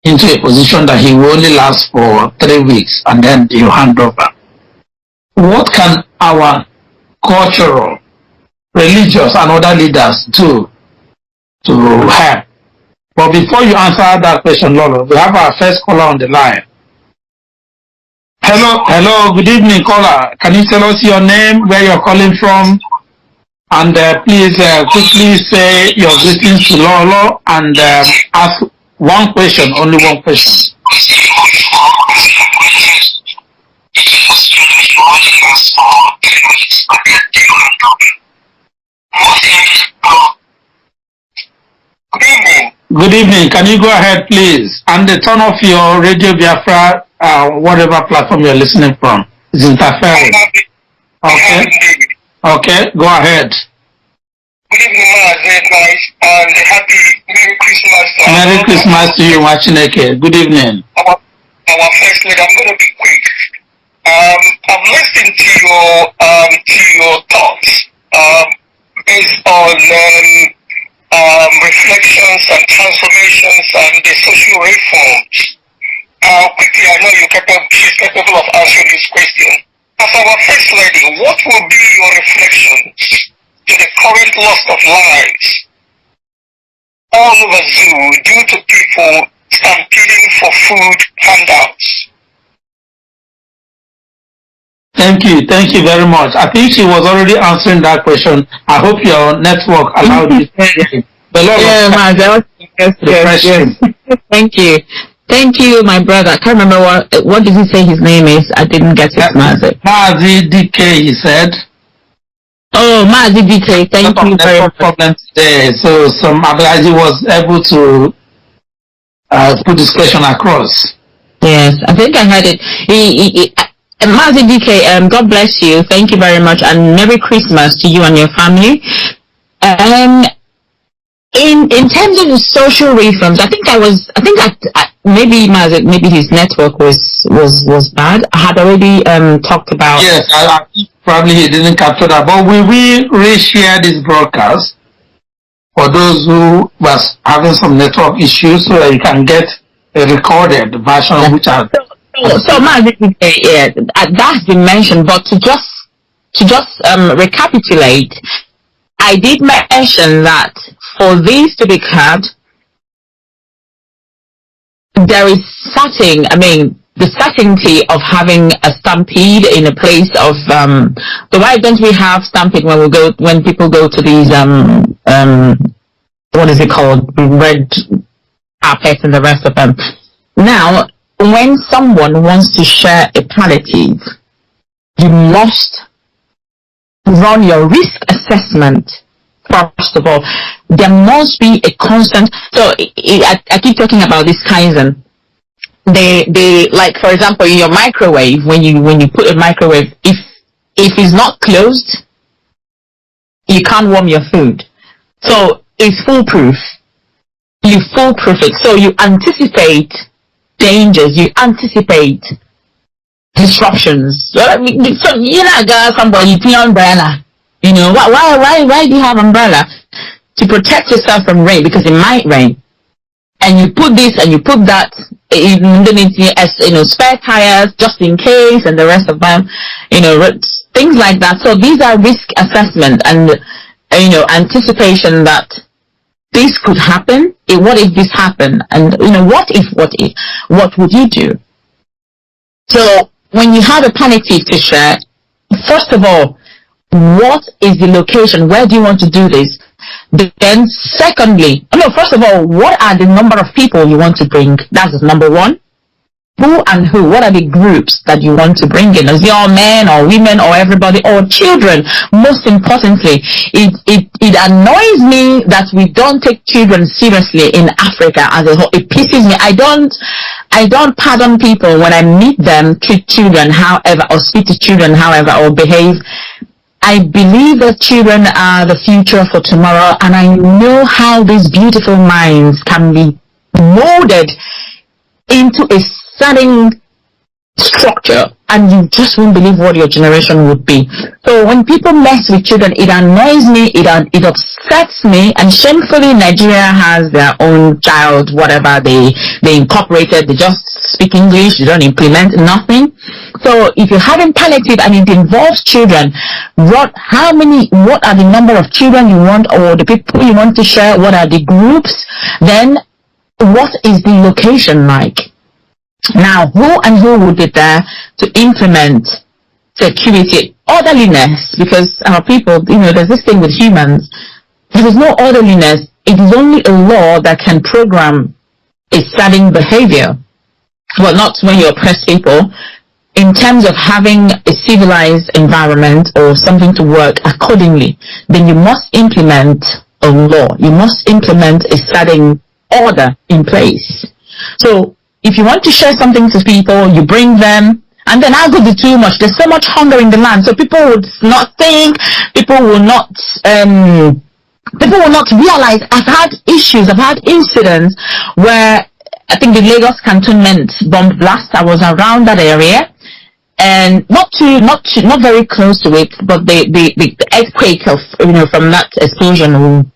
into a position that he will only last for 3 weeks and then he'll hand over. What can our cultural, religious and other leaders do to help? But before you answer that question, Lolo, we have our first caller on the line. Hello, good evening, caller. Can you tell us your name, where you're calling from? And please quickly say your greetings to Lolo and ask one question, only one question. Good evening. Can you go ahead, please? And turn off your Radio Biafra, whatever platform you're listening from. It's interfering. Okay. Okay, go ahead. Good evening, guys, and happy Merry Christmas. Merry Christmas to you, Machineke. Good evening. Our first leader, I'm going to be quick. I've listened to your thoughts based on reflections and transformations and the social reforms. Quickly, I know she's capable of answering this question. As our first lady, what will be your reflections to the current loss of lives all over Zoo due to people stampeding for food handouts? Thank you very much. I think she was already answering that question. I hope your network allowed you to hear it. Yes. Thank you, my brother. I can't remember what did he say his name is. I didn't get it, Mazi. Mazi DK, he said. Oh, Mazi DK, thank you very much. Problem today, so Abelaji was able to put this question across. Yes, I think I heard it. Mazi DK, God bless you. Thank you very much, and Merry Christmas to you and your family. In terms of the social reforms, maybe his network was bad. I had already talked about. Yes, I think probably he didn't capture that. But will we reshare this broadcast for those who was having some network issues so that you can get a recorded version which are. So yeah, that's been mentioned, but to just recapitulate, I did mention that for these to be cut, there is the certainty of having a stampede in a place of so why don't we have stampede when people go to these what is it called, red carpet and the rest of them. Now, when someone wants to share a palliative, you must run your risk assessment. First of all, there must be a constant. So I keep talking about this Kaizen. They like, for example, in your microwave, when you put a microwave, if it's not closed, you can't warm your food. So it's foolproof. You foolproof it. So you anticipate dangers. You anticipate disruptions. I mean, so, you know, somebody put umbrella. You know, why do you have umbrella? To protect yourself from rain, because it might rain. And you put this and you put that, spare tires just in case, and the rest of them, things like that. So these are risk assessment and, anticipation that this could happen. What if this happened? And, what would you do? So when you have a palliative to share, first of all, what is the location? Where do you want to do this? Then secondly, first of all, what are the number of people you want to bring? That's number one. Who and who? What are the groups that you want to bring in? Is it all men or women or everybody or children? Most importantly, it annoys me that we don't take children seriously in Africa as a whole. It pisses me. I don't pardon people when I meet them, treat children however, or speak to children however, or behave. I believe that children are the future for tomorrow, and I know how these beautiful minds can be molded into a certain structure, and you just won't believe what your generation would be. So when people mess with children, it annoys me, it upsets me, and shamefully Nigeria has their own child, whatever they incorporated, they just speak English, they don't implement nothing. So if you're having palliative and it involves children, what are the number of children you want, or the people you want to share, what are the groups, then what is the location like? Now, who would be there to implement security, orderliness? Because our people, there's this thing with humans. There is no orderliness. It is only a law that can program a certain behavior. Well, not when you oppress people. In terms of having a civilized environment or something to work accordingly, then you must implement a law. You must implement a certain order in place. So, if you want to share something to people, you bring them, and then I'll go do too much. There's so much hunger in the land, so people would not think, people will not realize. I've had incidents where I think the Lagos cantonment bomb blast, I was around that area, and not very close to it, but the earthquake of, from that explosion,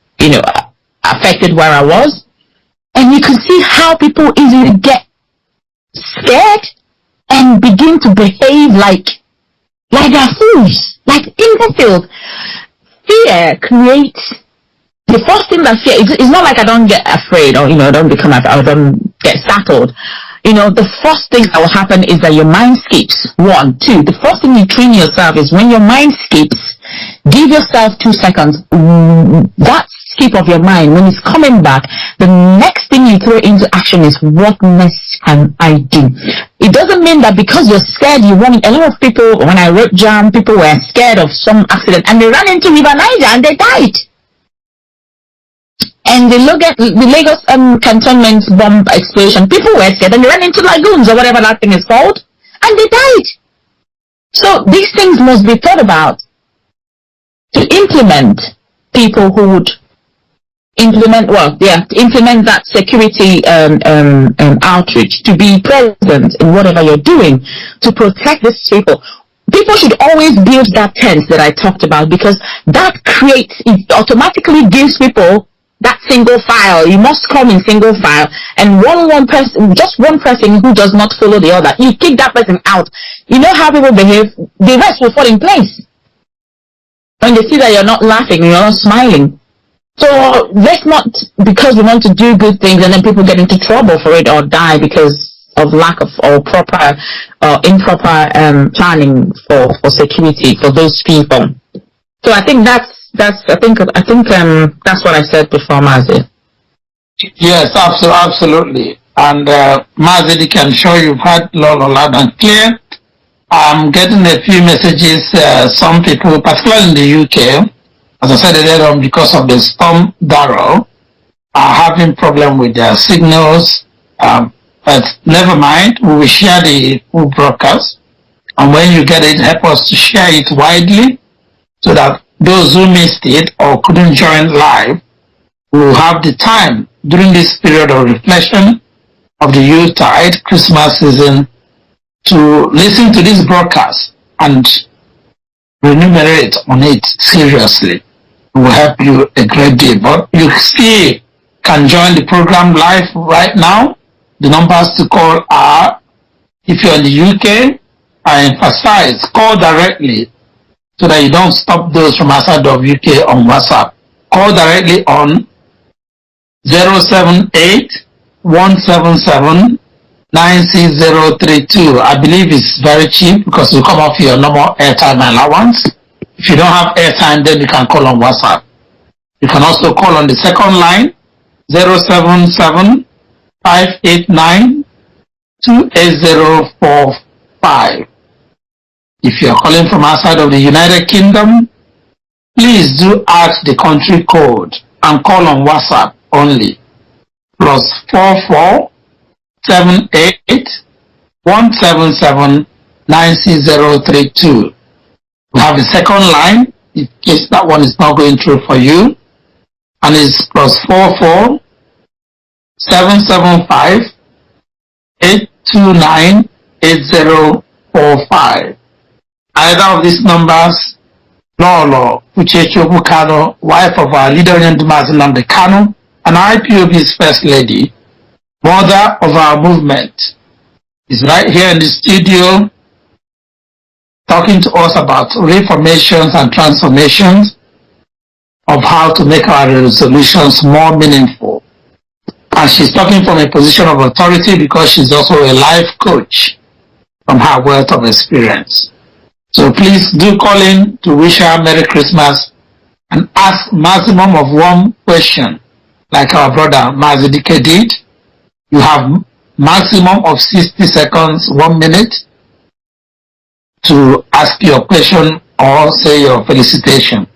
affected where I was. And you can see how people easily get scared and begin to behave like they're fools, like imbeciles. Fear creates, the first thing that fear, it's not like I don't get afraid or, don't become afraid or don't get startled. The first thing that will happen is that your mind skips. 1, 2. The first thing you train yourself is when your mind skips, give yourself 2 seconds. That skip of your mind, when it's coming back, the next thing you throw into action is, what next can I do? It doesn't mean that because you're scared, you run. A lot of people, when I wrote Jam, people were scared of some accident and they ran into River Niger and they died. And the Lagos cantonment bomb explosion, people were scared and they ran into lagoons or whatever that thing is called, and they died. So these things must be thought about to implement people who would implement that security outreach, to be present in whatever you're doing, to protect these people. People should always build that tent that I talked about, because that it automatically gives people that single file. You must come in single file, and just one person who does not follow the other, you kick that person out. You know how people behave, the rest will fall in place. When they see that you're not laughing, you're not smiling. So let's not, because we want to do good things and then people get into trouble for it or die because of lack of or proper improper planning for security for those people. So I think that's what I said before, Mazi. Yes, absolutely. And Mazi, I'm sure you've heard Lolo loud and clear. I'm getting a few messages. Some people, particularly in the UK, as I said earlier on, because of the storm Darrow, are having problem with their signals. But never mind, we will share the full broadcast. And when you get it, help us to share it widely so that those who missed it or couldn't join live will have the time during this period of reflection of the Yuletide Christmas season to listen to this broadcast and remunerate on it seriously. It will help you a great deal. But you still can join the program live right now. The numbers to call are, if you're in the UK, I emphasize, call directly so that you don't stop those from outside of UK on WhatsApp. Call directly on 078-177-96032. I believe it's very cheap because you come off your normal airtime allowance. If you don't have airtime, then you can call on WhatsApp. You can also call on the second line, 077-589-28045. If you're calling from outside of the United Kingdom, please do add the country code and call on WhatsApp only. +4478-177-96032. We have a second line in case that one is not going through for you, and it's +44-775-829-8045. Either of these numbers, Lolo, Uchechi, Okwu-Kanu, wife of our leader Okwu-Kanu, and IPOB's first lady, mother of our movement, is right here in the studio talking to us about reformations and transformations of how to make our resolutions more meaningful. And she's talking from a position of authority because she's also a life coach from her wealth of experience. So please do call in to wish her Merry Christmas and ask maximum of one question, like our brother Mazidike did. You have maximum of 60 seconds, 1 minute, to ask your question or say your felicitation.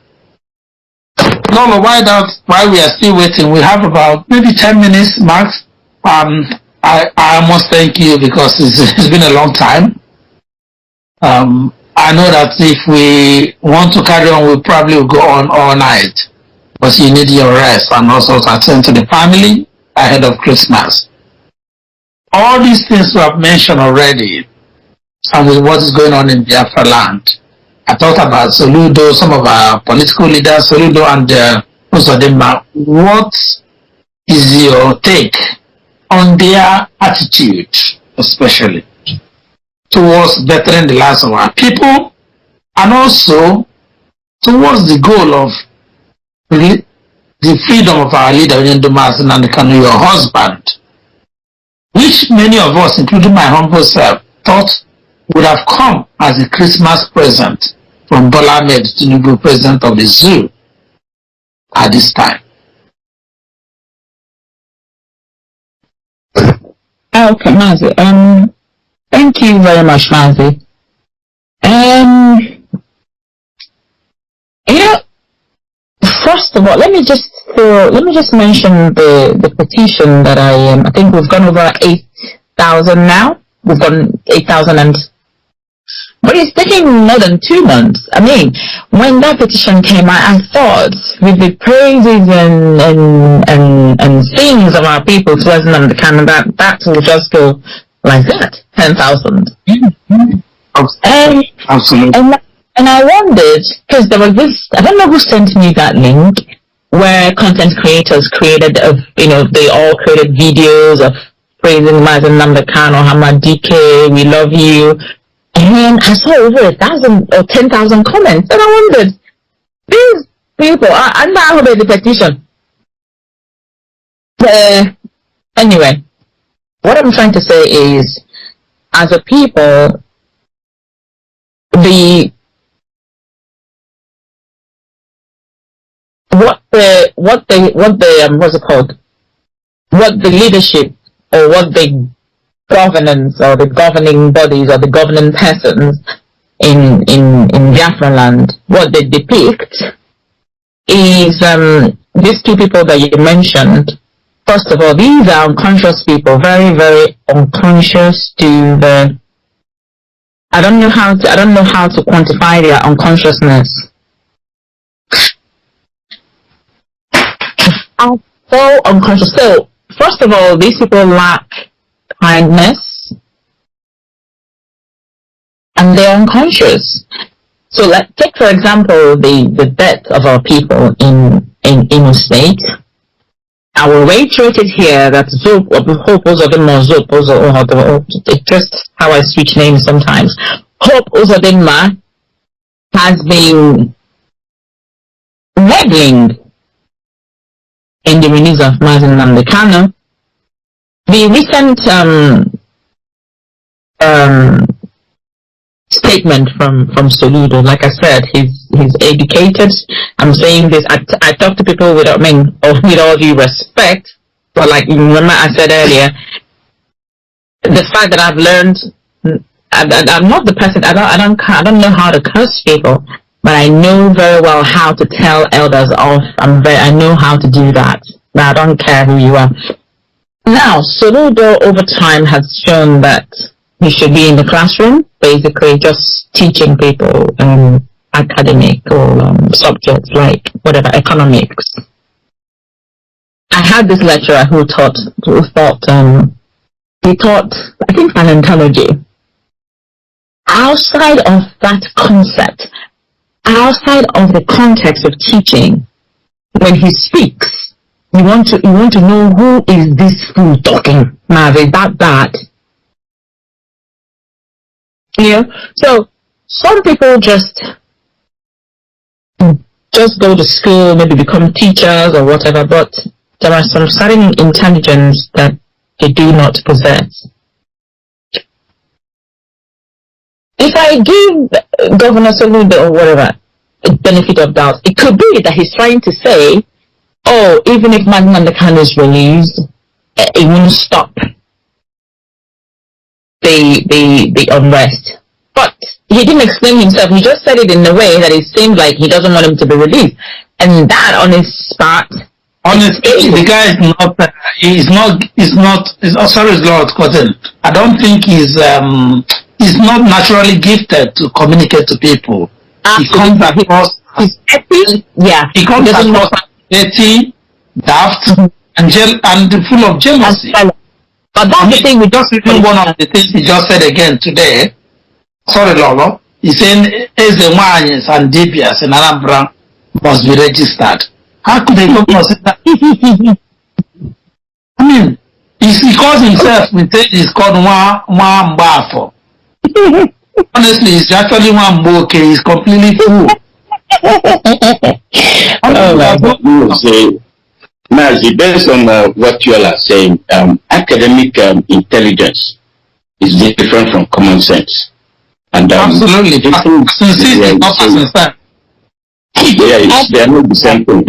Lolo, while we are still waiting, we have about maybe 10 minutes max. I must thank you because it's been a long time. I know that if we want to carry on, we probably will go on all night. But you need your rest and also to attend to the family ahead of Christmas. All these things we have mentioned already, and with what is going on in Biafra land. I talked about Soludo, some of our political leaders, Soludo and Uzodimma. What is your take on their attitude, especially towards bettering the lives of our people, and also towards the goal of the freedom of our leader, Okwu-Kanu, your husband, which many of us, including my humble self, thought would have come as a Christmas present from Bola Ahmed Tinubu, president of the zoo, at this time. Okay, Mazi. Thank you very much, Mazi. First of all, let me just mention the petition that I think we've gone over 8,000 now. We've gone 8,000 but it's taking more than 2 months. I mean, when that petition came out, I thought with the praises and things of our people towards Okwu-Kanu, that will just go like that, 10,000. Absolutely. And I wondered, because there was this, I don't know who sent me that link, where content creators created, they all created videos of praising Okwu-Kanu, Hamadike, we love you. And I saw over 1,000 or 10,000 comments, and I wondered, these people are under the petition. Anyway, what I'm trying to say is, as a people, what the leadership, or what the governance, or the governing bodies, or the governing persons in Biafra land, what they depict is these two people that you mentioned. First of all, these are unconscious people, very, very unconscious to the. I don't know how to quantify their unconsciousness. I'm so unconscious. So, first of all, these people lack kindness, and they're unconscious. So, take for example the death of our people in Imo State. I will reiterate it here that it's just how I switch names sometimes. Hope Uzodinma has been meddling in the release of Martin Okwu-Kanu. The recent statement from Soludo, like I said, he's educated. I'm saying this. I talk to people with all due respect, but like you remember I said earlier, the fact that I've learned, I'm not the person. I don't know how to curse people, but I know very well how to tell elders off. I know how to do that. But I don't care who you are. Now, Soludo over time has shown that he should be in the classroom, basically just teaching people academic or subjects like whatever, economics. I had this lecturer who taught I think paleontology. Outside of that concept, outside of the context of teaching, when he speaks, you want to know who is this fool talking. Now, is that bad? You know, so some people just go to school, maybe become teachers or whatever, but there are some certain intelligence that they do not possess. If I give Governor Soludo or whatever a benefit of doubt, it could be that he's trying to say, oh, even if Martin Okwu-Kanu is released, it won't stop the unrest. But he didn't explain himself. He just said it in a way that it seemed like he doesn't want him to be released. And that on his spot. Honestly, the guy is not, sorry, Lord Cotton. I don't think he's not naturally gifted to communicate to people. He comes across, he comes across petty, daft, and full of jealousy. But that's the thing, we just reading one of the things he just said again today. Sorry, Lolo. He's saying Ezewanyes and Dibias in Anambra must be registered. How could they governor say that? I mean, he calls himself, he's called Mbafo. Honestly, he's actually Mboke. He's completely fool. Nazi, based on what you all are saying, academic intelligence is different from common sense. And absolutely, they are not the same thing.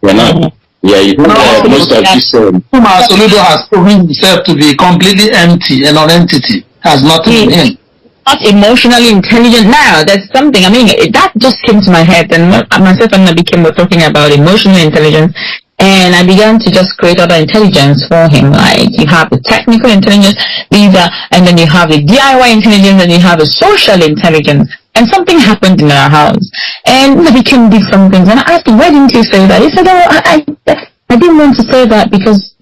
They are not. Most of this. Soludo has proven himself to be completely empty, a non-entity. Has nothing in him. Not emotionally intelligent. Now, there's something. I mean, that just came to my head, and myself and Nabi Kim were talking about emotional intelligence. And I began to just create other intelligence for him. Like, you have the technical intelligence, and then you have the DIY intelligence, and you have the social intelligence. And something happened in our house. And we can do some things. And I asked him, why didn't you say that? He said, oh, I didn't want to say that because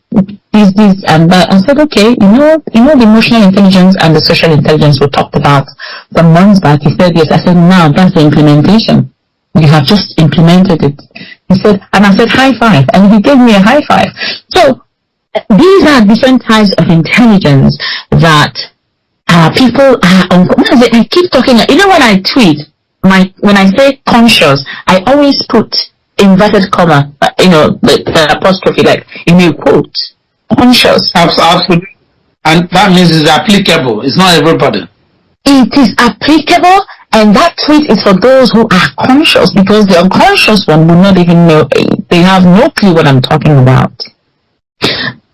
this and that. I said, okay, you know the emotional intelligence and the social intelligence we talked about some months back. He said, yes. I said, now that's the implementation. You have just implemented it. He said, and I said, high five. And he gave me a high five. So, these are different types of intelligence that people are, I keep talking, you know when I tweet, when I say conscious, I always put inverted comma, the apostrophe, like, in a quote. Conscious. Absolutely. And that means it's applicable. It's not everybody. It is applicable, and that tweet is for those who are conscious, because the unconscious one will not even know. They have no clue what I'm talking about.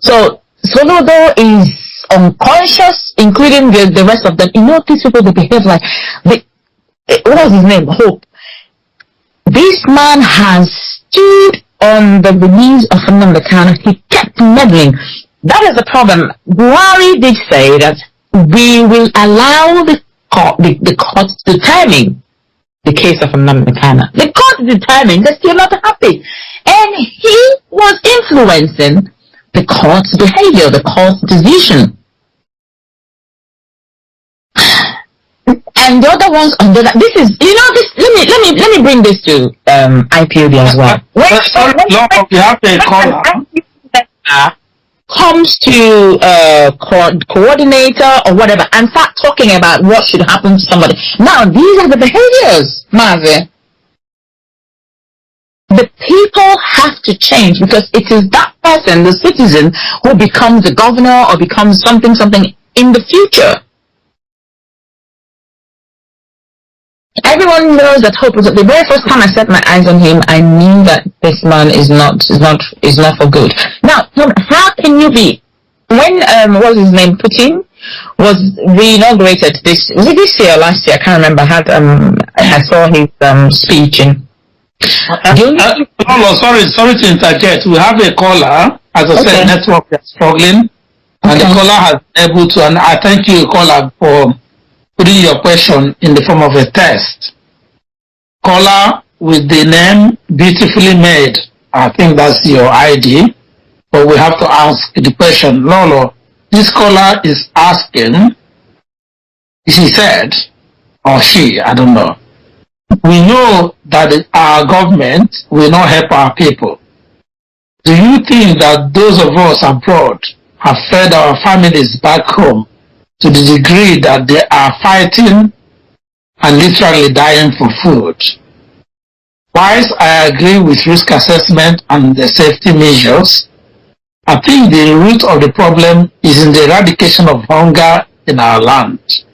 So Solodo is unconscious, including the rest of them. You know, these people, they behave like what was his name? Hope. This man has stood on the release of Okwu-Kanu. He kept meddling. That is the problem. Buhari did say that we will allow the court to determine the case of Okwu-Kanu. The court determined they're still not happy. And he was influencing the court's behavior, the court's decision. And the other ones on the this is, you know, this. Let me bring this to IPOB as well. When comes to coordinator or whatever and start talking about what should happen to somebody. Now these are the behaviors, Mazi. The people have to change, because it is that person, the citizen, who becomes the governor or becomes something in the future. Everyone knows that Hope was the very first time I set my eyes on him. I knew that this man is not for good. Now, how can you be? When what was his name? Putin was re-inaugurated. Was it this year or last year? I can't remember. I saw his speech in. Sorry to interject. We have a caller. As I said, network is struggling, and the caller has been able to. And I thank you, caller, for putting your question in the form of a test. Caller with the name Beautifully Made. I think that's your ID. But we have to ask the question. Lolo, this caller is asking, she said, or she, I don't know. We know that our government will not help our people. Do you think that those of us abroad have fed our families back home to the degree that they are fighting and literally dying for food? Whilst I agree with risk assessment and the safety measures, I think the root of the problem is in the eradication of hunger in our land.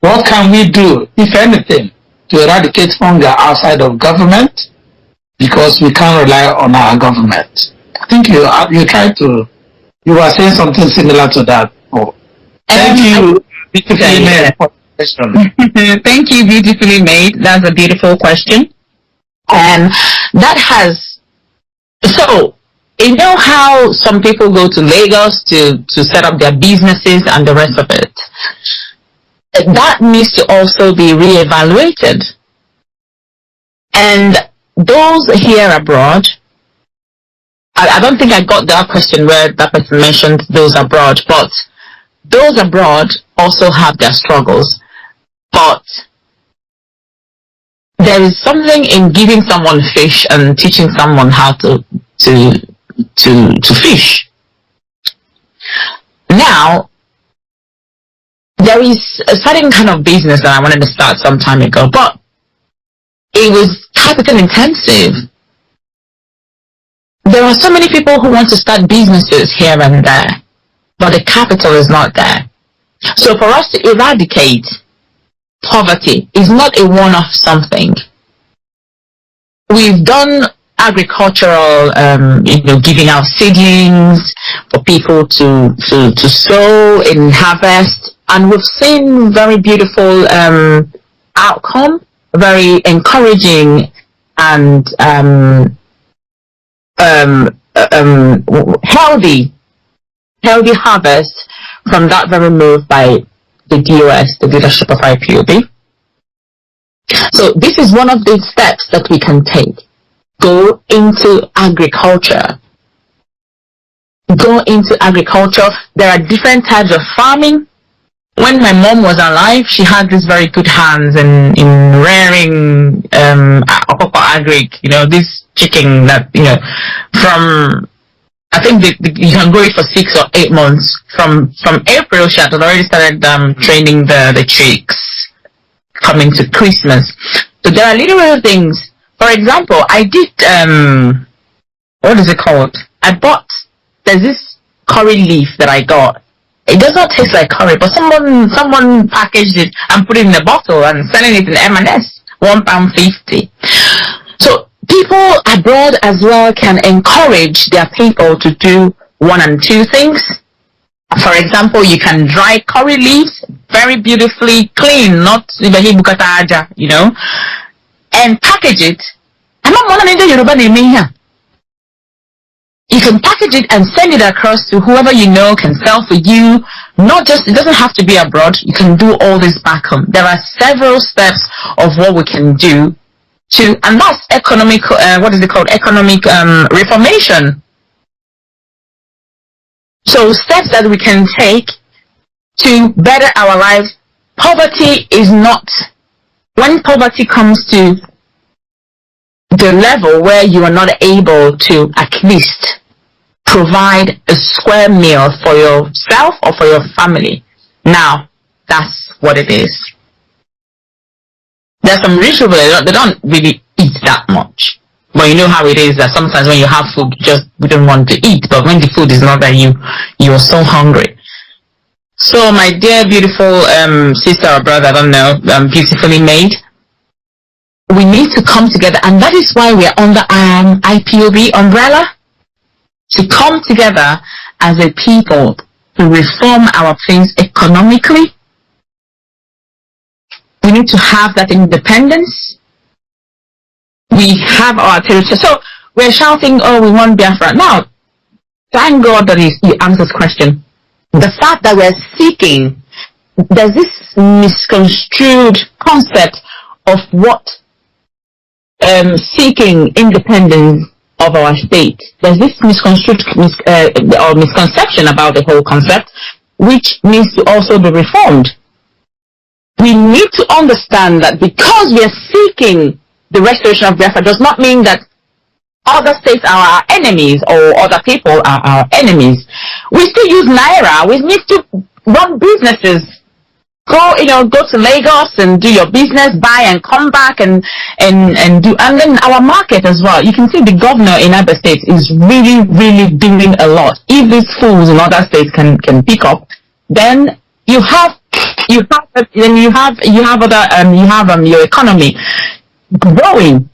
What can we do, if anything, to eradicate hunger outside of government? Because we can't rely on our government. I think you were saying something similar to that. Thank you, Beautifully Made, for the question. Thank you, Beautifully Made. That's a beautiful question. And that has, so, you know how some people go to Lagos to set up their businesses and the rest of it? That needs to also be reevaluated. And those here abroad, I don't think I got that question where that person mentioned those abroad, but those abroad also have their struggles. But there is something in giving someone fish and teaching someone how to fish. Now, there is a certain kind of business that I wanted to start some time ago, but it was capital intensive. There are so many people who want to start businesses here and there, but the capital is not there. So for us to eradicate poverty is not a one-off something. We've done agricultural, giving out seedlings for people to sow and harvest, and we've seen very beautiful outcome, very encouraging and healthy harvest from that very move by the DOS, the leadership of IPOB. So this is one of the steps that we can take. Go into agriculture. Go into agriculture. There are different types of farming. When my mom was alive, she had these very good hands in rearing agric, this chicken that, from, I think you can grow it for 6 or 8 months. From April, she had already started training the chicks coming to Christmas. So there are little things. For example, I did, what is it called? There's this curry leaf that I got It does not taste like curry, but someone packaged it and put it in a bottle and selling it in M&S, £1.50. So people abroad as well can encourage their people to do one and two things. For example, you can dry curry leaves very beautifully clean, not you know, and package it. You can package it and send it across to whoever you know can sell for you. Not just, it doesn't have to be abroad. You can do all this back home. There are several steps of what we can do to, and that's economic, economic reformation. So steps that we can take to better our lives. Poverty is not, when poverty comes to the level where you are not able to at least provide a square meal for yourself or for your family. Now, that's what it is. There's some rich people, they don't really eat that much. But you know how it is that sometimes when you have food, you just don't want to eat. But when the food is not there, you're so hungry. So my dear beautiful sister or brother, I don't know, beautifully made, we need to come together, and that is why we are under IPOB umbrella, to come together as a people to reform our things economically. We need to have that independence. We have our territory. So we're shouting, oh, we want Biafra. Now, thank God that you answered this question. The fact that we're seeking, there's this misconstrued concept of what seeking independence of our state. There's this misconstrued or misconception about the whole concept, which needs to also be reformed. We need to understand that because we are seeking the restoration of Biafra does not mean that other states are our enemies or other people are our enemies. We still use Naira. We need to run businesses. Go to Lagos and do your business, buy and come back and then our market as well. You can see the governor in other states is really, really doing a lot. If these fools in other states can pick up, then you have your economy growing,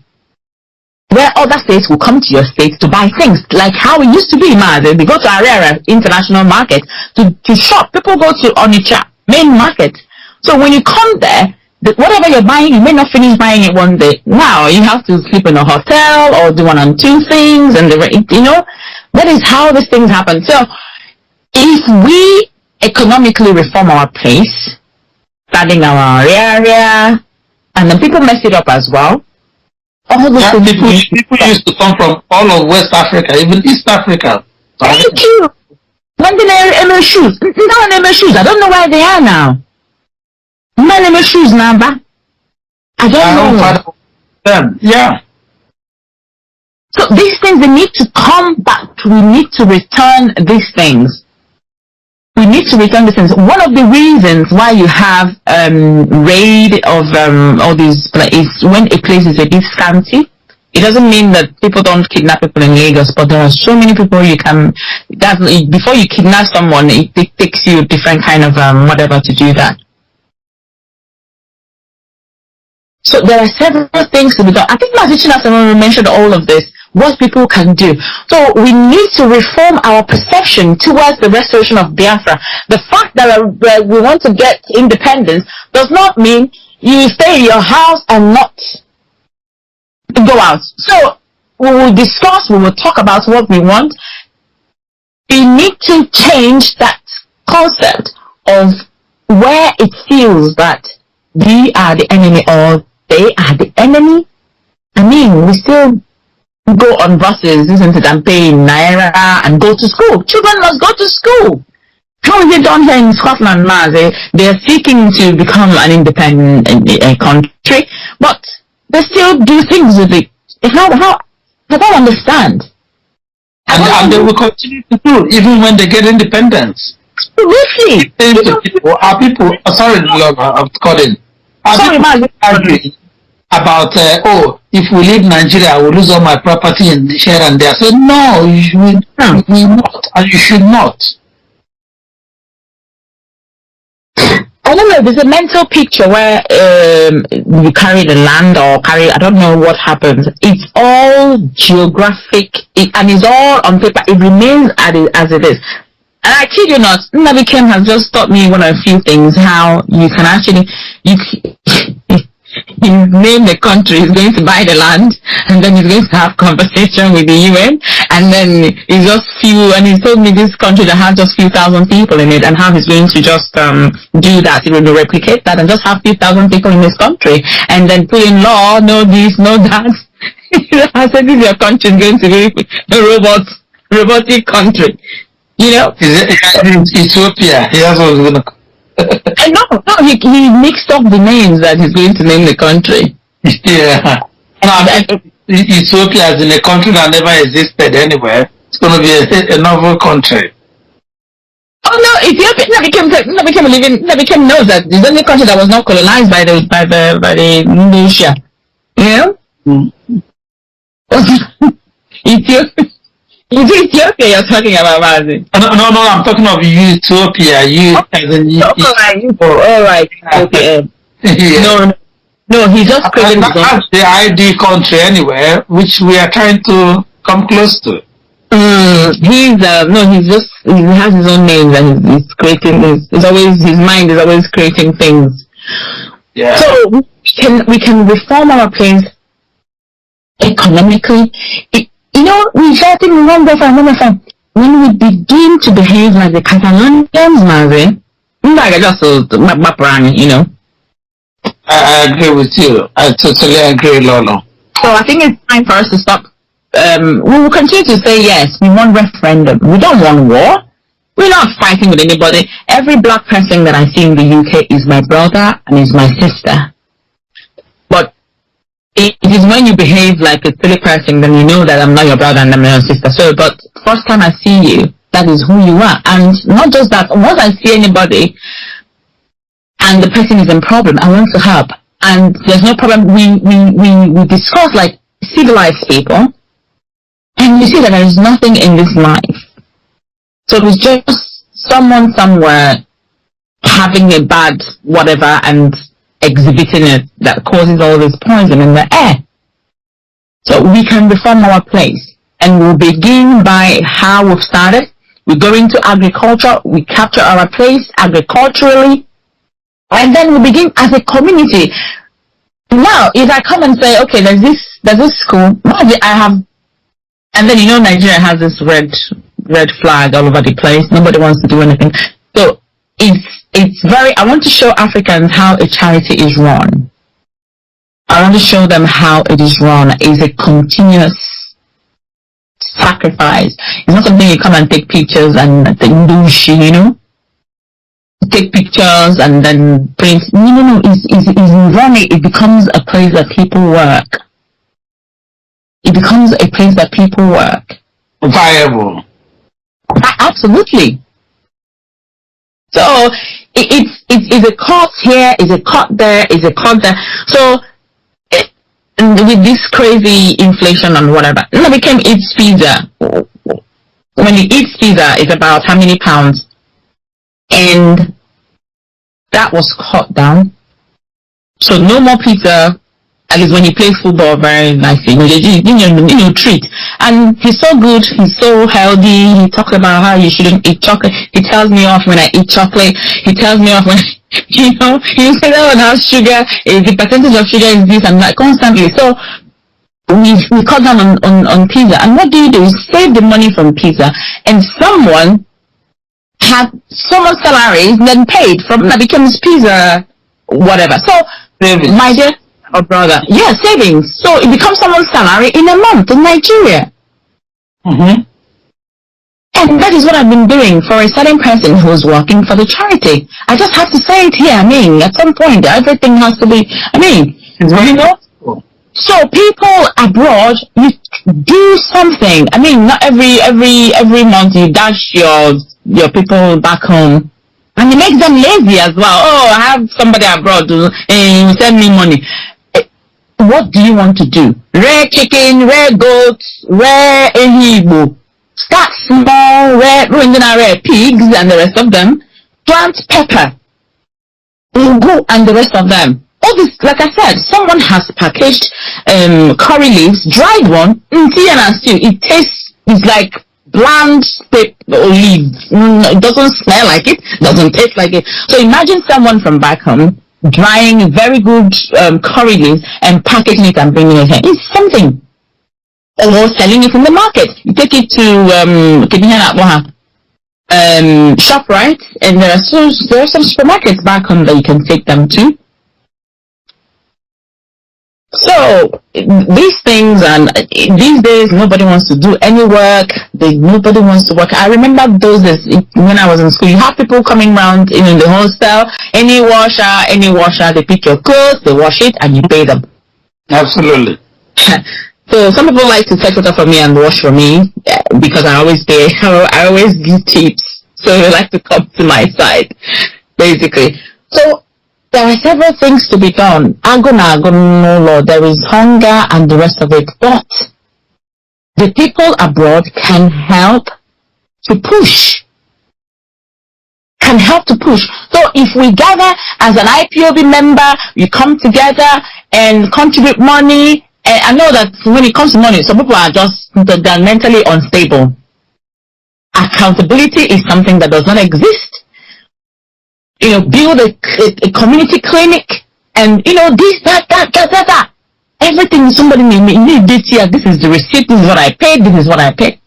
where other states will come to your state to buy things, like how it used to be, man. They go to Arera International Market to shop. People go to Onitsha main market. So when you come there, whatever you're buying, you may not finish buying it one day. Now you have to sleep in a hotel or do one and two things, and that is how these things happen. So if we economically reform our place, starting our area, and then people mess it up as well. People used to come from all of West Africa, even East Africa. Thank you. When did they shoes? Shoes. I don't know where they are now. Shoes number. I don't know. Them. Yeah. So these things, they need to come back. We need to return these things. We need to return these things. One of the reasons why you have raid of all these is when a place is a bit scanty. It doesn't mean that people don't kidnap people in Lagos, but there are so many people before you kidnap someone, it takes you a different kind of whatever to do that. So there are several things to be done. I think Mazichina mentioned all of this, what people can do. So we need to reform our perception towards the restoration of Biafra. The fact that we want to get independence does not mean you stay in your house and not go out. So we will discuss, we will talk about what we want. We need to change that concept of where it feels that we are the enemy or they are the enemy. I mean, we still go on buses, isn't it, and pay in Naira and go to school. Children must go to school. How is it done here in Scotland, Ma? They are seeking to become an independent country, but they still do things with it. How? I don't understand. And they will continue to do even when they get independence. Absolutely. People, sorry, I'm calling. Sorry, arguing about if we leave Nigeria, I will lose all my property and share and there. I said, no, you will not, and you should not. I don't know, there's a mental picture where you carry the land or I don't know what happens. It's all geographic and it's all on paper. It remains as it is. And I kid you not, Nabi Kim has just taught me one of a few things, how you can actually, he name the country, he's going to buy the land, and then he's going to have conversation with the UN, and then he's just and he told me this country that has just few thousand people in it, and how he's going to just do that, he will replicate that, and just have few thousand people in this country, and then put in law, no this, no that. I said, this your country is going to be a robotic country. You know? Ethiopia, he has was going to... No, he mixed up the names that he's going to name the country. Yeah. Ethiopia is in a country that never existed anywhere. It's going to be a novel country. Oh no, Ethiopia never became knows that it's the only country that was not colonized by the Indonesia. You know? Ethiopia. Is it Ethiopia you're talking about, Mazi? No, I'm talking of Utopia. All right. Okay. Yeah. No, he's just creating that's the ID country anywhere, which we are trying to come close to. He has his own names and he's creating his mind is always creating things. Yeah. So we can reform our place economically. You know, we just remember when we begin to behave like the Catalonians, Marvin, you know. I agree with you. I totally agree, Lolo. So I think it's time for us to stop. We will continue to say yes, we want referendum. We don't want war. We're not fighting with anybody. Every black person that I see in the UK is my brother and is my sister. But it is when you behave like a silly person, then you know that I'm not your brother and I'm not your sister. So, but first time I see you, that is who you are. And not just that, once I see anybody and the person is in problem, I want to help. And there's no problem. We discuss like civilized people, and you see that there is nothing in this life. So it's just someone somewhere having a bad whatever and exhibiting it that causes all this poison in the air. So we can reform our place, and we'll begin by how we've started. We go into agriculture, we capture our place agriculturally, and then we begin as a community. Now, if I come and say, okay, there's this school, I have, and then you know Nigeria has this red flag all over the place. Nobody wants to do anything. So it's very, I want to show Africans how a charity is run. I want to show them how it is run. It's a continuous sacrifice. It's not something you come and take pictures and you know, take pictures and then print. No. It's running. It becomes a place that people work. It becomes a place that people work. Viable. Absolutely. So it's a cut here, it's a cut there, it's a cut there. So with this crazy inflation and whatever, nobody can eat pizza. When you eat pizza, it's about how many pounds? And that was cut down. So no more pizza. At least when he plays football, very nicely. You know, treat. And he's so good, he's so healthy. He talks about how you shouldn't eat chocolate. He tells me off when I eat chocolate. He tells me off when, you know, he says, oh, now sugar, the percentage of sugar is this and that constantly. So we cut down on pizza. And what do? You save the money from pizza. And someone had so much salary, then paid from, that becomes pizza, whatever. So, my dear, or brother, yeah, savings. So it becomes someone's salary in a month in Nigeria. Mm-hmm. And that is what I've been doing for a certain person who's working for the charity. I just have to say it here. I mean, at some point, everything has to be, you know. So people abroad, you do something. I mean, not every month you dash your people back home. And it makes them lazy as well. Oh, I have somebody abroad and you send me money. What do you want to do? Rare chicken, rare goats, rare ehibo. Start small, rare pigs and the rest of them. Plant pepper. Ugu and the rest of them. All this, like I said, someone has packaged curry leaves, dried one, tea and stew. It tastes, it's like bland leaf. It doesn't smell like it, doesn't taste like it. So imagine someone from back home drying very good curry leaves and packaging it and bringing it here. It's something. Or selling it in the market. You take it to ShopRite, and there are some supermarkets back home that you can take them to. So these things, and these days nobody wants to do any work. Nobody wants to work. I remember those days when I was in school. You have people coming around in the hostel. Any washer. They pick your clothes, they wash it, and you pay them. Absolutely. So some people like to take it for me and wash for me because I always pay. I always give tips, so they like to come to my side, basically. So there are several things to be done. Lolo, there is hunger and the rest of it, but the people abroad can help to push. So if we gather as an IPOB member, we come together and contribute money. And I know that when it comes to money, some people are just they're mentally unstable. Accountability is something that does not exist. Build a community clinic, and this, that. Everything somebody need this here. This is the receipt. This is what I paid. This is what I paid.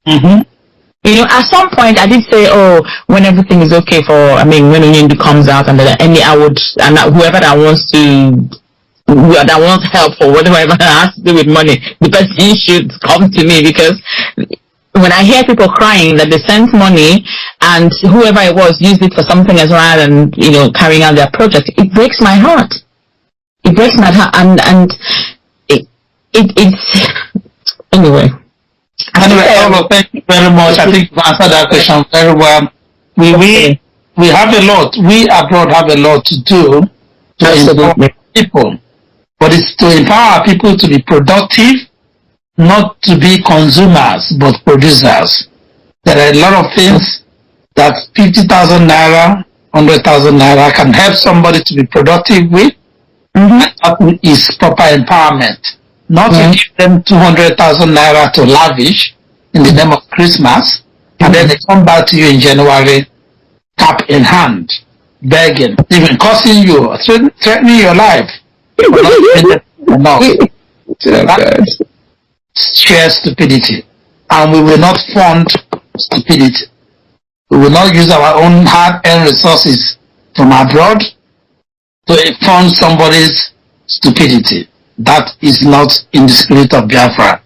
At some point I did say, when everything is okay when Unity comes out, and whoever that wants help or whatever has to do with money, the person should come to me, because when I hear people crying that they sent money and whoever it was used it for something as rather than carrying out their project, it breaks my heart. It breaks my heart, and it's anyway. Anyway, thank you very much. I think you answered that question very well. We have a lot. We abroad have a lot to do to empower people, but it's to empower people to be productive, not to be consumers but producers. There are a lot of things that 50,000 naira, 100,000 naira can help somebody to be productive with, and that is proper empowerment. Not to give them 200,000 naira to lavish in the name of Christmas, and then they come back to you in January, cap in hand, begging, even cursing you, threatening your life. Enough. That's sheer stupidity, and we will not fund stupidity. We will not use our own hard-earned resources from abroad to fund somebody's stupidity. That is not in the spirit of Biafra.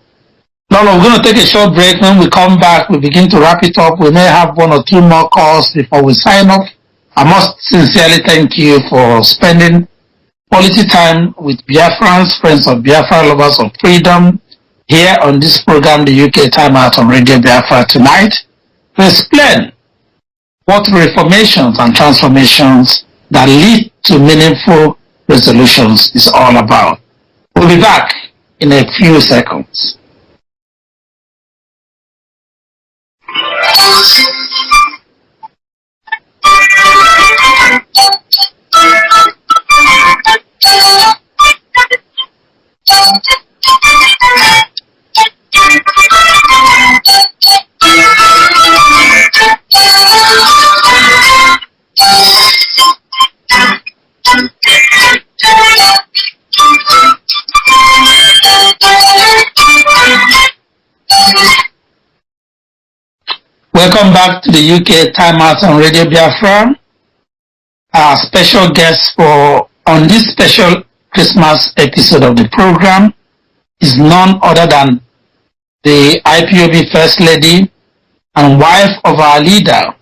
Lolo, we're going to take a short break. When we come back, we begin to wrap it up. We may have one or two more calls before we sign off. I must sincerely thank you for spending quality time with Biafrans, friends of Biafra, lovers of freedom, here on this program, the UK Time Out on Radio Biafra tonight, to explain what reformations and transformations that lead to meaningful resolutions is all about. We'll be back in a few seconds. Welcome back to the UK Time Out on Radio Biafra. Our special guest on this special Christmas episode of the program is none other than the IPOB First Lady and wife of our leader,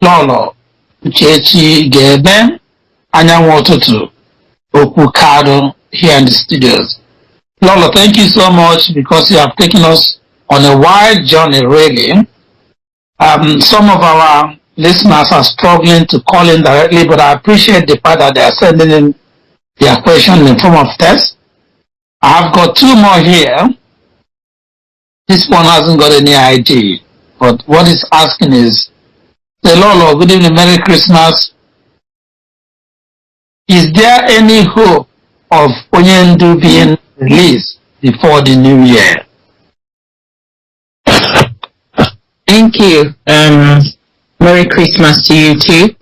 Lolo, Uchechi Gebe, Anyanwototo, Okwu-Kanu, here in the studios. Lolo, thank you so much because you have taken us on a wide journey, really. Some of our listeners are struggling to call in directly, but I appreciate the fact that they are sending in their question in form of text. I've got two more here. This one hasn't got any ID, but what it's asking is, say, Lolo, good evening, Merry Christmas. is there any hope of Onyendu being released before the new year? Thank you. Merry Christmas to you too.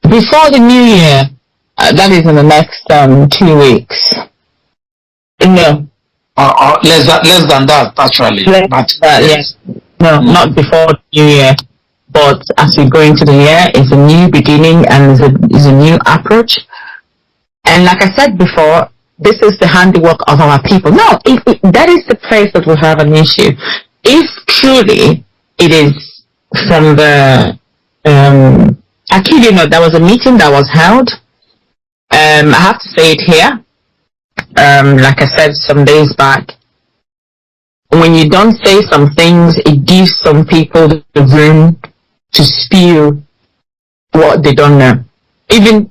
Before the new year, that is in the next 2 weeks. No. Less than that, actually. Yes. No, not before the new year. But as we go into the year, it's a new beginning and it's a new approach. And like I said before, this is the handiwork of our people. No, that is the place that we have an issue. If truly it is from the, actually, there was a meeting that was held. I have to say it here. Like I said some days back, when you don't say some things, it gives some people the room to spew what they don't know. Even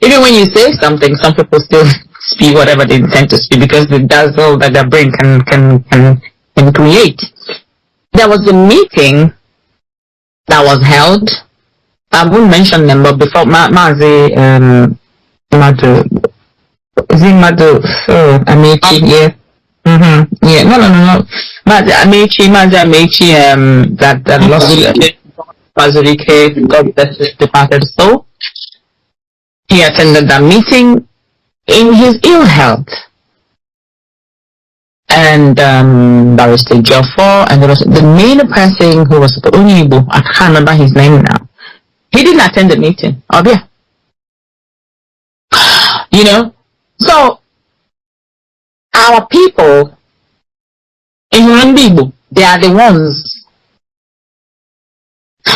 when you say something, some people still spew whatever they intend to spew because that's all that their brain can create. There was a meeting that was held. I won't mention them, but before Mazi Amechi, yeah. Yeah, no. Mazi Amechi, that lost Mazurike, God bless his departed soul. He attended that meeting in his ill health. And Barrister Joffo, and there was the main person who was the Onibu, I can't remember his name now. He didn't attend the meeting. You know? So, our people in Ndibo, they are the ones.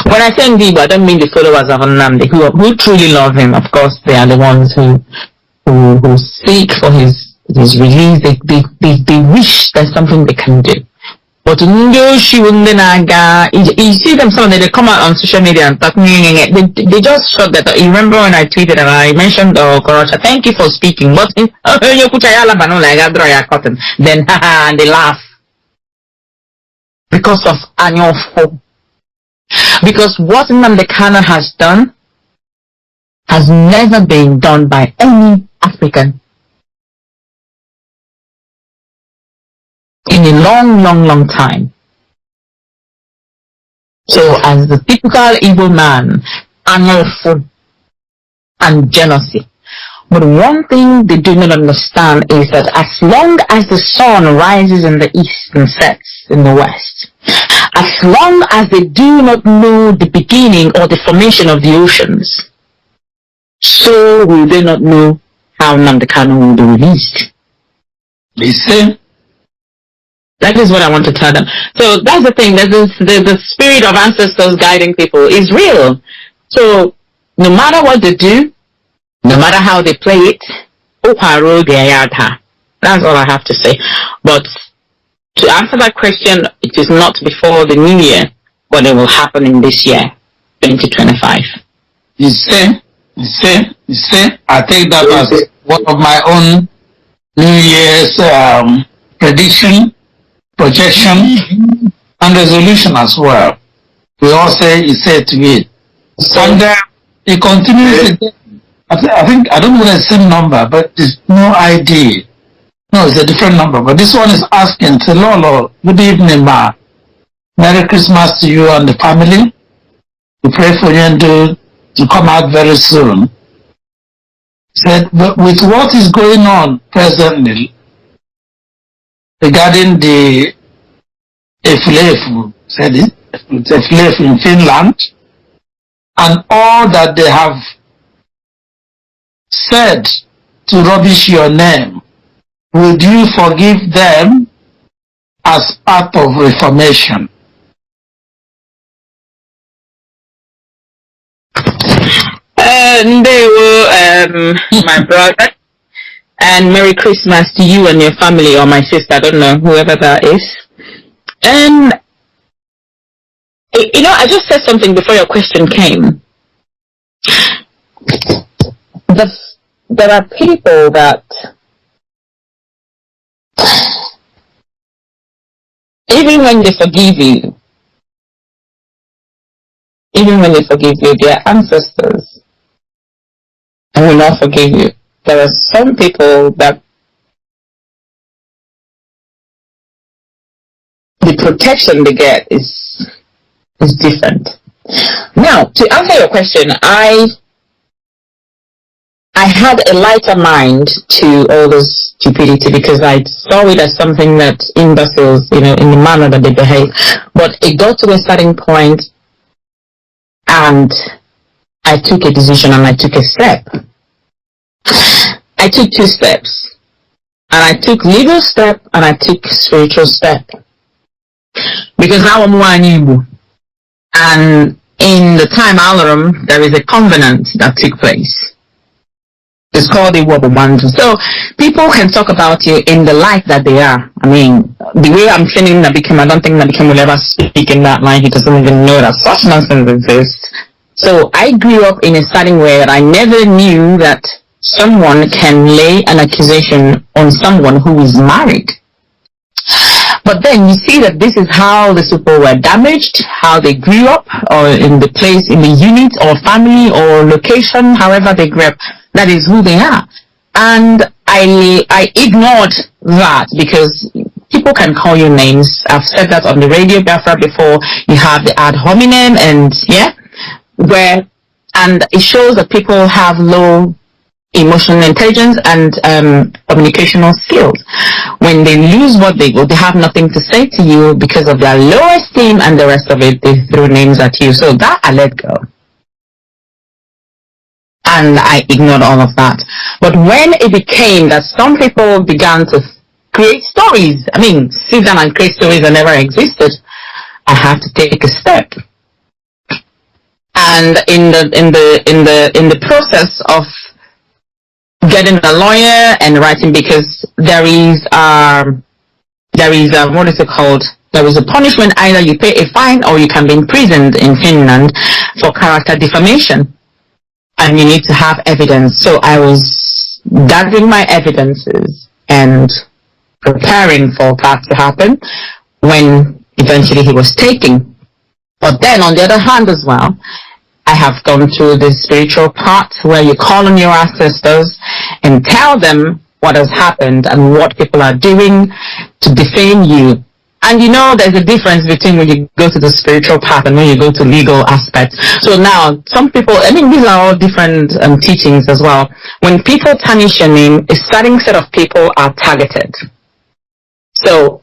When I say Ndibo, I don't mean the followers of Nnamdi who truly love him. Of course, they are the ones who seek for his release. They wish there's something they can do. But you see them, some of them, they come out on social media and talk, they just shot that. You remember when I tweeted and I mentioned Korocha, thank you for speaking, but then and they laugh because of annual hope. Because what Nnamdi Kanu has done has never been done by any African in a long time. So as the typical evil man, unlawful and jealousy. But one thing they do not understand is that as long as the sun rises in the east and sets in the west, as long as they do not know the beginning or the formation of the oceans, so will they not know how Nnamdi Kanu will be released. Listen. That is what I want to tell them. So that's the thing. The spirit of ancestors guiding people is real. So no matter what they do, no matter how they play it, that's all I have to say. But to answer that question, it is not before the new year, but it will happen in this year, 2025. You see, I take that as one of my own New Year's prediction, projection, and resolution as well. We all say to it. And it continues. I think, I don't know the same number, but there's no ID. No, it's a different number. But this one is asking, say, Lolo, good evening, ma. Merry Christmas to you and the family. We pray for you to come out very soon. Said, but with what is going on presently regarding the Eflefu in Finland, and all that they have said to rubbish your name, would you forgive them as part of Reformation? They were my brother, and Merry Christmas to you and your family, or my sister, I don't know, whoever that is. And you know, I just said something before your question came. There are people that even when they forgive you, their ancestors, I will not forgive you. There are some people that the protection they get is different. Now, to answer your question, I had a lighter mind to all this stupidity because I saw it as something that imbeciles, in the manner that they behave. But it got to a certain point, and I took a decision and I took a step. I took 2 steps, and I took legal step and I took spiritual step. Because now I'm one Igbo, and in the time Alarum, there is a covenant that took place. It's called the Wabubandu. So people can talk about you in the light that they are. I mean, the way I'm feeling Nabikim, I don't think Nabikim will ever speak in that line. He doesn't even know that such nonsense exists. So I grew up in a certain way that I never knew that someone can lay an accusation on someone who is married. But then you see that this is how the people were damaged, how they grew up, or in the place, in the unit, or family, or location, however they grew up. That is who they are. And I ignored that because people can call you names. I've said that on the radio Biafra before. You have the ad hominem, and and it shows that people have low emotional intelligence and communicational skills. When they lose what they have nothing to say to you because of their low esteem and the rest of it, they throw names at you. So that I let go. And I ignored all of that. But when it became that some people began to create stories, I mean, sit down and create stories that never existed, I had to take a step. And in the process of getting a lawyer and writing, because there is what is it called? There is a punishment, either you pay a fine or you can be imprisoned in Finland for character defamation. And you need to have evidence. So I was gathering my evidences and preparing for that to happen when eventually he was taken. But then on the other hand as well, I have gone through the spiritual part where you call on your ancestors and tell them what has happened and what people are doing to defame you. And there's a difference between when you go to the spiritual path and when you go to legal aspects. So now, some people, these are all different teachings as well. When people tarnish your name, a certain set of people are targeted. So,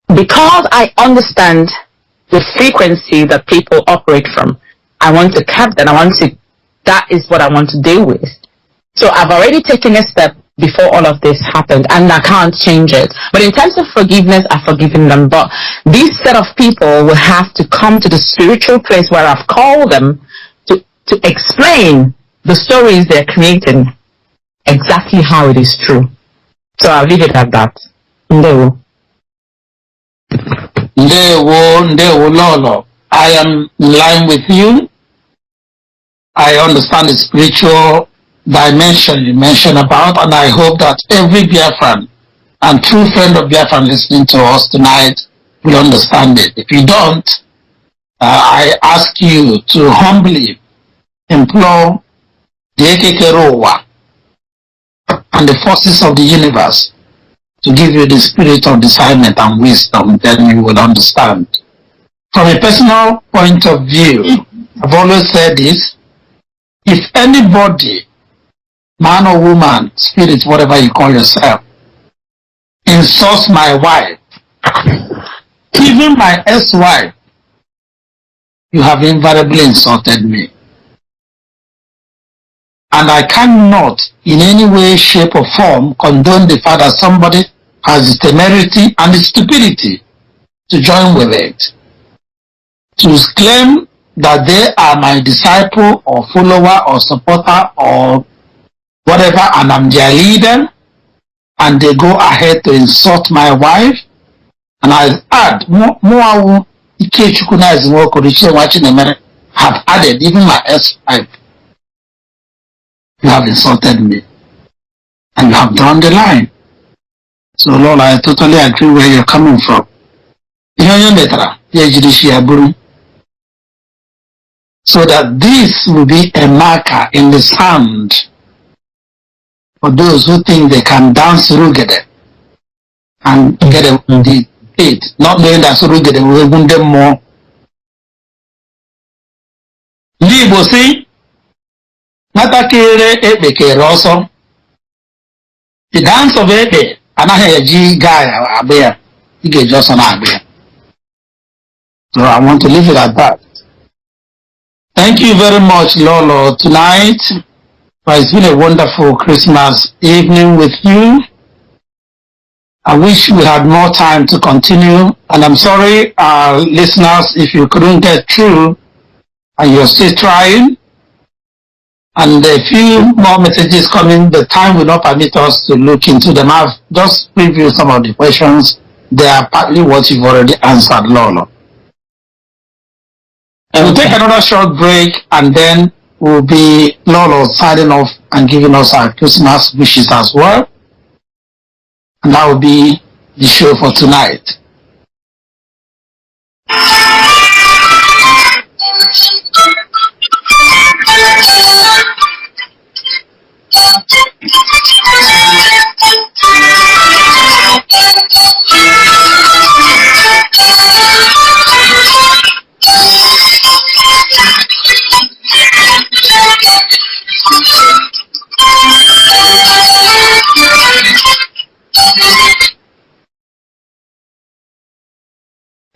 because I understand the frequency that people operate from, I want to cap that. That is what I want to deal with. So I've already taken a step before all of this happened, and I can't change it. But in terms of forgiveness, I've forgiven them. But this set of people will have to come to the spiritual place where I've called them to explain the stories they're creating, exactly how it is true. So I'll leave it at that. Ndewo. Ndewo, Lolo. I am in line with you. I understand the spiritual dimension you mentioned about, and I hope that every Biafran and true friend of Biafran listening to us tonight will understand it. If you don't, I ask you to humbly implore the Ekekerowa and the forces of the universe to give you the spirit of discernment and wisdom, then you will understand. From a personal point of view, I've always said this: if anybody, man or woman, spirit, whatever you call yourself, insults my wife, even my ex-wife, you have invariably insulted me. And I cannot in any way, shape or form condone the fact that somebody has the temerity and the stupidity to join with it, to claim that they are my disciple or follower or supporter or whatever, and I'm their leader, and they go ahead to insult my wife. And I add, have added, even my ex-wife. You have insulted me, and you have drawn the line. So Lord, I totally agree where you're coming from. So that this will be a marker in the sand for those who think they can dance Rugede and get the state, not knowing that Rugede will win them more. Libo si, natakere ekpekere ọsọ. The dance of Ebe, anaghị eji guy abịa, ị ga-eji ọsọ na-abịa. So I want to leave it at that. Thank you very much, Lolo, tonight. It's been a wonderful Christmas evening with you. I wish we had more time to continue, and I'm sorry, listeners, if you couldn't get through, and you're still trying, and a few more messages coming, the time will not permit us to look into them. I've just previewed some of the questions. They are partly what you've already answered, Lolo. We'll take another short break, and then we'll be Lolo signing off and giving us our Christmas wishes as well. And that will be the show for tonight.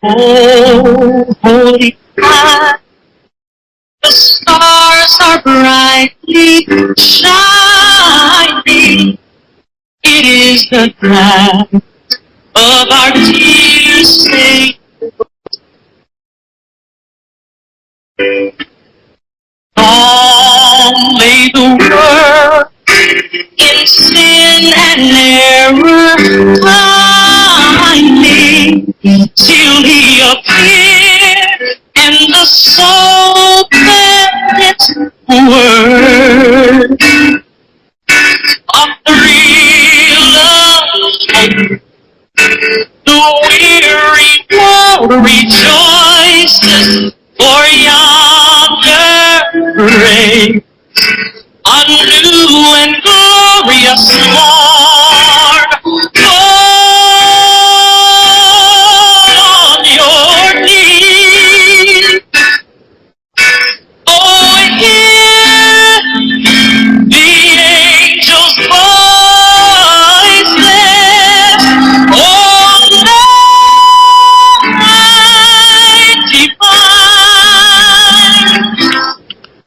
Oh, holy God, the stars are brightly shining. It is the time of our tears saved. Long lay the world in sin and error, pining till he appeared, and the soul felt its word of the real love. The weary world rejoices, for yonder reigns a new and glorious morn. On your knees, oh, hear the angels' voices. Oh, night divine.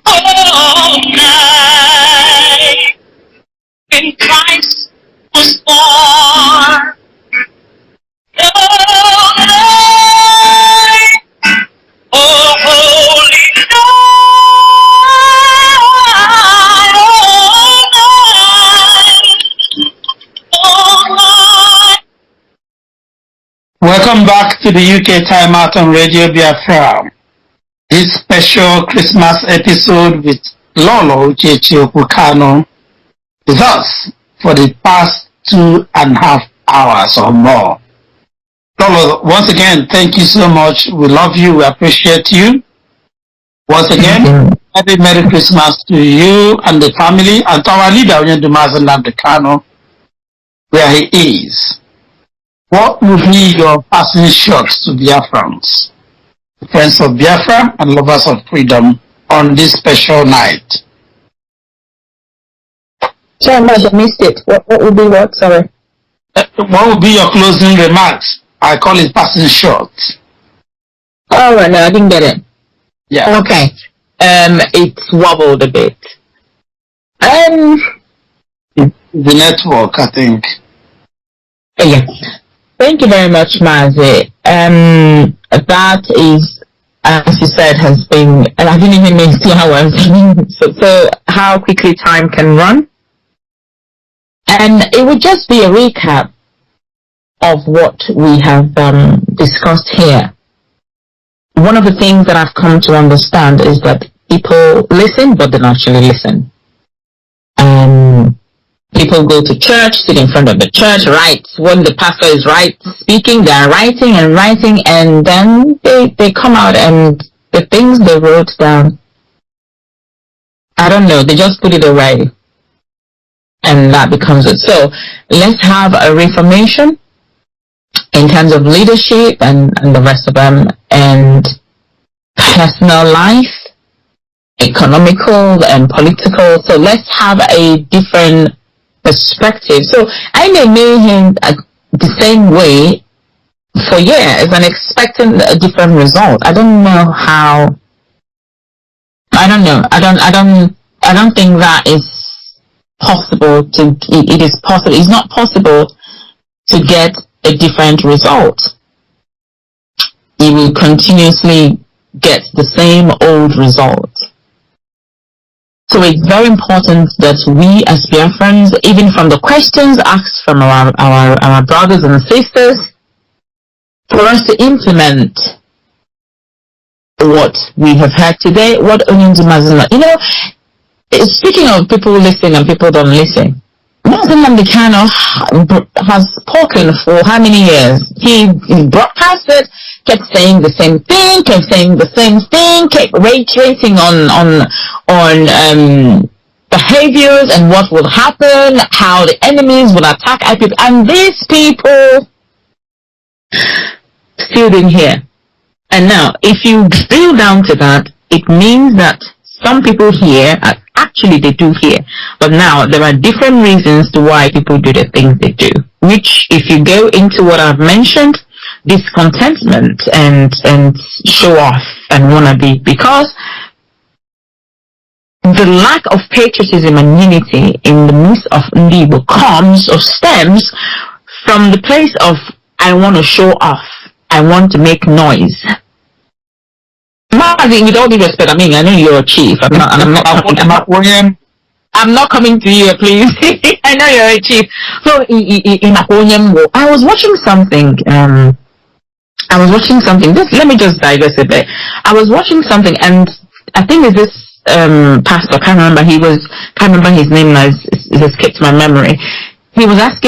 Oh, night when Christ was born. Oh, night, oh, holy night, oh, night. Welcome back to the UK Time Out on Radio Biafra. This special Christmas episode with Lolo Uchechi Okwu-Kanu with us for the past 2.5 hours or more. Lolo, once again, thank you so much. We love you. We appreciate you. Once again, happy Merry Christmas to you and the family, and to our leader, Okwu-Kanu, where he is. What will be your passing shots to Biafrans, friends of Biafra and lovers of freedom, on this special night? Sorry, I missed it. What would be what? Sorry. What will be your closing remarks? I call it passing shots. Oh, no, I didn't get it. Yeah. Okay. It's wobbled a bit. The network, I think. Yeah. Thank you very much, Mazi. That is, as you said, has been, and I didn't even mean 2 hours. so how quickly time can run. And it would just be a recap of what we have discussed here. One of the things that I've come to understand is that people listen, but don't actually listen. People go to church, sit in front of the church, write. When the pastor is speaking, they're writing, and then they come out and the things they wrote down, I don't know, they just put it away. and that becomes it. So let's have a reformation in terms of leadership and the rest of them, and personal life, economical and political. So let's have a different perspective. So I may know him the same way for years and expecting a different result. I don't know how. I don't know. I don't think that is possible to. It is possible. It's not possible to get a different result. You will continuously get the same old result. So it's very important that we as Biafrans, even from the questions asked from our brothers and sisters, for us to implement what we have heard today, what Onyendu. You know, speaking of people listening and people don't listen, Nnamdi Kanu has spoken for how many years? He broadcasted, kept saying the same thing, kept reiterating on behaviors and what will happen, how the enemies will attack IPOB, and these people still didn't hear. And now, if you drill down to that, it means that some people here, actually they do hear, but now there are different reasons to why people do the things they do, which if you go into what I've mentioned, discontentment and show off and wannabe, because the lack of patriotism and unity in the midst of Ndibo comes or stems from the place of I want to show off, I want to make noise. With all due respect, I mean, I know you're a chief. I'm not coming to you, please. I know you're a chief. So, I was watching something. Let me just digress a bit. I was watching something, and I think it's this pastor. Can't remember his name now. It escaped my memory. He asked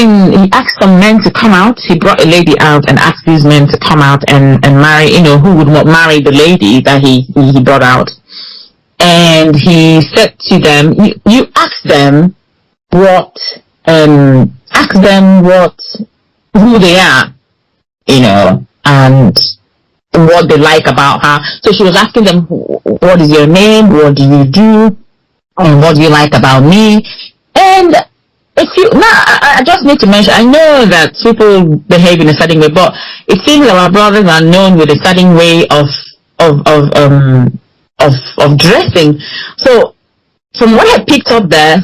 some men to come out. He brought a lady out and asked these men to come out and marry, who would not marry the lady that he brought out. And he said to them, you ask them who they are, and what they like about her. So she was asking them, what is your name? What do you do? And what do you like about me? And I just need to mention, I know that people behave in a certain way, but it seems that our brothers are known with a certain way of dressing. So from what I picked up there,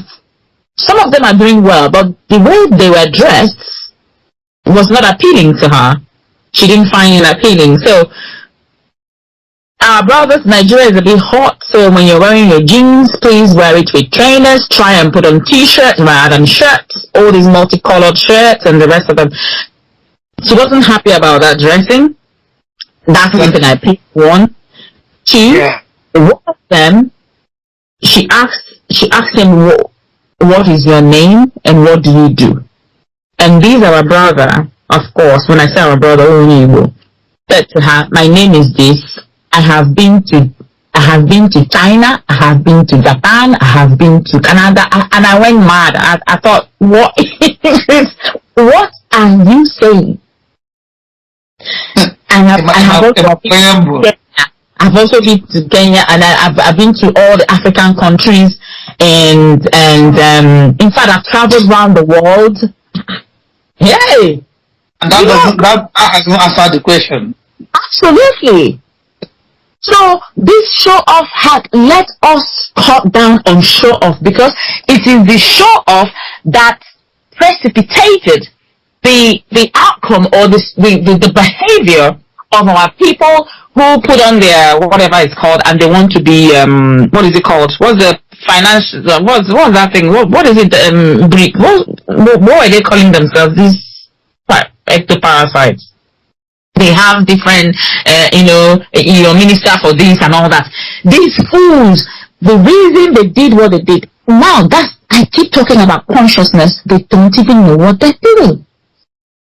some of them are doing well, but the way they were dressed was not appealing to her. She didn't find it appealing. So our brothers, Nigeria is a bit hot, so when you're wearing your jeans, please wear it with trainers. Try and put on t-shirts rather than shirts, all these multicolored shirts and the rest of them. She wasn't happy about that dressing. That's something I picked. 1. 2, one of them, she asked him, what is your name and what do you do? And these are our brother, of course. When I say our brother, Onyibo, said to her, my name is this. I have been to China, I have been to Japan, I have been to Canada, and I went mad. I thought, what are you saying? I've also been to Kenya, and I've been to all the African countries, and in fact I've traveled around the world. Yay! And that has not answered the question. Absolutely. So this show off had let us cut down on show off, because it is the show off that precipitated the outcome or the behavior of our people who put on their whatever it's called, and they want to be what is it called? What's the financial? What's that thing? What is it? What are they calling themselves? These ectoparasites. They have different, minister for this and all that. These fools, the reason they did what they did. Now, I keep talking about consciousness. They don't even know what they're doing.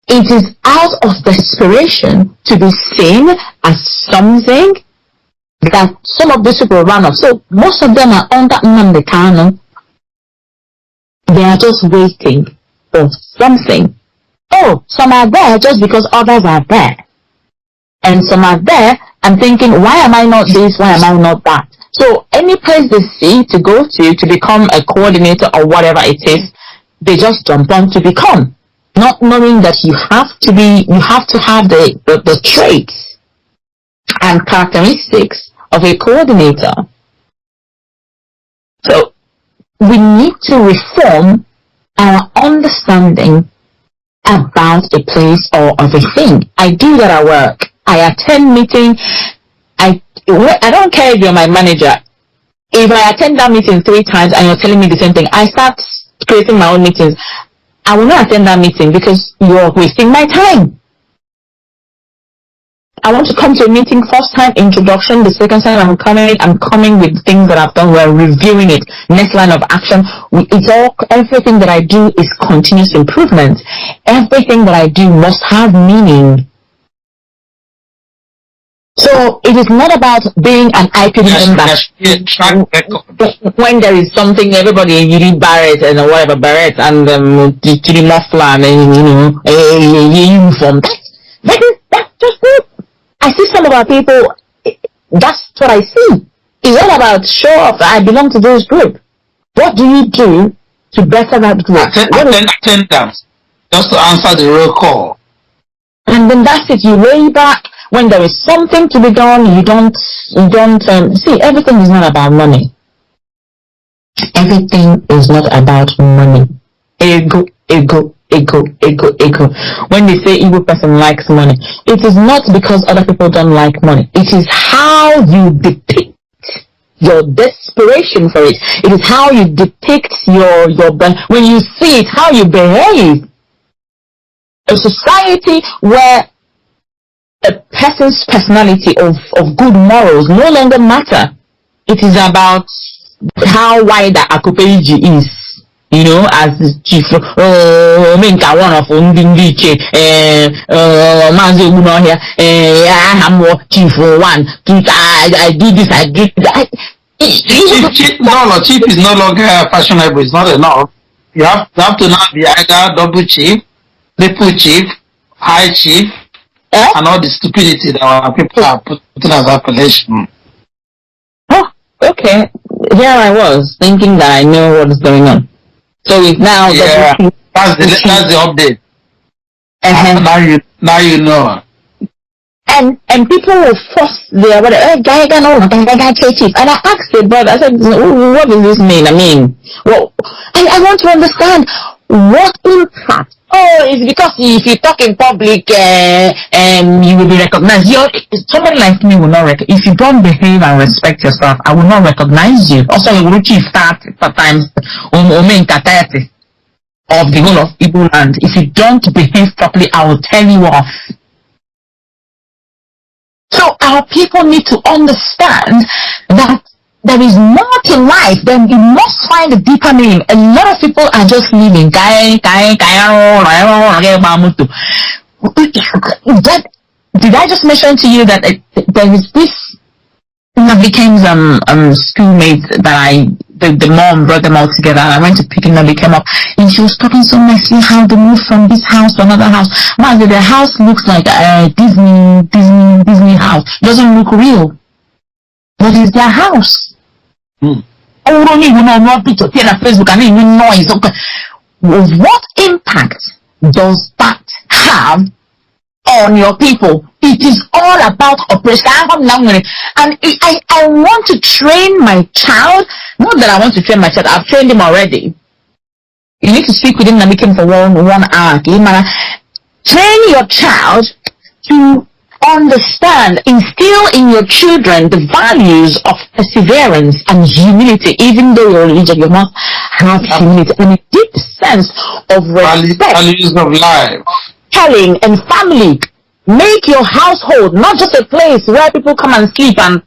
It is out of desperation to be seen as something that some of these people run off. So most of them are under Nnamdi Kanu. They are just waiting for something. Oh, some are there just because others are there. And some are there and thinking, why am I not this? Why am I not that? So any place they see to go to become a coordinator or whatever it is, they just jump on to become. Not knowing that you have to have the traits and characteristics of a coordinator. So we need to reform our understanding about a place or of a thing. I do that at work. I attend meeting. I don't care if you're my manager. If I attend that meeting 3 times and you're telling me the same thing, I start creating my own meetings. I will not attend that meeting because you're wasting my time. I want to come to a meeting, first time introduction, the second time I'm coming with things that I've done, we're reviewing it, next line of action. Everything that I do is continuous improvement. Everything that I do must have meaning. So it is not about being an IPOB member. When there is something, everybody, you need Barrett and whatever, Barrett and to the muffler and, uniform. That's just good. I see some of our people, that's what I see. It's all about show off. I belong to this group. What do you do to better that group? Attendance, just to answer the real call. And then that's it. You lay back. When there is something to be done, you don't see, everything is not about money. Everything is not about money. Ego. When they say evil person likes money, it is not because other people don't like money. It is how you depict your desperation for it. It is how you depict your when you see it, how you behave. A society where a person's personality of good morals no longer matter. It is about how wide the Akupeiji is. You know, as the chief, Minka, one of Undindiche, Manzi Uno here, I am more chief 1, 2, I do this, I do that. Chief is no longer fashionable, it's not enough. You have to now be either double chief, triple chief, high chief, and all the stupidity that our people are putting as appellation. Oh, okay. Here I was thinking that I know what's going on. So it's now that's the update. Now you know. And people will force their whatever guy chief. And I asked the brother, I said, what does this mean? I mean, well, I want to understand what impact. Oh, it's because if you talk in public, you will be recognized. Somebody like me will not recognize. If you don't behave and respect yourself, I will not recognize you. Also, you will chief start times of the whole of Igbo land. If you don't behave properly, I will tell you off. So our people need to understand that there is more to life. Then you must find a deeper meaning. A lot of people are just living. Did I just mention to you that there is this became schoolmates that the mom brought them all together, and I went to pick him and they came up and she was talking so nicely how they moved from this house to another house. Man, their house looks like a Disney house. It doesn't look real. But it's their house. Oh, don't even know what picture on Facebook and even noise. Okay. What impact does that have on your people? It is all about operation. And I want to train my child. Not that I want to train my child. I've trained him already. You need to speak with him and make him for one hour. Train your child to understand, instill in your children the values of perseverance and humility. Even though you're religious, you must have humility and a deep sense of respect, values of life, telling, and family. Make your household not just a place where people come and sleep and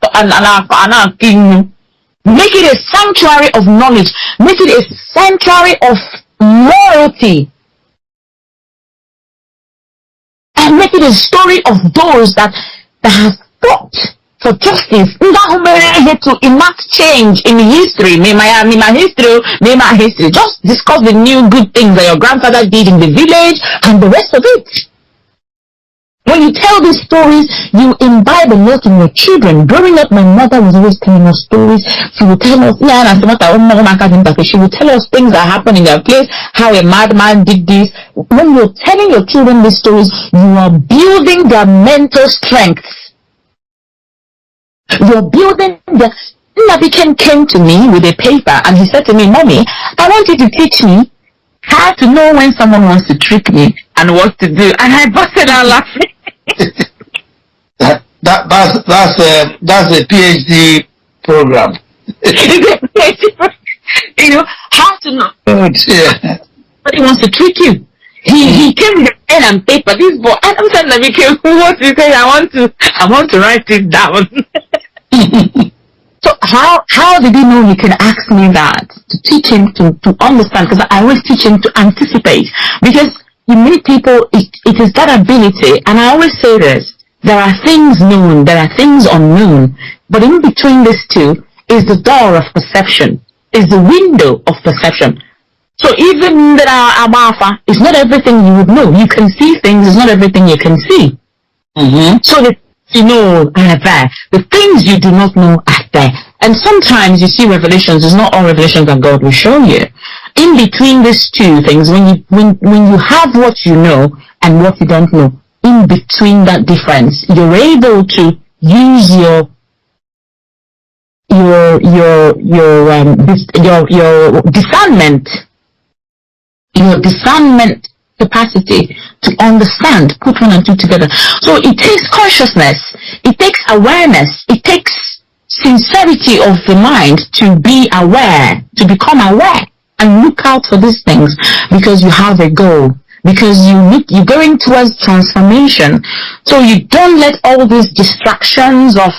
make it a sanctuary of knowledge. Make it a sanctuary of loyalty. And make it a story of those that have fought for justice. To enact change in history. May my history. Just discuss the new good things that your grandfather did in the village and the rest of it. When you tell these stories, you imbibe a lot in your children. Growing up, my mother was always telling us stories. She would tell us, she would tell us things that happened in their place, how a madman did this. When you're telling your children these stories, you are building their mental strength. You're building their... Nabiken came to me with a paper and he said to me, Mommy, I want you to teach me how to know when someone wants to trick me and what to do. And I busted out laughing. That's a PhD program. You know, how to know. Oh, dear. But he wants to trick you. He came with a pen and paper. This boy, and I'm saying, what you say? I want to write it down. So how did he know he can ask me that? To teach him to understand, because I always teach him to anticipate. Because in many people, it is that ability, and I always say this, there are things known, there are things unknown, but in between these two is the door of perception, is the window of perception. So even that Abafa, it's not everything you would know. You can see things, it's not everything you can see. So the you know are there. The things you do not know are there. And sometimes you see revelations, it's not all revelations that God will show you. In between these two things, when you have what you know and what you don't know, in between that difference, you're able to use your discernment capacity to understand, put one and two together. So it takes consciousness, it takes awareness, it takes sincerity of the mind to be aware, to become aware and look out for these things, because you have a goal, because you're going towards transformation. So you don't let all these distractions of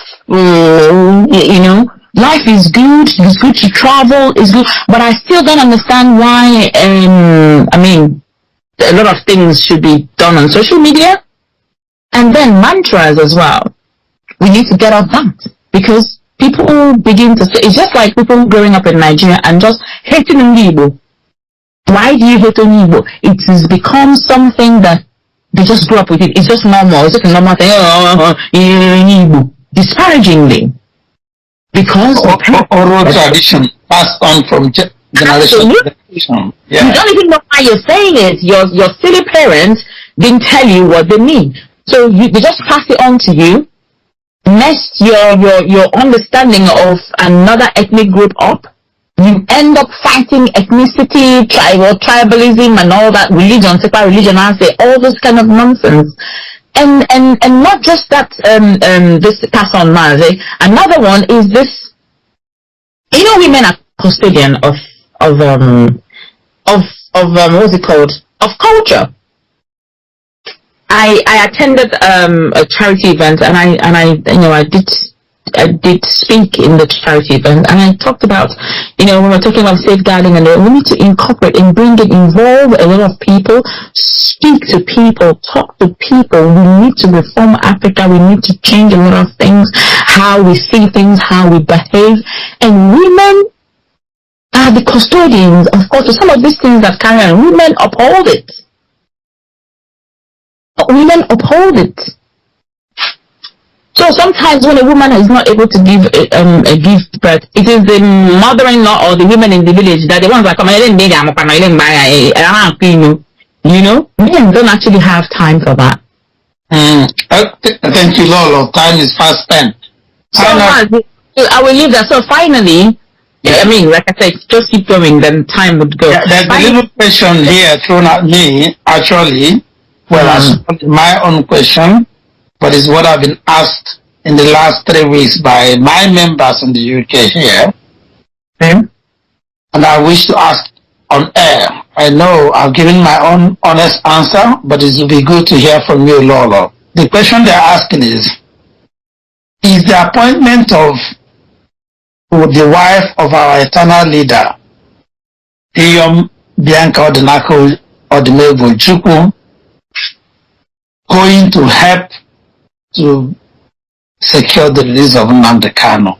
life is good, it's good to travel, it's good, but I still don't understand why a lot of things should be done on social media. And then mantras as well. We need to get off that, because people begin to say, it's just like people growing up in Nigeria and just hating Igbo. Why do you hate Igbo? It has become something that they just grew up with it. It's just normal. It's just a normal thing. Igbo. Disparagingly. Because oral tradition passed on from generation to generation. Yeah. You don't even know why you're saying it. Your silly parents didn't tell you what they mean. So they just pass it on to you, mess your understanding of another ethnic group up. You end up fighting ethnicity, tribalism and all that, religion, secular religion, I say all this kind of nonsense. And not just that this pass on Mazi. Another one is this, women are custodian of what's it called? Of culture. I attended a charity event and I did speak in the charity event, and I talked about, when we're talking about safeguarding, and we need to incorporate and involve a lot of people, speak to people, talk to people. We need to reform Africa. We need to change a lot of things, how we see things, how we behave, and women are the custodians of culture. Some of these things that carry on, women uphold it. Women uphold it. So sometimes when a woman is not able to give birth, it is the mother-in-law or the women in the village that the ones that come and men don't actually have time for that. Thank you, Lolo. Time is fast spent. So I will leave that. So finally, like I said, just keep going, then time would go. Yeah, there's a little question here thrown at me, actually. Well, as my own question, but it's what I've been asked in the last 3 weeks by my members in the UK here. And I wish to ask on air. I know I've given my own honest answer, but it will be good to hear from you, Lolo. The question they're asking is the appointment of the wife of our eternal leader, Bianca Odinaka Odimegwu Chukwu, going to help to secure the release of Nnamdi Kanu?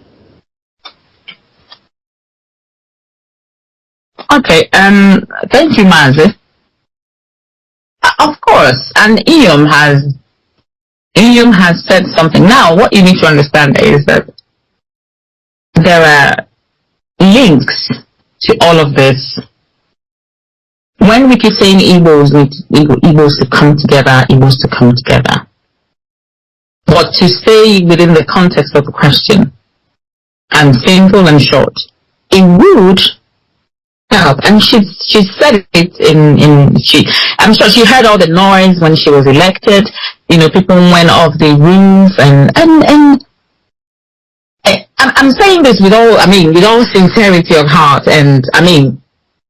Okay, thank you, Mazi. Of course, and IPOB has said something. Now, what you need to understand is that there are links to all of this. When we keep saying Igbos to come together, Igbos to come together, but to stay within the context of the question, and simple and short, it would help. And she said it I'm sure she heard all the noise when she was elected. You know, people went off the roof and I'm saying this with all sincerity of heart, and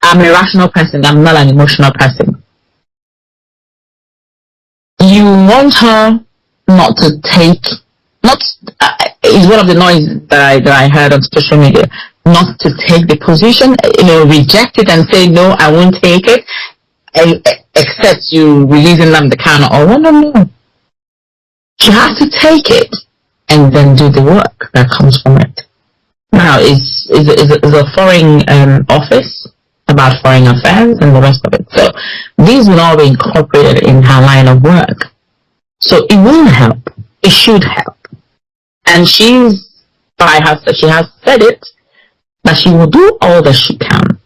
I'm a rational person, I'm not an emotional person. You want her not to take, is one of the noise that I heard on social media, not to take the position, reject it and say, no, I won't take it, except you releasing Nnamdi Kanu or no. She has to take it and then do the work that comes from it. Now, is a foreign office about foreign affairs and the rest of it. So these will all be incorporated in her line of work. So it will help. It should help. And she has said it, that she will do all that she can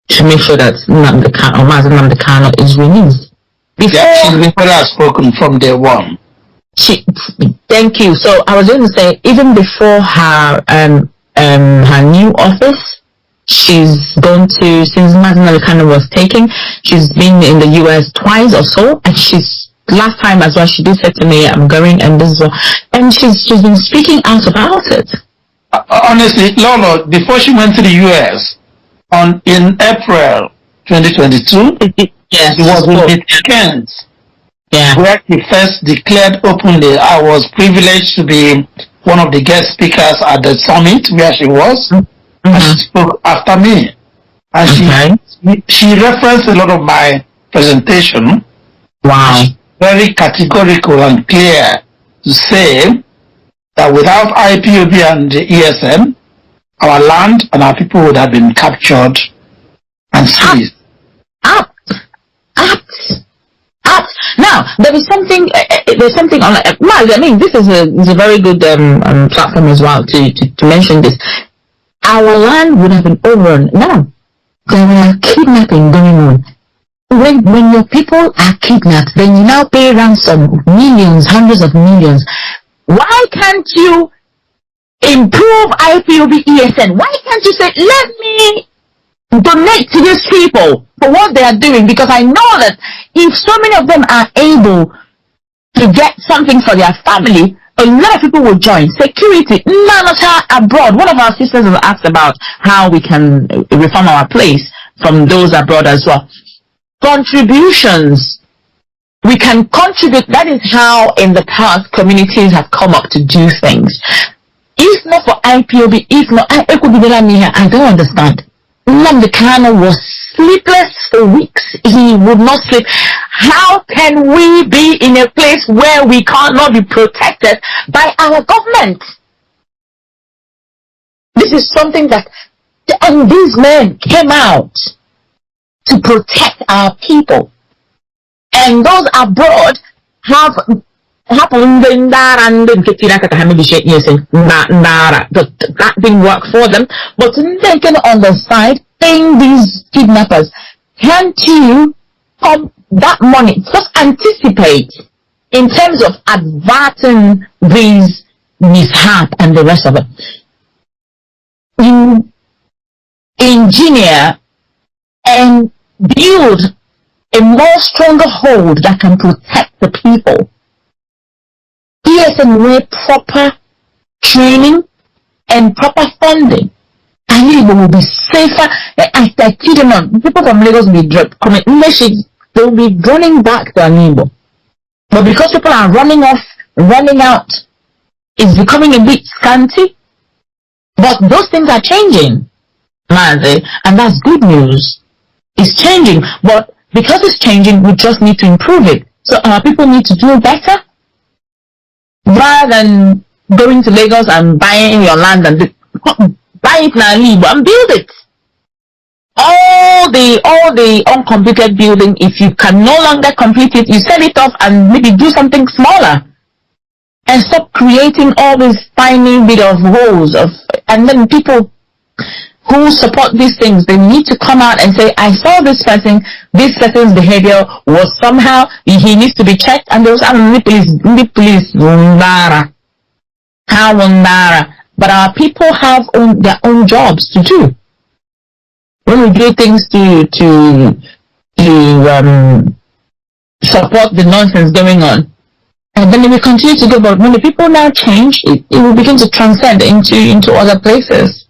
to make sure that Nnamdi Kanu is released. She's been outspoken from day one. Thank you. So I was going to say, even before her new office, she's gone to, since Nnamdi Kanu was taken, she's been in the US twice or so, and last time as well, she did say to me, I'm going, and this is all, and she's been speaking out about it. Honestly, Lolo, before she went to the US, in April 2022, yes, she was in Kent, where she first declared openly, I was privileged to be one of the guest speakers at the summit where she was, and she spoke after me. And she referenced a lot of my presentation. Wow. Very categorical and clear to say that without IPOB and the ESN, our land and our people would have been captured and seized. Now, there's something on, this is a very good platform as well to mention this. Our land would have been overrun. Now, there are kidnapping going on. When your people are kidnapped, then you now pay ransom of millions, hundreds of millions. Why can't you improve IPOB ESN? Why can't you say, let me donate to these people for what they are doing? Because I know that if so many of them are able to get something for their family, a lot of people will join. Security, abroad. One of our sisters has asked about how we can reform our place from those abroad as well. Contributions. We can contribute. That is how in the past communities have come up to do things. If not for IPOB, I don't understand. Nnamdi Kanu was sleepless for weeks. He would not sleep. How can we be in a place where we cannot be protected by our government? This is something that, and these men came out to protect our people. And those abroad that didn't work for them, but they can on the side paying these kidnappers. Can't you that money just anticipate in terms of averting these mishap and the rest of it? You engineer and build a more stronger hold that can protect the people. ESN with proper training and proper funding, and it will be safer. I kid you not, people from Lagos will be coming. They will be running back to Anibo. But because people are running off, running out, it's becoming a bit scanty. But those things are changing, Mazi, and that's good news. It's changing, but because it's changing, we just need to improve it. So our people need to do better. rather than going to Lagos and buying your land and buy it now and build it. All the uncompleted building, if you can no longer complete it, you sell it off and maybe do something smaller. And stop creating all these tiny bit of holes and then people who support these things, they need to come out and say, I saw this person's behavior was somehow, he needs to be checked, and there was police, but our people have their own jobs to do. When we do things to support the nonsense going on, and then we continue to go, but when the people now change, it will begin to transcend into other places.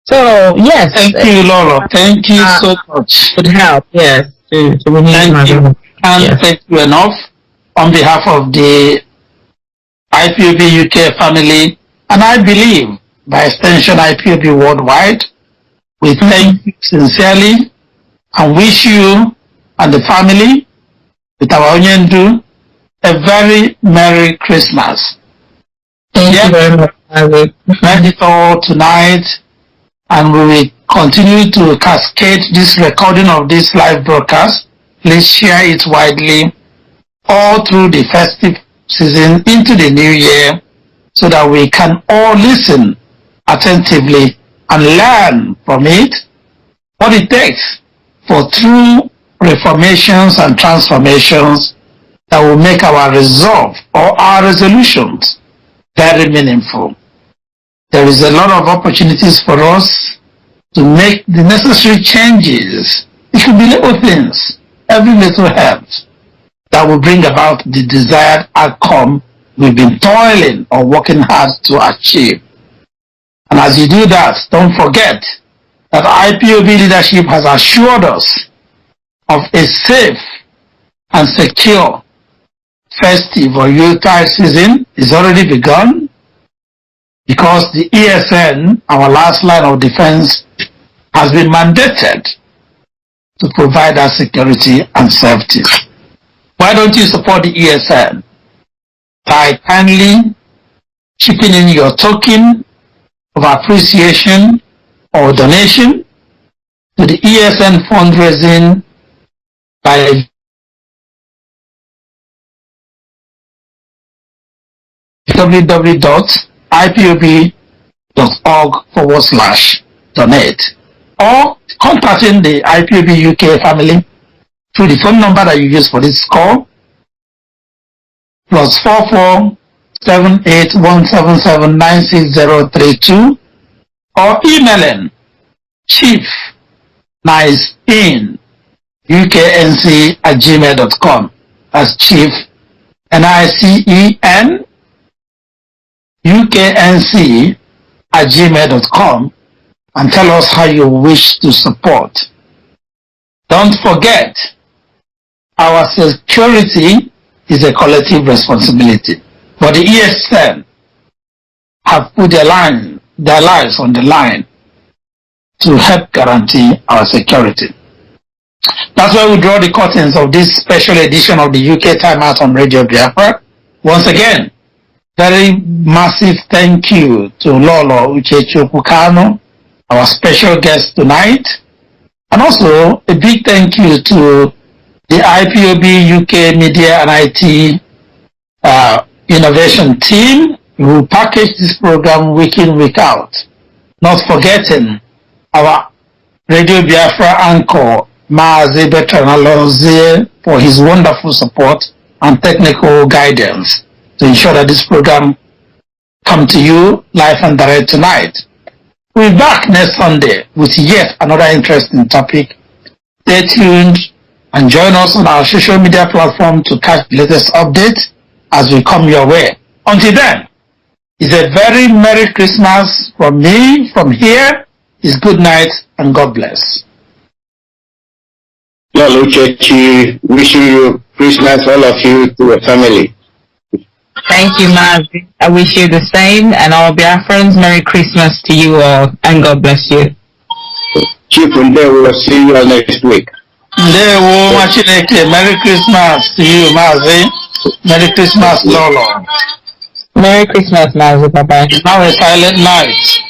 So yes, thank you, Lolo. Thank you so much. Good help, yes. Thank you. And thank you enough on behalf of the IPOB UK family, and I believe by extension IPOB worldwide. We thank you sincerely and wish you and the family with our Onyendu a very Merry Christmas. Thank you very much. Read it all tonight, and we will continue to cascade this recording of this live broadcast. Please share it widely all through the festive season into the new year so that we can all listen attentively and learn from it what it takes for true reformations and transformations that will make our resolve or our resolutions very meaningful. There is a lot of opportunities for us to make the necessary changes. It could be little things, every little helps that will bring about the desired outcome we've been toiling or working hard to achieve. And as you do that, don't forget that IPOB leadership has assured us of a safe and secure festive or Yuletide season is already begun, because the ESN, our last line of defense, has been mandated to provide us security and safety. Why don't you support the ESN by kindly chipping in your token of appreciation or donation to the ESN fundraising by www.ipob.org/donate, or contacting the IPOB UK family through the phone number that you use for this call, +44 7817796032, or emailing chiefnicen@gmail.com. That's chief NICEN UKNC@gmail.com, and tell us how you wish to support. Don't forget, our security is a collective responsibility, but the ESN have put their lives on the line to help guarantee our security. That's why we draw the curtains of this special edition of the UK Time Out on Radio Biafra. Once again, very massive thank you to Lolo, Uchechi, Okwu-Kanu, our special guest tonight, and also a big thank you to the IPOB UK Media and IT Innovation team who package this program week in, week out. Not forgetting our Radio Biafra anchor, Maazi Bertrand Alozie, for his wonderful support and technical guidance to ensure that this program come to you live and direct tonight. We'll be back next Sunday with yet another interesting topic. Stay tuned and join us on our social media platform to catch the latest updates as we come your way. Until then, it's a very Merry Christmas from me. From here is good night and God bless. Lolo, Uchechi, wishing you Christmas, all of you, to your family. Thank you, Maazi. I wish you the same, and all Biafrans, Merry Christmas to you all, and God bless you. Chief, and there we'll see you all next week. Merry Christmas to you, Maazi. Merry Christmas, Lolo. Merry Christmas, Mazu. Bye-bye. Now a silent night.